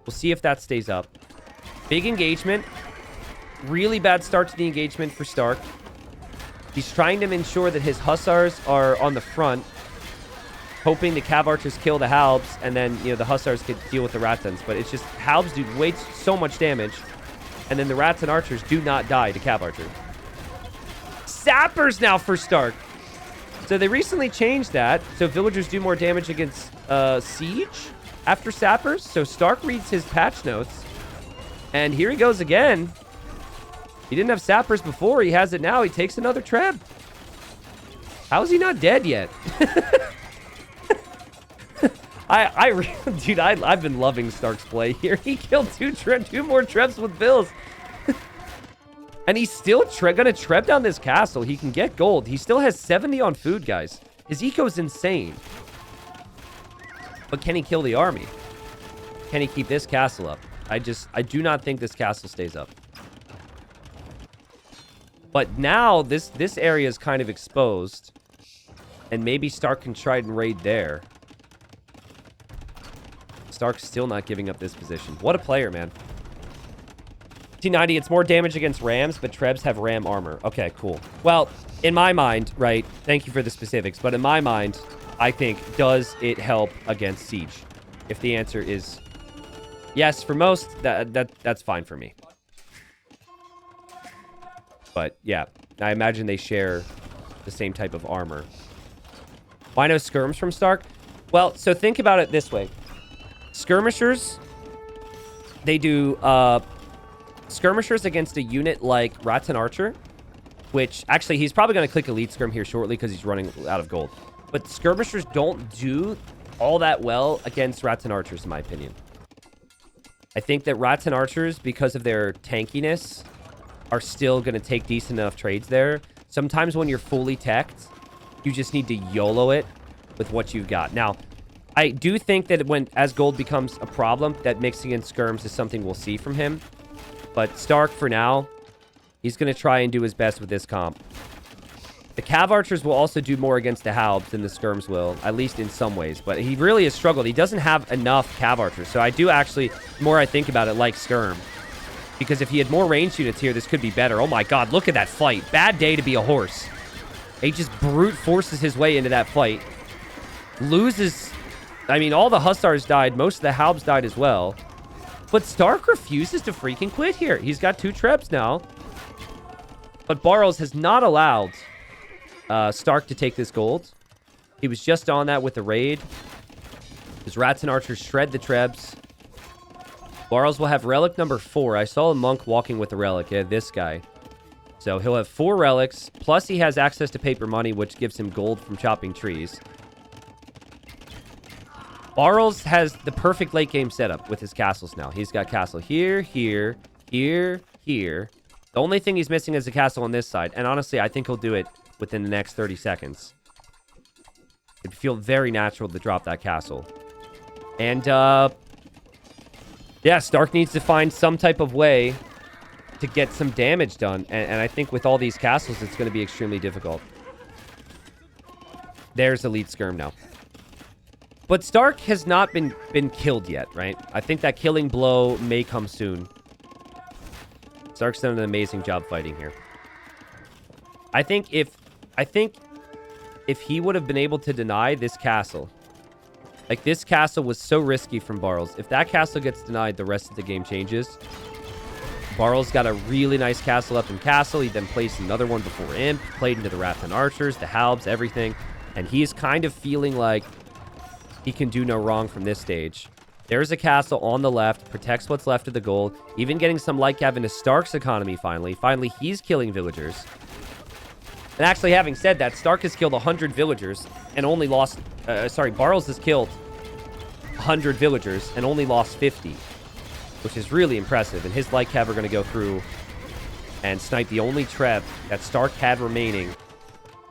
We'll see if that stays up. Big engagement. Really bad start to the engagement for Stark. He's trying to ensure that his hussars are on the front, hoping the cav archers kill the halbs, and then, the hussars could deal with the ratons. But it's just, halbs do so much damage, and then the rats and archers do not die to cav archer. Sappers now for Stark. So they recently changed that, so villagers do more damage against siege after sappers. So Stark reads his patch notes, and here he goes again. He didn't have sappers before. He has it now. He takes another treb. How is he not dead yet? Dude, I've been loving Stark's play here. He killed two more trebs with bills. And he's still gonna treb down this castle. He can get gold. He still has 70 on food, guys. His eco is insane. But can he kill the army? Can he keep this castle up? I do not think this castle stays up. But now this area is kind of exposed. And maybe Stark can try and raid there. Stark's still not giving up this position. What a player, man. T90, it's more damage against rams, but trebs have ram armor. Okay, cool. Well, in my mind, right, thank you for the specifics, but in my mind, I think, does it help against siege? If the answer is yes, for most, that's fine for me. But, yeah, I imagine they share the same type of armor. Why no skirms from Stark? Well, so think about it this way. Skirmishers, they do skirmishers against a unit like Rats and Archer, which actually he's probably going to click Elite Skirm here shortly because he's running out of gold. But skirmishers don't do all that well against Rats and Archers, in my opinion. I think that Rats and Archers, because of their tankiness, are still going to take decent enough trades there. Sometimes when you're fully teched, you just need to YOLO it with what you've got. Now, I do think that as gold becomes a problem, that mixing in skirms is something we'll see from him. But Stark, for now, he's going to try and do his best with this comp. The cav archers will also do more against the halbs than the skirms will, at least in some ways. But he really has struggled. He doesn't have enough cav archers. So I do actually, the more I think about it, like skirm. Because if he had more ranged units here, this could be better. Oh my god, look at that fight. Bad day to be a horse. He just brute forces his way into that fight. Loses... I mean, all the hussars died. Most of the halbs died as well. But Stark refuses to freaking quit here. He's got 2 trebs now. But Barles has not allowed Stark to take this gold. He was just on that with the raid. His rats and archers shred the trebs. Barles will have relic number 4. I saw a monk walking with a relic. Yeah, this guy. So he'll have 4 relics. Plus he has access to paper money, which gives him gold from chopping trees. Barles has the perfect late game setup with his castles now. He's got castle here, here, here, here. The only thing he's missing is a castle on this side. And honestly, I think he'll do it within the next 30 seconds. It'd feel very natural to drop that castle. And, yeah, Stark needs to find some type of way to get some damage done. And I think with all these castles, it's going to be extremely difficult. There's Elite Skirm now. But Stark has not been killed yet, right? I think that killing blow may come soon. Stark's done an amazing job fighting here. I think if he would have been able to deny this castle, like this castle was so risky from Barles. If that castle gets denied, the rest of the game changes. Barles got a really nice castle up in castle. He then placed another one before Imp, played into the Rathan Archers, the Halbs, everything. And he's kind of feeling like he can do no wrong from this stage. There's a castle on the left, protects what's left of the gold, even getting some light cav into Stark's economy finally. Finally, he's killing villagers. And actually, having said that, Stark has killed 100 villagers and only lost... Barles has killed 100 villagers and only lost 50, which is really impressive. And his light cav are going to go through and snipe the only Trev that Stark had remaining.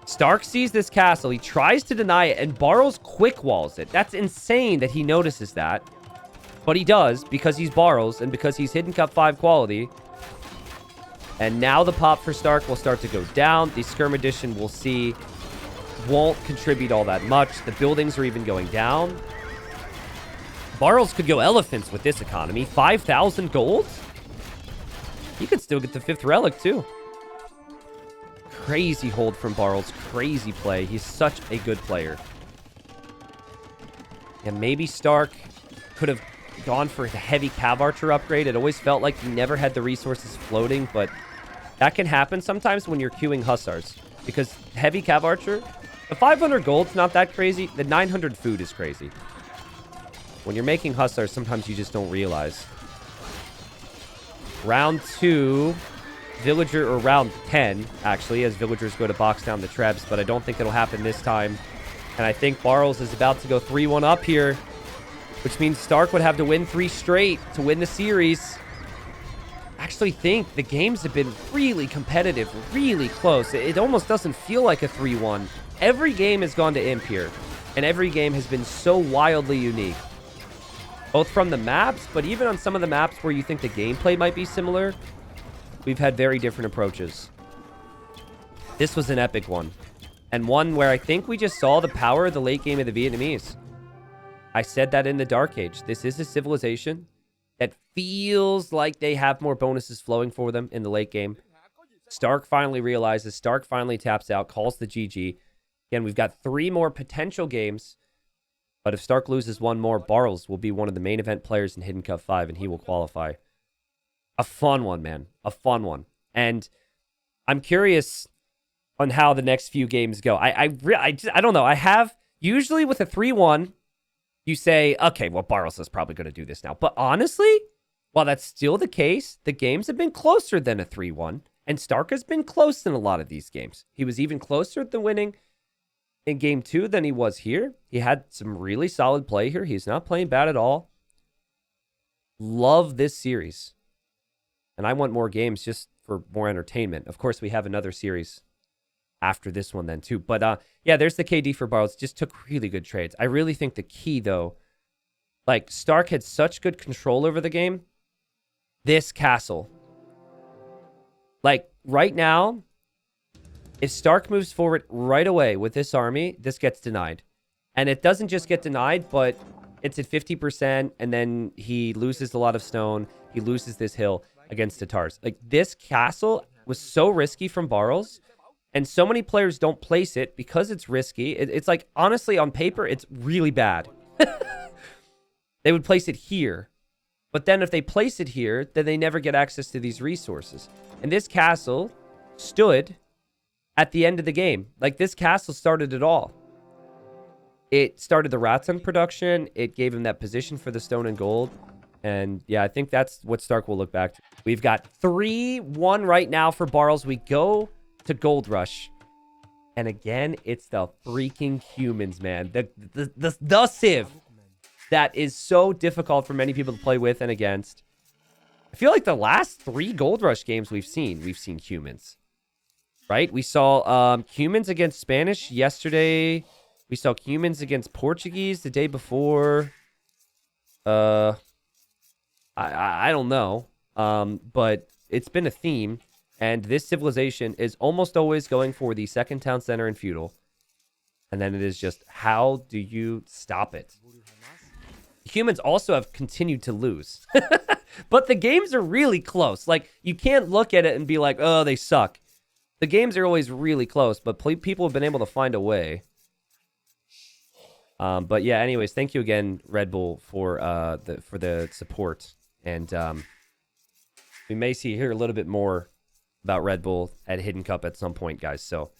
Stark sees this castle. He tries to deny it, and Barles quick walls it. That's insane that he notices that. But he does, because he's Barles, and because he's Hidden Cup 5 quality. And now the pop for Stark will start to go down. The Skirm Edition, we'll see, won't contribute all that much. The buildings are even going down. Barles could go elephants with this economy. 5,000 gold? He could still get the 5th relic, too. Crazy hold from Barles. Crazy play. He's such a good player. And maybe Stark could have gone for the heavy Cav Archer upgrade. It always felt like he never had the resources floating, but that can happen sometimes when you're queuing Hussars. Because heavy Cav Archer, the 500 gold's not that crazy. The 900 food is crazy. When you're making Hussars, sometimes you just don't realize. Round 2... Villager, or round 10, actually, as villagers go to box down the Trebs, but I don't think it'll happen this time. And I think Barles is about to go 3-1 up here, which means Stark would have to win 3 straight to win the series. I actually think the games have been really competitive, really close. It almost doesn't feel like a 3-1. Every game has gone to Imp here, and every game has been so wildly unique. Both from the maps, but even on some of the maps where you think the gameplay might be similar, we've had very different approaches. This was an epic one. And one where I think we just saw the power of the late game of the Vietnamese. I said that in the Dark Age. This is a civilization that feels like they have more bonuses flowing for them in the late game. Stark finally realizes. Stark finally taps out, calls the GG. Again, we've got 3 more potential games. But if Stark loses one more, Barles will be one of the main event players in Hidden Cup 5, and he will qualify. A fun one, man. A fun one. And I'm curious on how the next few games go. I don't know. I have... Usually with a 3-1, you say, okay, well, Barles is probably going to do this now. But honestly, while that's still the case, the games have been closer than a 3-1. And Stark has been close in a lot of these games. He was even closer to winning in Game 2 than he was here. He had some really solid play here. He's not playing bad at all. Love this series. And I want more games just for more entertainment. Of course, we have another series after this one then too. But yeah, there's the KD for Barles. Just took really good trades. I really think the key though, like Stark had such good control over the game. This castle. Like right now, if Stark moves forward right away with this army, this gets denied. And it doesn't just get denied, but it's at 50%, and then he loses a lot of stone. He loses this hill against Tatars. Like, this castle was so risky from Barles, and so many players don't place it because it's risky. It's like, honestly, on paper, it's really bad. They would place it here. But then if they place it here, then they never get access to these resources. And this castle stood at the end of the game. Like, this castle started it all. It started the Ratson production. It gave him that position for the stone and gold. And yeah, I think that's what Stark will look back to. We've got 3-1 right now for Barles. We go to Gold Rush. And again, it's the freaking humans, man. The Civ that is so difficult for many people to play with and against. I feel like the last 3 Gold Rush games we've seen humans. Right? We saw humans against Spanish yesterday. We saw humans against Portuguese the day before. I don't know. But it's been a theme. And this civilization is almost always going for the second town center and feudal. And then it is just, how do you stop it? Humans also have continued to lose. But the games are really close. Like, you can't look at it and be like, oh, they suck. The games are always really close, but people have been able to find a way. But yeah, anyways, thank you again, Red Bull, for the support. And we may hear a little bit more about Red Bull at Hidden Cup at some point, guys. So,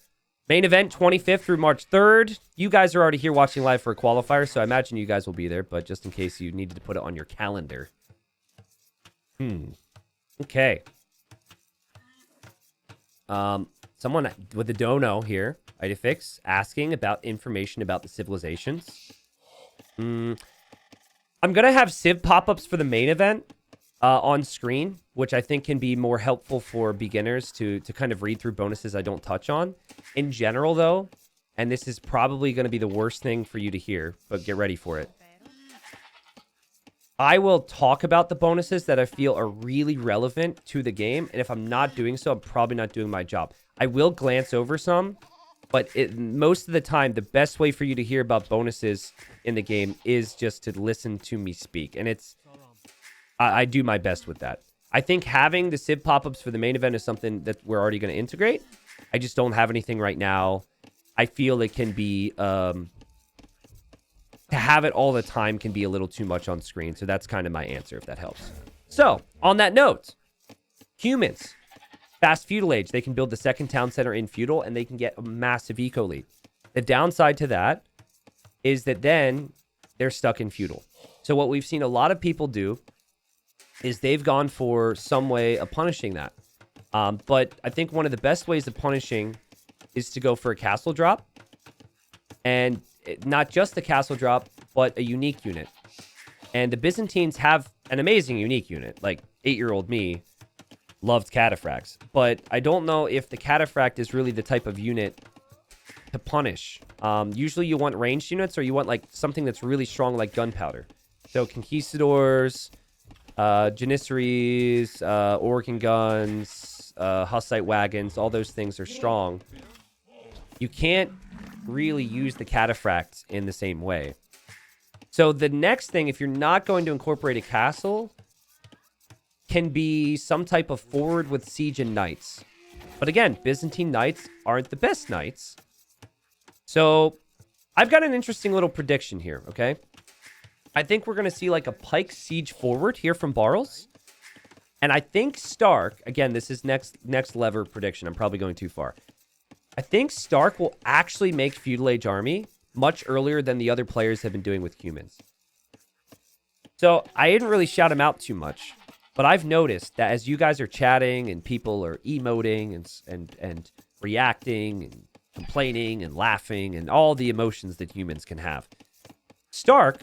main event, 25th through March 3rd. You guys are already here watching live for a qualifier, so I imagine you guys will be there. But just in case you needed to put it on your calendar. Okay. Someone with a dono here, Idefix, asking about information about the civilizations. I'm going to have civ pop-ups for the main event on screen, which I think can be more helpful for beginners to kind of read through bonuses I don't touch on. In general, though, and this is probably going to be the worst thing for you to hear, but get ready for it. I will talk about the bonuses that I feel are really relevant to the game, and if I'm not doing so, I'm probably not doing my job. I will glance over some, but most of the time, the best way for you to hear about bonuses in the game is just to listen to me speak, and I do my best with that. I think having the civ pop-ups for the main event is something that we're already going to integrate. I just don't have anything right now. I feel it can be... to have it all the time can be a little too much on screen. So that's kind of my answer, if that helps. So, on that note, humans, fast feudal age, they can build the second town center in feudal, and they can get a massive eco lead. The downside to that is that then they're stuck in feudal. So what we've seen a lot of people do is they've gone for some way of punishing that. But I think one of the best ways of punishing is to go for a castle drop. And not just the castle drop, but a unique unit. And the Byzantines have an amazing unique unit. Like, 8-year-old me loved cataphracts. But I don't know if the cataphract is really the type of unit to punish. Usually you want ranged units, or you want like something that's really strong like gunpowder. So conquistadors, janissaries, organ guns, Hussite wagons, all those things are strong. You can't really use the cataphracts in the same way. So the next thing, if you're not going to incorporate a castle, can be some type of forward with siege and knights. But again, Byzantine knights aren't the best knights. So I've got an interesting little prediction here, okay? I think we're going to see like a pike siege forward here from Barles. And I think st4rk, again, this is next lever prediction. I'm probably going too far. I think st4rk will actually make Feudal Age Army much earlier than the other players have been doing with humans. So I didn't really shout him out too much, but I've noticed that as you guys are chatting and people are emoting and reacting and complaining and laughing and all the emotions that humans can have, st4rk,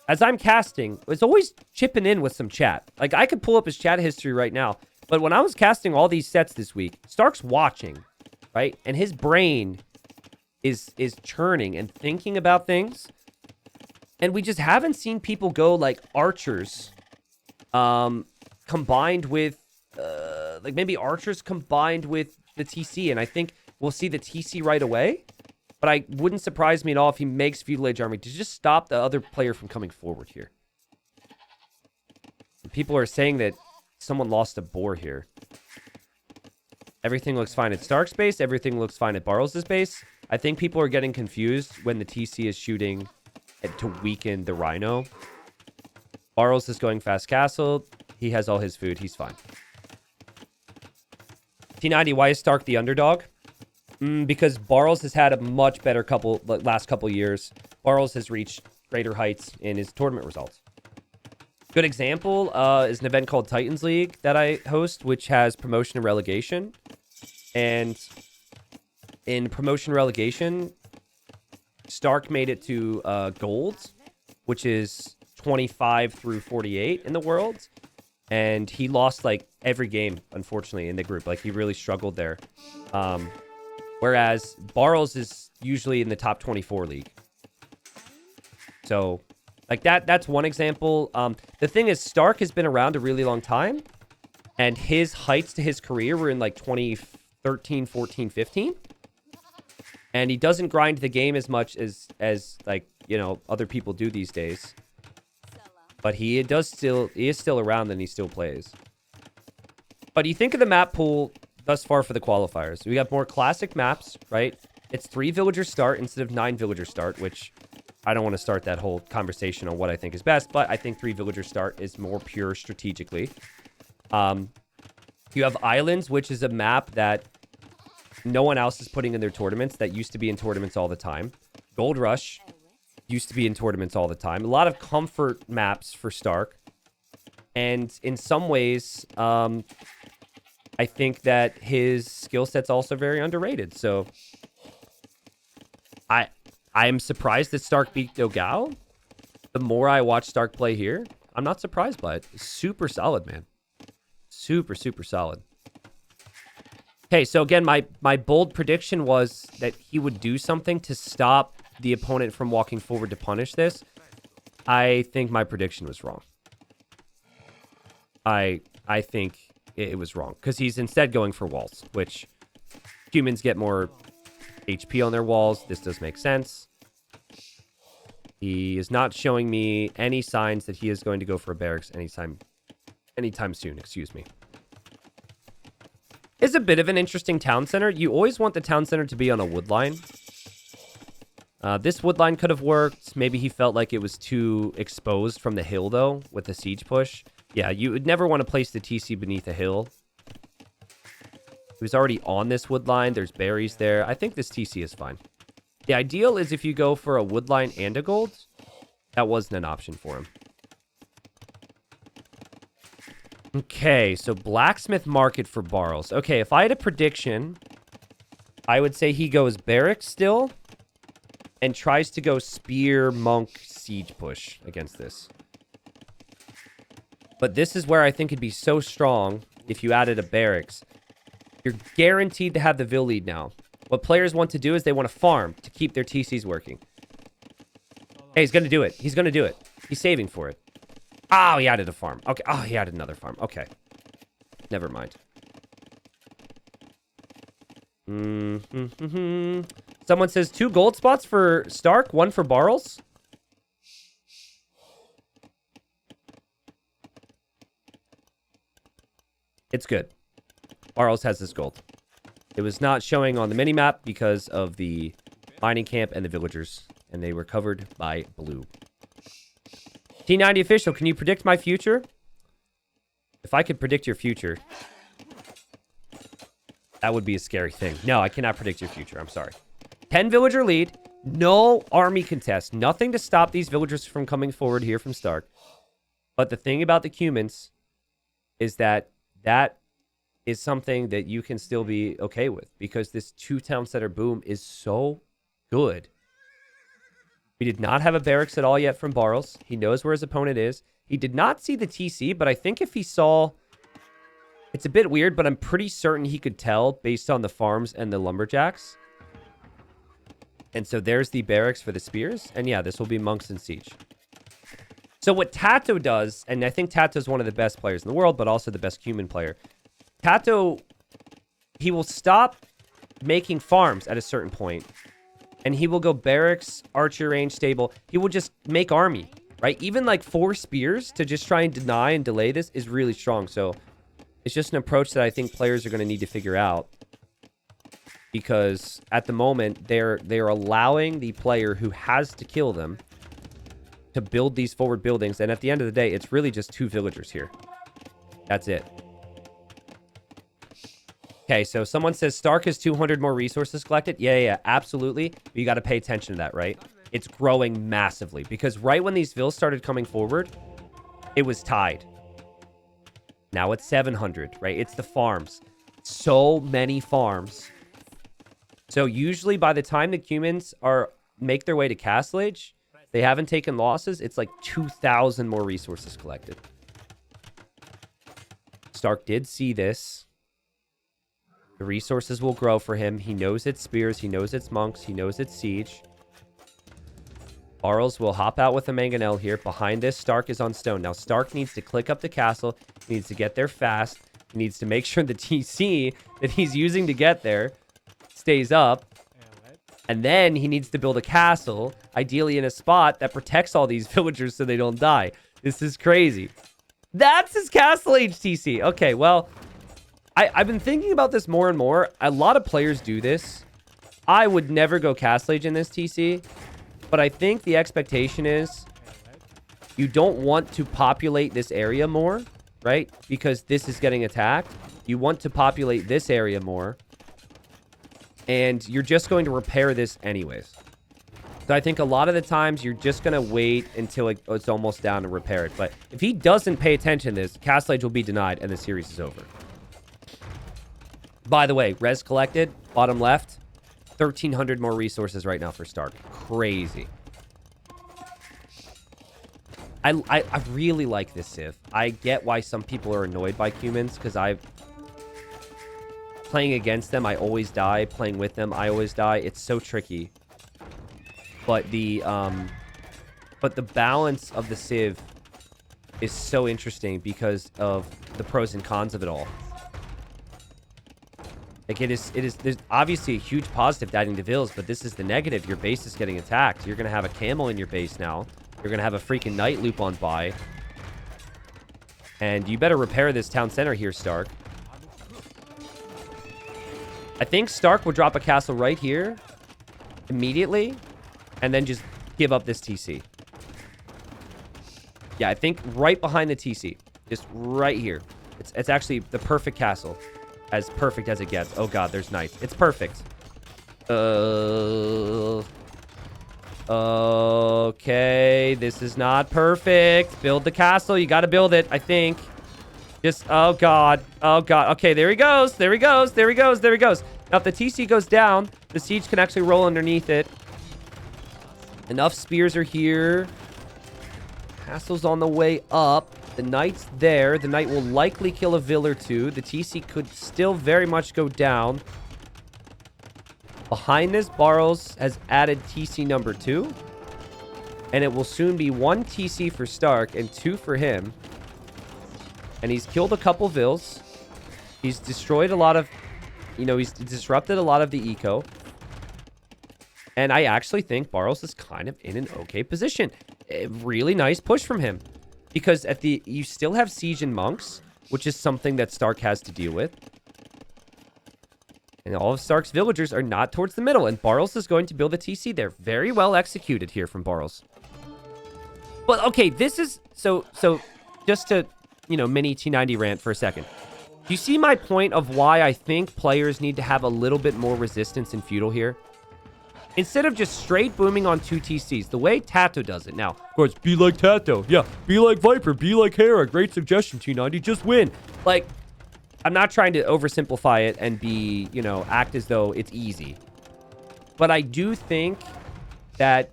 as I'm casting, is always chipping in with some chat. Like, I could pull up his chat history right now, but when I was casting all these sets this week, st4rk's watching. Right? And his brain is churning and thinking about things. And we just haven't seen people go like archers combined with like maybe archers combined with the TC. And I think we'll see the TC right away. But I wouldn't surprise me at all if he makes Feudal Age Army to just stop the other player from coming forward here. People are saying that someone lost a boar here. Everything looks fine at st4rk's base. Everything looks fine at Barles' base. I think people are getting confused when the TC is shooting to weaken the Rhino. Barles is going fast castle. He has all his food. He's fine. T90, why is st4rk the underdog? Because Barles has had a much better last couple years. Barles has reached greater heights in his tournament results. Good example is an event called Titans League that I host, which has promotion and relegation. And in promotion relegation, st4rk made it to gold, which is 25 through 48 in the world. And he lost like every game, unfortunately, in the group. Like, he really struggled there. Whereas Barles is usually in the top 24 league. So, like, that's one example. The thing is, Stark has been around a really long time, and his heights to his career were in, like, 2013, 14, 15. And he doesn't grind the game as much as like, you know, other people do these days. But he is still around and he still plays. But you think of the map pool thus far for the qualifiers. We got more classic maps, right? It's 3 villager start instead of 9 villager start, which I don't want to start that whole conversation on what I think is best, but I think 3 villager start is more pure strategically. You have Islands, which is a map that no one else is putting in their tournaments, that used to be in tournaments all the time. Gold Rush used to be in tournaments all the time. A lot of comfort maps for Stark. And in some ways, I think that his skill set's also very underrated. So I am surprised that Stark beat Dogao. The more I watch Stark play here, I'm not surprised by it. Super solid, man. Super, super solid. Okay, so again, my bold prediction was that he would do something to stop the opponent from walking forward to punish this. I think my prediction was wrong. I think it was wrong, because he's instead going for walls, which humans get more HP on their walls. This does make sense. He is not showing me any signs that he is going to go for a barracks anytime soon, excuse me. It's a bit of an interesting town center. You always want the town center to be on a wood line. This wood line could have worked. Maybe he felt like it was too exposed from the hill, though, with the siege push. Yeah, you would never want to place the TC beneath a hill. He was already on this wood line. There's berries there. I think this TC is fine. The ideal is if you go for a wood line and a gold. That wasn't an option for him. Okay, so Blacksmith Market for Barles. Okay, if I had a prediction, I would say he goes barracks still and tries to go spear, monk, siege push against this. But this is where I think it'd be so strong if you added a barracks. You're guaranteed to have the Vill lead now. What players want to do is they want to farm to keep their TCs working. Hey, he's going to do it. He's going to do it. He's saving for it. Oh, he added a farm. Okay. Oh, he added another farm. Okay. Never mind. Someone says 2 gold spots for Stark, 1 for Barles. It's good. Barles has this gold. It was not showing on the minimap because of the mining camp and the villagers, and they were covered by blue. T90 official, can you predict my future? If I could predict your future, that would be a scary thing. No, I cannot predict your future. I'm sorry. 10 villager lead. No army contest. Nothing to stop these villagers from coming forward here from Stark. But the thing about the humans is that is something that you can still be okay with, because this 2 town center boom is so good. We did not have a barracks at all yet from Barles. He knows where his opponent is. He did not see the TC, but I think if he saw... It's a bit weird, but I'm pretty certain he could tell based on the farms and the lumberjacks. And so there's the barracks for the spears. And yeah, this will be monks and siege. So what Tato does, and I think Tato's one of the best players in the world, but also the best human player. Tato, he will stop making farms at a certain point. And he will go barracks, archer range, stable. He will just make army, right? Even like 4 spears to just try and deny and delay this is really strong. So it's just an approach that I think players are going to need to figure out. Because at the moment, they're allowing the player who has to kill them to build these forward buildings. And at the end of the day, it's really just 2 villagers here. That's it. Okay, so someone says Stark has 200 more resources collected. Yeah, absolutely. But you got to pay attention to that, right? It's growing massively. Because right when these vills started coming forward, it was tied. Now it's 700, right? It's the farms. So many farms. So usually by the time the humans make their way to Castle Age, they haven't taken losses. It's like 2,000 more resources collected. Stark did see this. The resources will grow for him. He knows it's spears. He knows it's monks. He knows it's siege. Barles will hop out with a mangonel here. Behind this, Stark is on stone. Now, Stark needs to click up the castle. He needs to get there fast. He needs to make sure the TC that he's using to get there stays up. And then he needs to build a castle, ideally in a spot that protects all these villagers so they don't die. This is crazy. That's his castle HTC. Okay, well, I've been thinking about this more and more. A lot of players do this. I would never go castle age in this TC. But I think the expectation is you don't want to populate this area more, right? Because this is getting attacked. You want to populate this area more. And you're just going to repair this anyways. So I think a lot of the times you're just going to wait until it's almost down and repair it. But if he doesn't pay attention to this, castle age will be denied and the series is over. By the way, res collected, bottom left. 1,300 more resources right now for Stark. Crazy. I really like this Civ. I get why some people are annoyed by humans, because playing against them, I always die. Playing with them, I always die. It's so tricky. But the balance of the Civ is so interesting because of the pros and cons of it all. Like, there's obviously a huge positive to adding the vills, but this is the negative. Your base is getting attacked. You're going to have a camel in your base now. You're going to have a freaking night loop on by. And you better repair this town center here, Stark. I think Stark will drop a castle right here immediately and then just give up this TC. Yeah, I think right behind the TC. Just right here. It's actually the perfect castle. As perfect as it gets. Oh god, there's knights. It's perfect. Okay, this is not perfect. Build the castle. You got to build it, I think. Just, oh god. Oh god. Okay, there he goes. There he goes. There he goes. There he goes. Now, if the TC goes down, the siege can actually roll underneath it. Enough spears are here. Castle's on the way up. The knight's there. The knight will likely kill a vill or two. The TC could still very much go down. Behind this, Barles has added TC number 2. And it will soon be 1 TC for Stark and 2 for him. And he's killed a couple vills. He's destroyed a lot of... he's disrupted a lot of the eco. And I actually think Barles is kind of in an okay position. A really nice push from him. Because you still have siege and monks, which is something that Stark has to deal with. And all of Stark's villagers are not towards the middle. And Barles is going to build a TC there. Very well executed here from Barles. But, okay, this is... So just to, mini T90 rant for a second. Do you see my point of why I think players need to have a little bit more resistance in feudal here? Instead of just straight booming on 2 TCs, the way Tato does it. Now, of course, be like Tato. Yeah, be like Viper, be like Hera. Great suggestion, T90. Just win. Like, I'm not trying to oversimplify it and be, act as though it's easy. But I do think that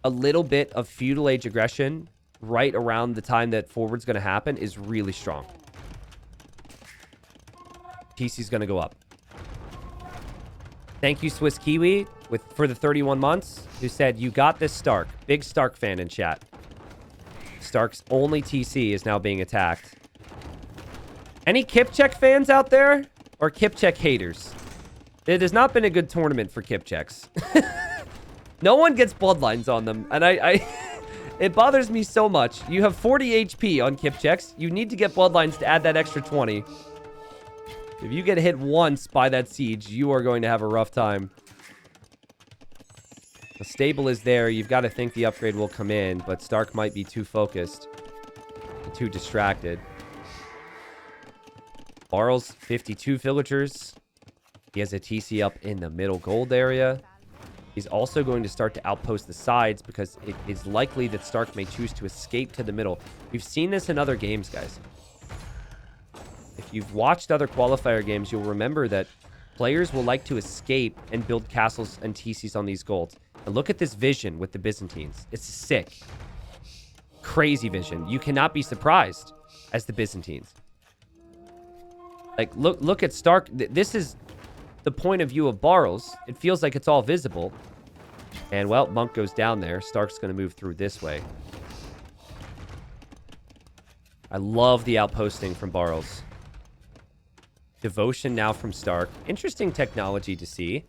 a little bit of feudal age aggression right around the time that forward's going to happen is really strong. TC's going to go up. Thank you, Swiss Kiwi, for the 31 months, who said, you got this, Stark. Big Stark fan in chat. Stark's only TC is now being attacked. Any Kipchek fans out there? Or Kipchek haters? It has not been a good tournament for Kipcheks. No one gets bloodlines on them. And it bothers me so much. You have 40 HP on Kipcheks. You need to get bloodlines to add that extra 20. If you get hit once by that siege, you are going to have a rough time. The stable is there. You've got to think the upgrade will come in, but Stark might be too focused, too distracted. Barles, 52 villagers. He has a TC up in the middle gold area. He's also going to start to outpost the sides because it is likely that Stark may choose to escape to the middle. We've seen this in other games, guys. If you've watched other qualifier games, you'll remember that players will like to escape and build castles and TCs on these golds. And look at this vision with the Byzantines. It's sick. Crazy vision. You cannot be surprised as the Byzantines. Like, look at Stark. This is the point of view of Barles. It feels like it's all visible. And, well, Monk goes down there. Stark's going to move through this way. I love the outposting from Barles. Devotion now from Stark. Interesting technology to see.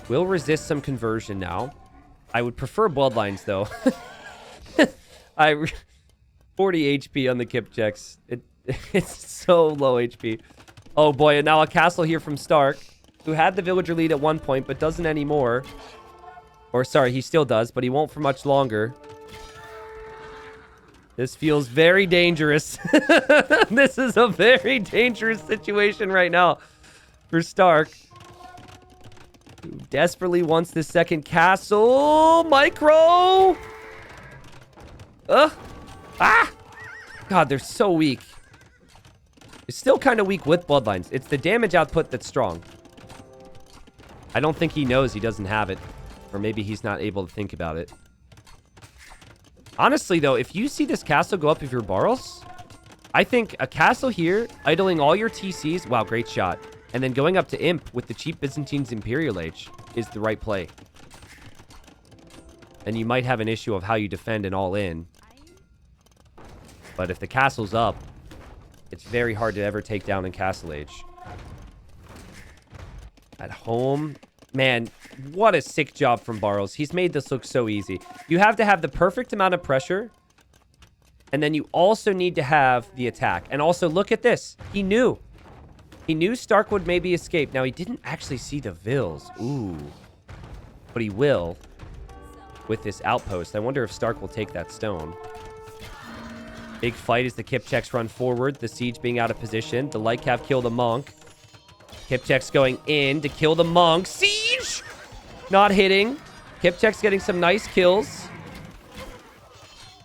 Will resist some conversion now. I would prefer Bloodlines, though. 40 HP on the Kipchecks. It's so low HP. Oh, boy. And now a castle here from Stark, who had the villager lead at one point, but doesn't anymore. Or, sorry, he still does, but he won't for much longer. This feels very dangerous. This is a very dangerous situation right now for Stark, who desperately wants this second castle. Micro! God, they're so weak. It's still kind of weak with Bloodlines. It's the damage output that's strong. I don't think he knows he doesn't have it. Or maybe he's not able to think about it. Honestly, though, if you see this castle go up if you're Barles, I think a castle here, idling all your TCs, wow, great shot, and then going up to Imp with the cheap Byzantine's Imperial Age is the right play. And you might have an issue of how you defend an all-in. But if the castle's up, it's very hard to ever take down in Castle Age. At home, man, what a sick job from Barles. He's made this look so easy. You have to have the perfect amount of pressure. And then you also need to have the attack. And also, look at this. He knew. He knew Stark would maybe escape. Now, he didn't actually see the Vills. Ooh. But he will with this outpost. I wonder if Stark will take that stone. Big fight as the Kipchecks run forward. The siege being out of position. The Lightcav kill the monk. Kipchecks going in to kill the monk. Siege! Not hitting. Kipchecks getting some nice kills.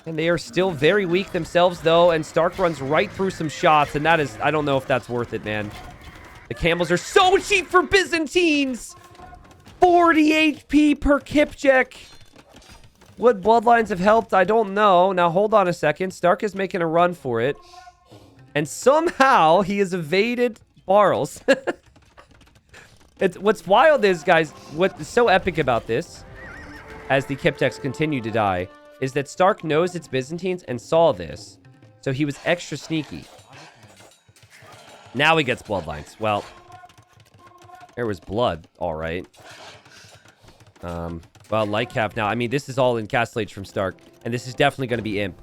And they are still very weak themselves, though. And Stark runs right through some shots. And that is, I don't know if that's worth it, man. The camels are so cheap for Byzantines. 40 HP per Kipchek. Would Bloodlines have helped? I don't know. Now, hold on a second. Stark is making a run for it. And somehow, he has evaded Barles. What's wild is, guys, what's so epic about this, as the Kipchecks continue to die, is that Stark knows it's Byzantines and saw this. So he was extra sneaky. Now he gets Bloodlines. Well, there was blood, all right. Well, Lightcav now. I mean, this is all in Castle Age from Stark. And this is definitely going to be Imp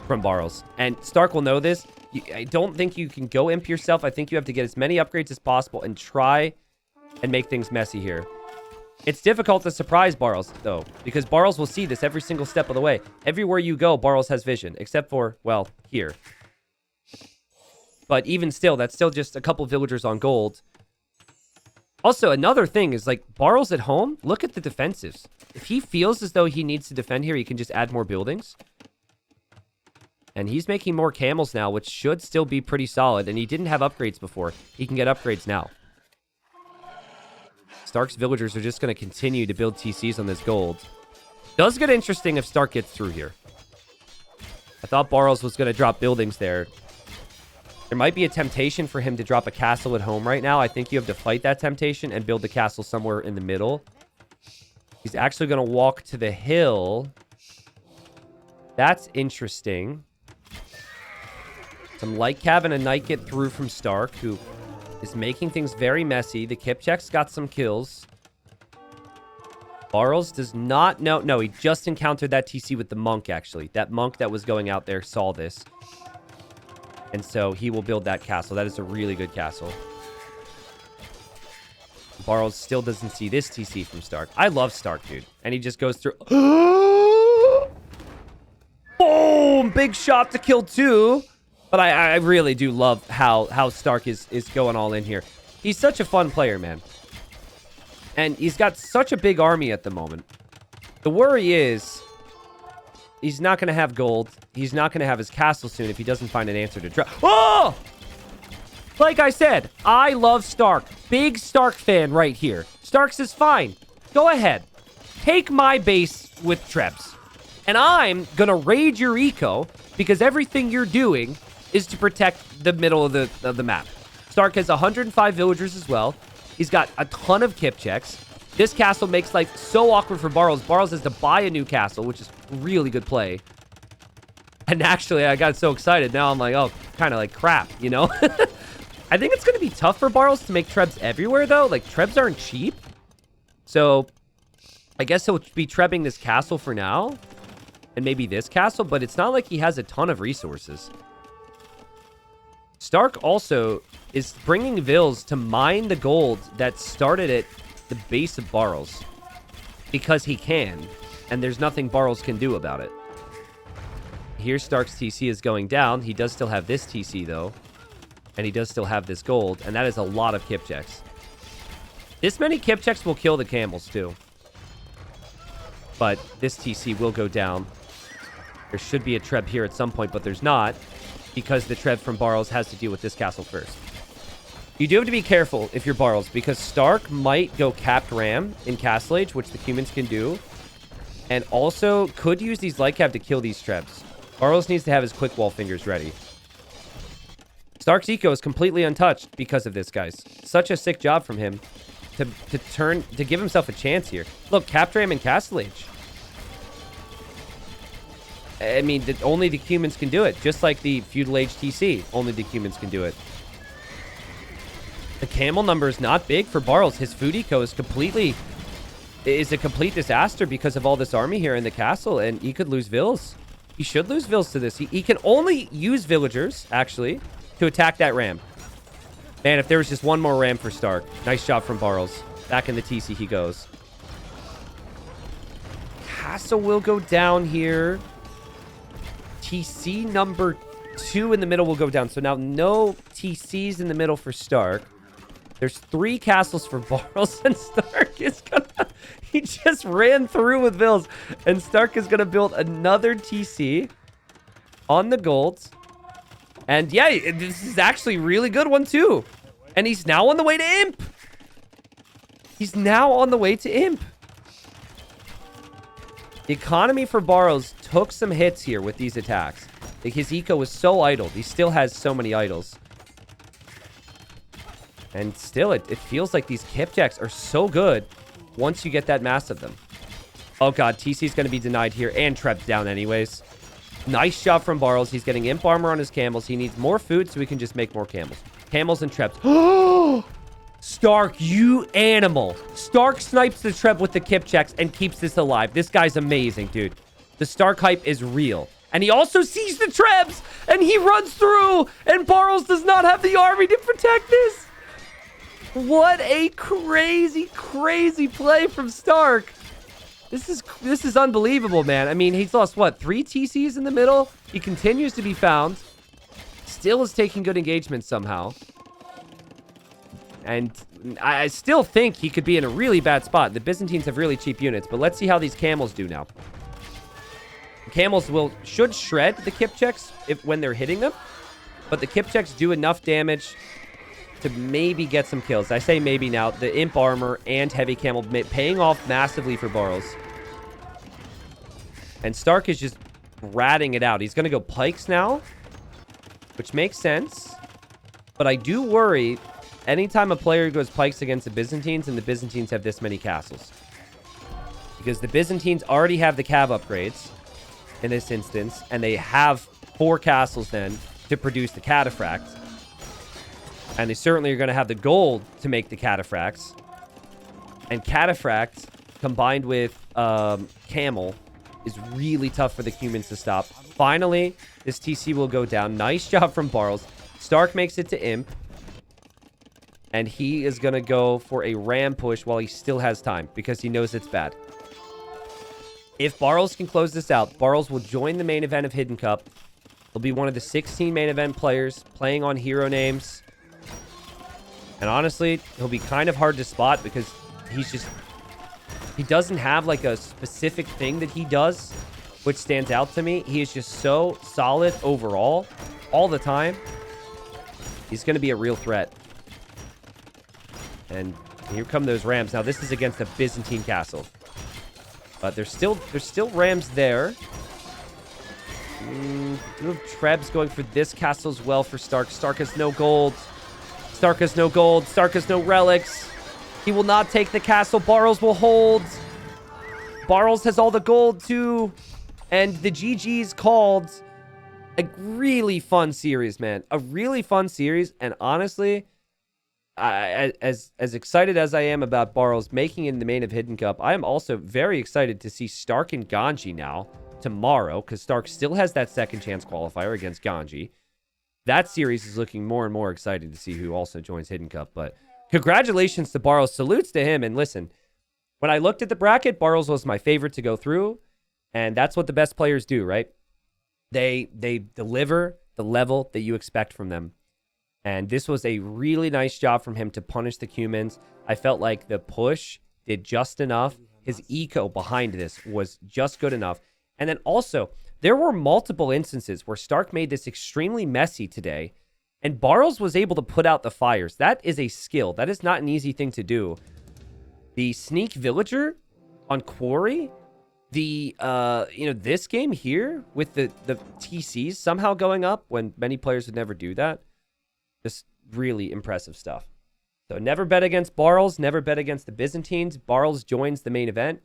from Barles. And Stark will know this. I don't think you can go Imp yourself. I think you have to get as many upgrades as possible and try and make things messy here. It's difficult to surprise Barles, though, because Barles will see this every single step of the way. Everywhere you go, Barles has vision, except for, well, here. But even still, that's still just a couple villagers on gold. Also, another thing is, like, Barles at home, look at the defensives. If he feels as though he needs to defend here, he can just add more buildings. And he's making more camels now, which should still be pretty solid. And he didn't have upgrades before. He can get upgrades now. Stark's villagers are just going to continue to build TCs on this gold. Does get interesting if Stark gets through here. I thought Barles was going to drop buildings there. There might be a temptation for him to drop a castle at home right now. I think you have to fight that temptation and build the castle somewhere in the middle. He's actually going to walk to the hill. That's interesting. Some Lightcav and a Knight get through from Stark, who is making things very messy. The Kipchek's got some kills. Barles does not know. No, he just encountered that TC with the monk, actually. That monk that was going out there saw this. And so he will build that castle. That is a really good castle. Barles still doesn't see this TC from Stark. I love Stark, dude. And he just goes through. Boom! Big shot to kill two. But I really do love how Stark is going all in here. He's such a fun player, man. And he's got such a big army at the moment. The worry is he's not going to have gold. He's not going to have his castle soon if he doesn't find an answer to drop. Oh! Like I said, I love Stark. Big Stark fan right here. Stark says, fine. Go ahead. Take my base with Trebs. And I'm going to raid your eco because everything you're doing is to protect the middle of the map. Stark has 105 villagers as well. He's got a ton of Kipchecks. This castle makes life so awkward for Barles. Barles has to buy a new castle, which is really good play. And actually, I got so excited. Now I'm like, oh, kind of like crap, you know? I think it's going to be tough for Barles to make trebs everywhere, though. Like, trebs aren't cheap. So, I guess he'll be trebbing this castle for now. And maybe this castle. But it's not like he has a ton of resources. St4rk also is bringing Vils to mine the gold that started at the base of Barles. Because he can. And there's nothing Barles can do about it. Here, St4rk's TC is going down. He does still have this TC, though. And he does still have this gold. And that is a lot of Kipchecks. This many Kipchecks will kill the camels, too. But this TC will go down. There should be a treb here at some point, but there's not. Because the treb from Barles has to deal with this castle first. You do have to be careful if you're Barles, because St4rk might go capped ram in Castle Age, which the humans can do. And also could use these light cav to kill these trebs. Barles needs to have his quick wall fingers ready. St4rk's eco is completely untouched because of this, guys. Such a sick job from him to give himself a chance here. Look, capped ram in Castle Age. I mean, only the humans can do it. Just like the Feudal Age TC. Only the humans can do it. The camel number is not big for Barles. His food eco is a complete disaster because of all this army here in the castle. And he could lose Vils. He should lose Vils to this. He can only use villagers, actually, to attack that ram. Man, if there was just one more ram for St4rk. Nice job from Barles. Back in the TC he goes. Castle will go down here. TC number 2 in the middle will go down. So now no TCs in the middle for St4rk. There's 3 castles for Barles, and St4rk is gonna... He just ran through with Vils, and St4rk is gonna build another TC on the golds. And yeah, this is actually a really good one too. And he's now on the way to Imp. He's now on the way to Imp. The economy for Barles took some hits here with these attacks. Like, his eco was so idled. He still has so many idols. And still, it feels like these Kipchecks are so good once you get that mass of them. Oh god, TC's going to be denied here, and Treb's down anyways. Nice job from Barles. He's getting imp armor on his camels. He needs more food so he can just make more camels. Camels and Trebs. Oh! St4rk, you animal. St4rk snipes the Treb with the Kipchecks and keeps this alive. This guy's amazing, dude. The St4rk hype is real. And he also sees the Trebs, and he runs through, and Barles does not have the army to protect this. What a crazy, crazy play from St4rk. This is unbelievable, man. I mean, he's lost, what, 3 TCs in the middle? He continues to be found. Still is taking good engagement somehow. And I still think he could be in a really bad spot. The Byzantines have really cheap units, but let's see how these camels do now. Camels should shred the Kipchecks when they're hitting them, but the Kipchecks do enough damage to maybe get some kills. I say maybe now. The imp armor and heavy camel paying off massively for Barles. And St4rk is just ratting it out. He's going to go pikes now, which makes sense. But I do worry anytime a player goes pikes against the Byzantines and the Byzantines have this many castles. Because the Byzantines already have the cav upgrades in this instance, and they have 4 castles then to produce the cataphracts. And they certainly are going to have the gold to make the cataphracts. And cataphracts combined with camel is really tough for the humans to stop. Finally, this TC will go down. Nice job from Barles. St4rk makes it to imp. And he is going to go for a ram push while he still has time, because he knows it's bad. If Barles can close this out, Barles will join the main event of Hidden Cup. He'll be one of the 16 main event players playing on hero names. And honestly, he'll be kind of hard to spot because he doesn't have like a specific thing that he does, which stands out to me. He is just so solid overall, all the time. He's going to be a real threat. And here come those rams. Now, this is against a Byzantine castle. But there's still rams there. Treb's going for this castle as well for St4rk. St4rk has no gold. St4rk has no gold. St4rk has no relics. He will not take the castle. Barles will hold. Barles has all the gold too. And the GG's called. A really fun series, man. A really fun series. And honestly, as excited as I am about Barles making it in the main of Hidden Cup, I am also very excited to see st4rk and Ganji now tomorrow, because st4rk still has that second chance qualifier against Ganji. That series is looking more and more exciting to see who also joins Hidden Cup. But congratulations to Barles. Salutes to him. And listen, when I looked at the bracket, Barles was my favorite to go through. And that's what the best players do, right? They deliver the level that you expect from them. And this was a really nice job from him to punish the Cumans. I felt like the push did just enough. His eco behind this was just good enough. And then also, there were multiple instances where st4rk made this extremely messy today, and Barles was able to put out the fires. That is a skill. That is not an easy thing to do. The sneak villager on Quarry, this game here with the TCs somehow going up when many players would never do that. Just really impressive stuff. So never bet against Barles, never bet against the Byzantines. Barles joins the main event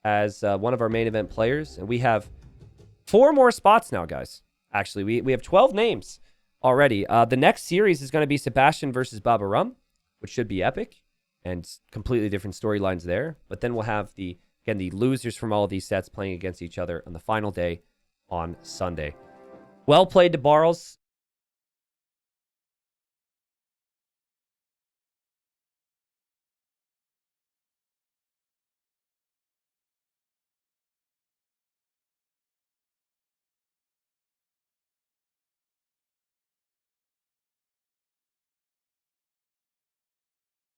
as one of our main event players. And we have 4 more spots now, guys. Actually, we have 12 names already. The next series is going to be Sebastian versus Baba Rum, which should be epic and completely different storylines there. But then we'll have the losers from all of these sets playing against each other on the final day on Sunday. Well played to Barles.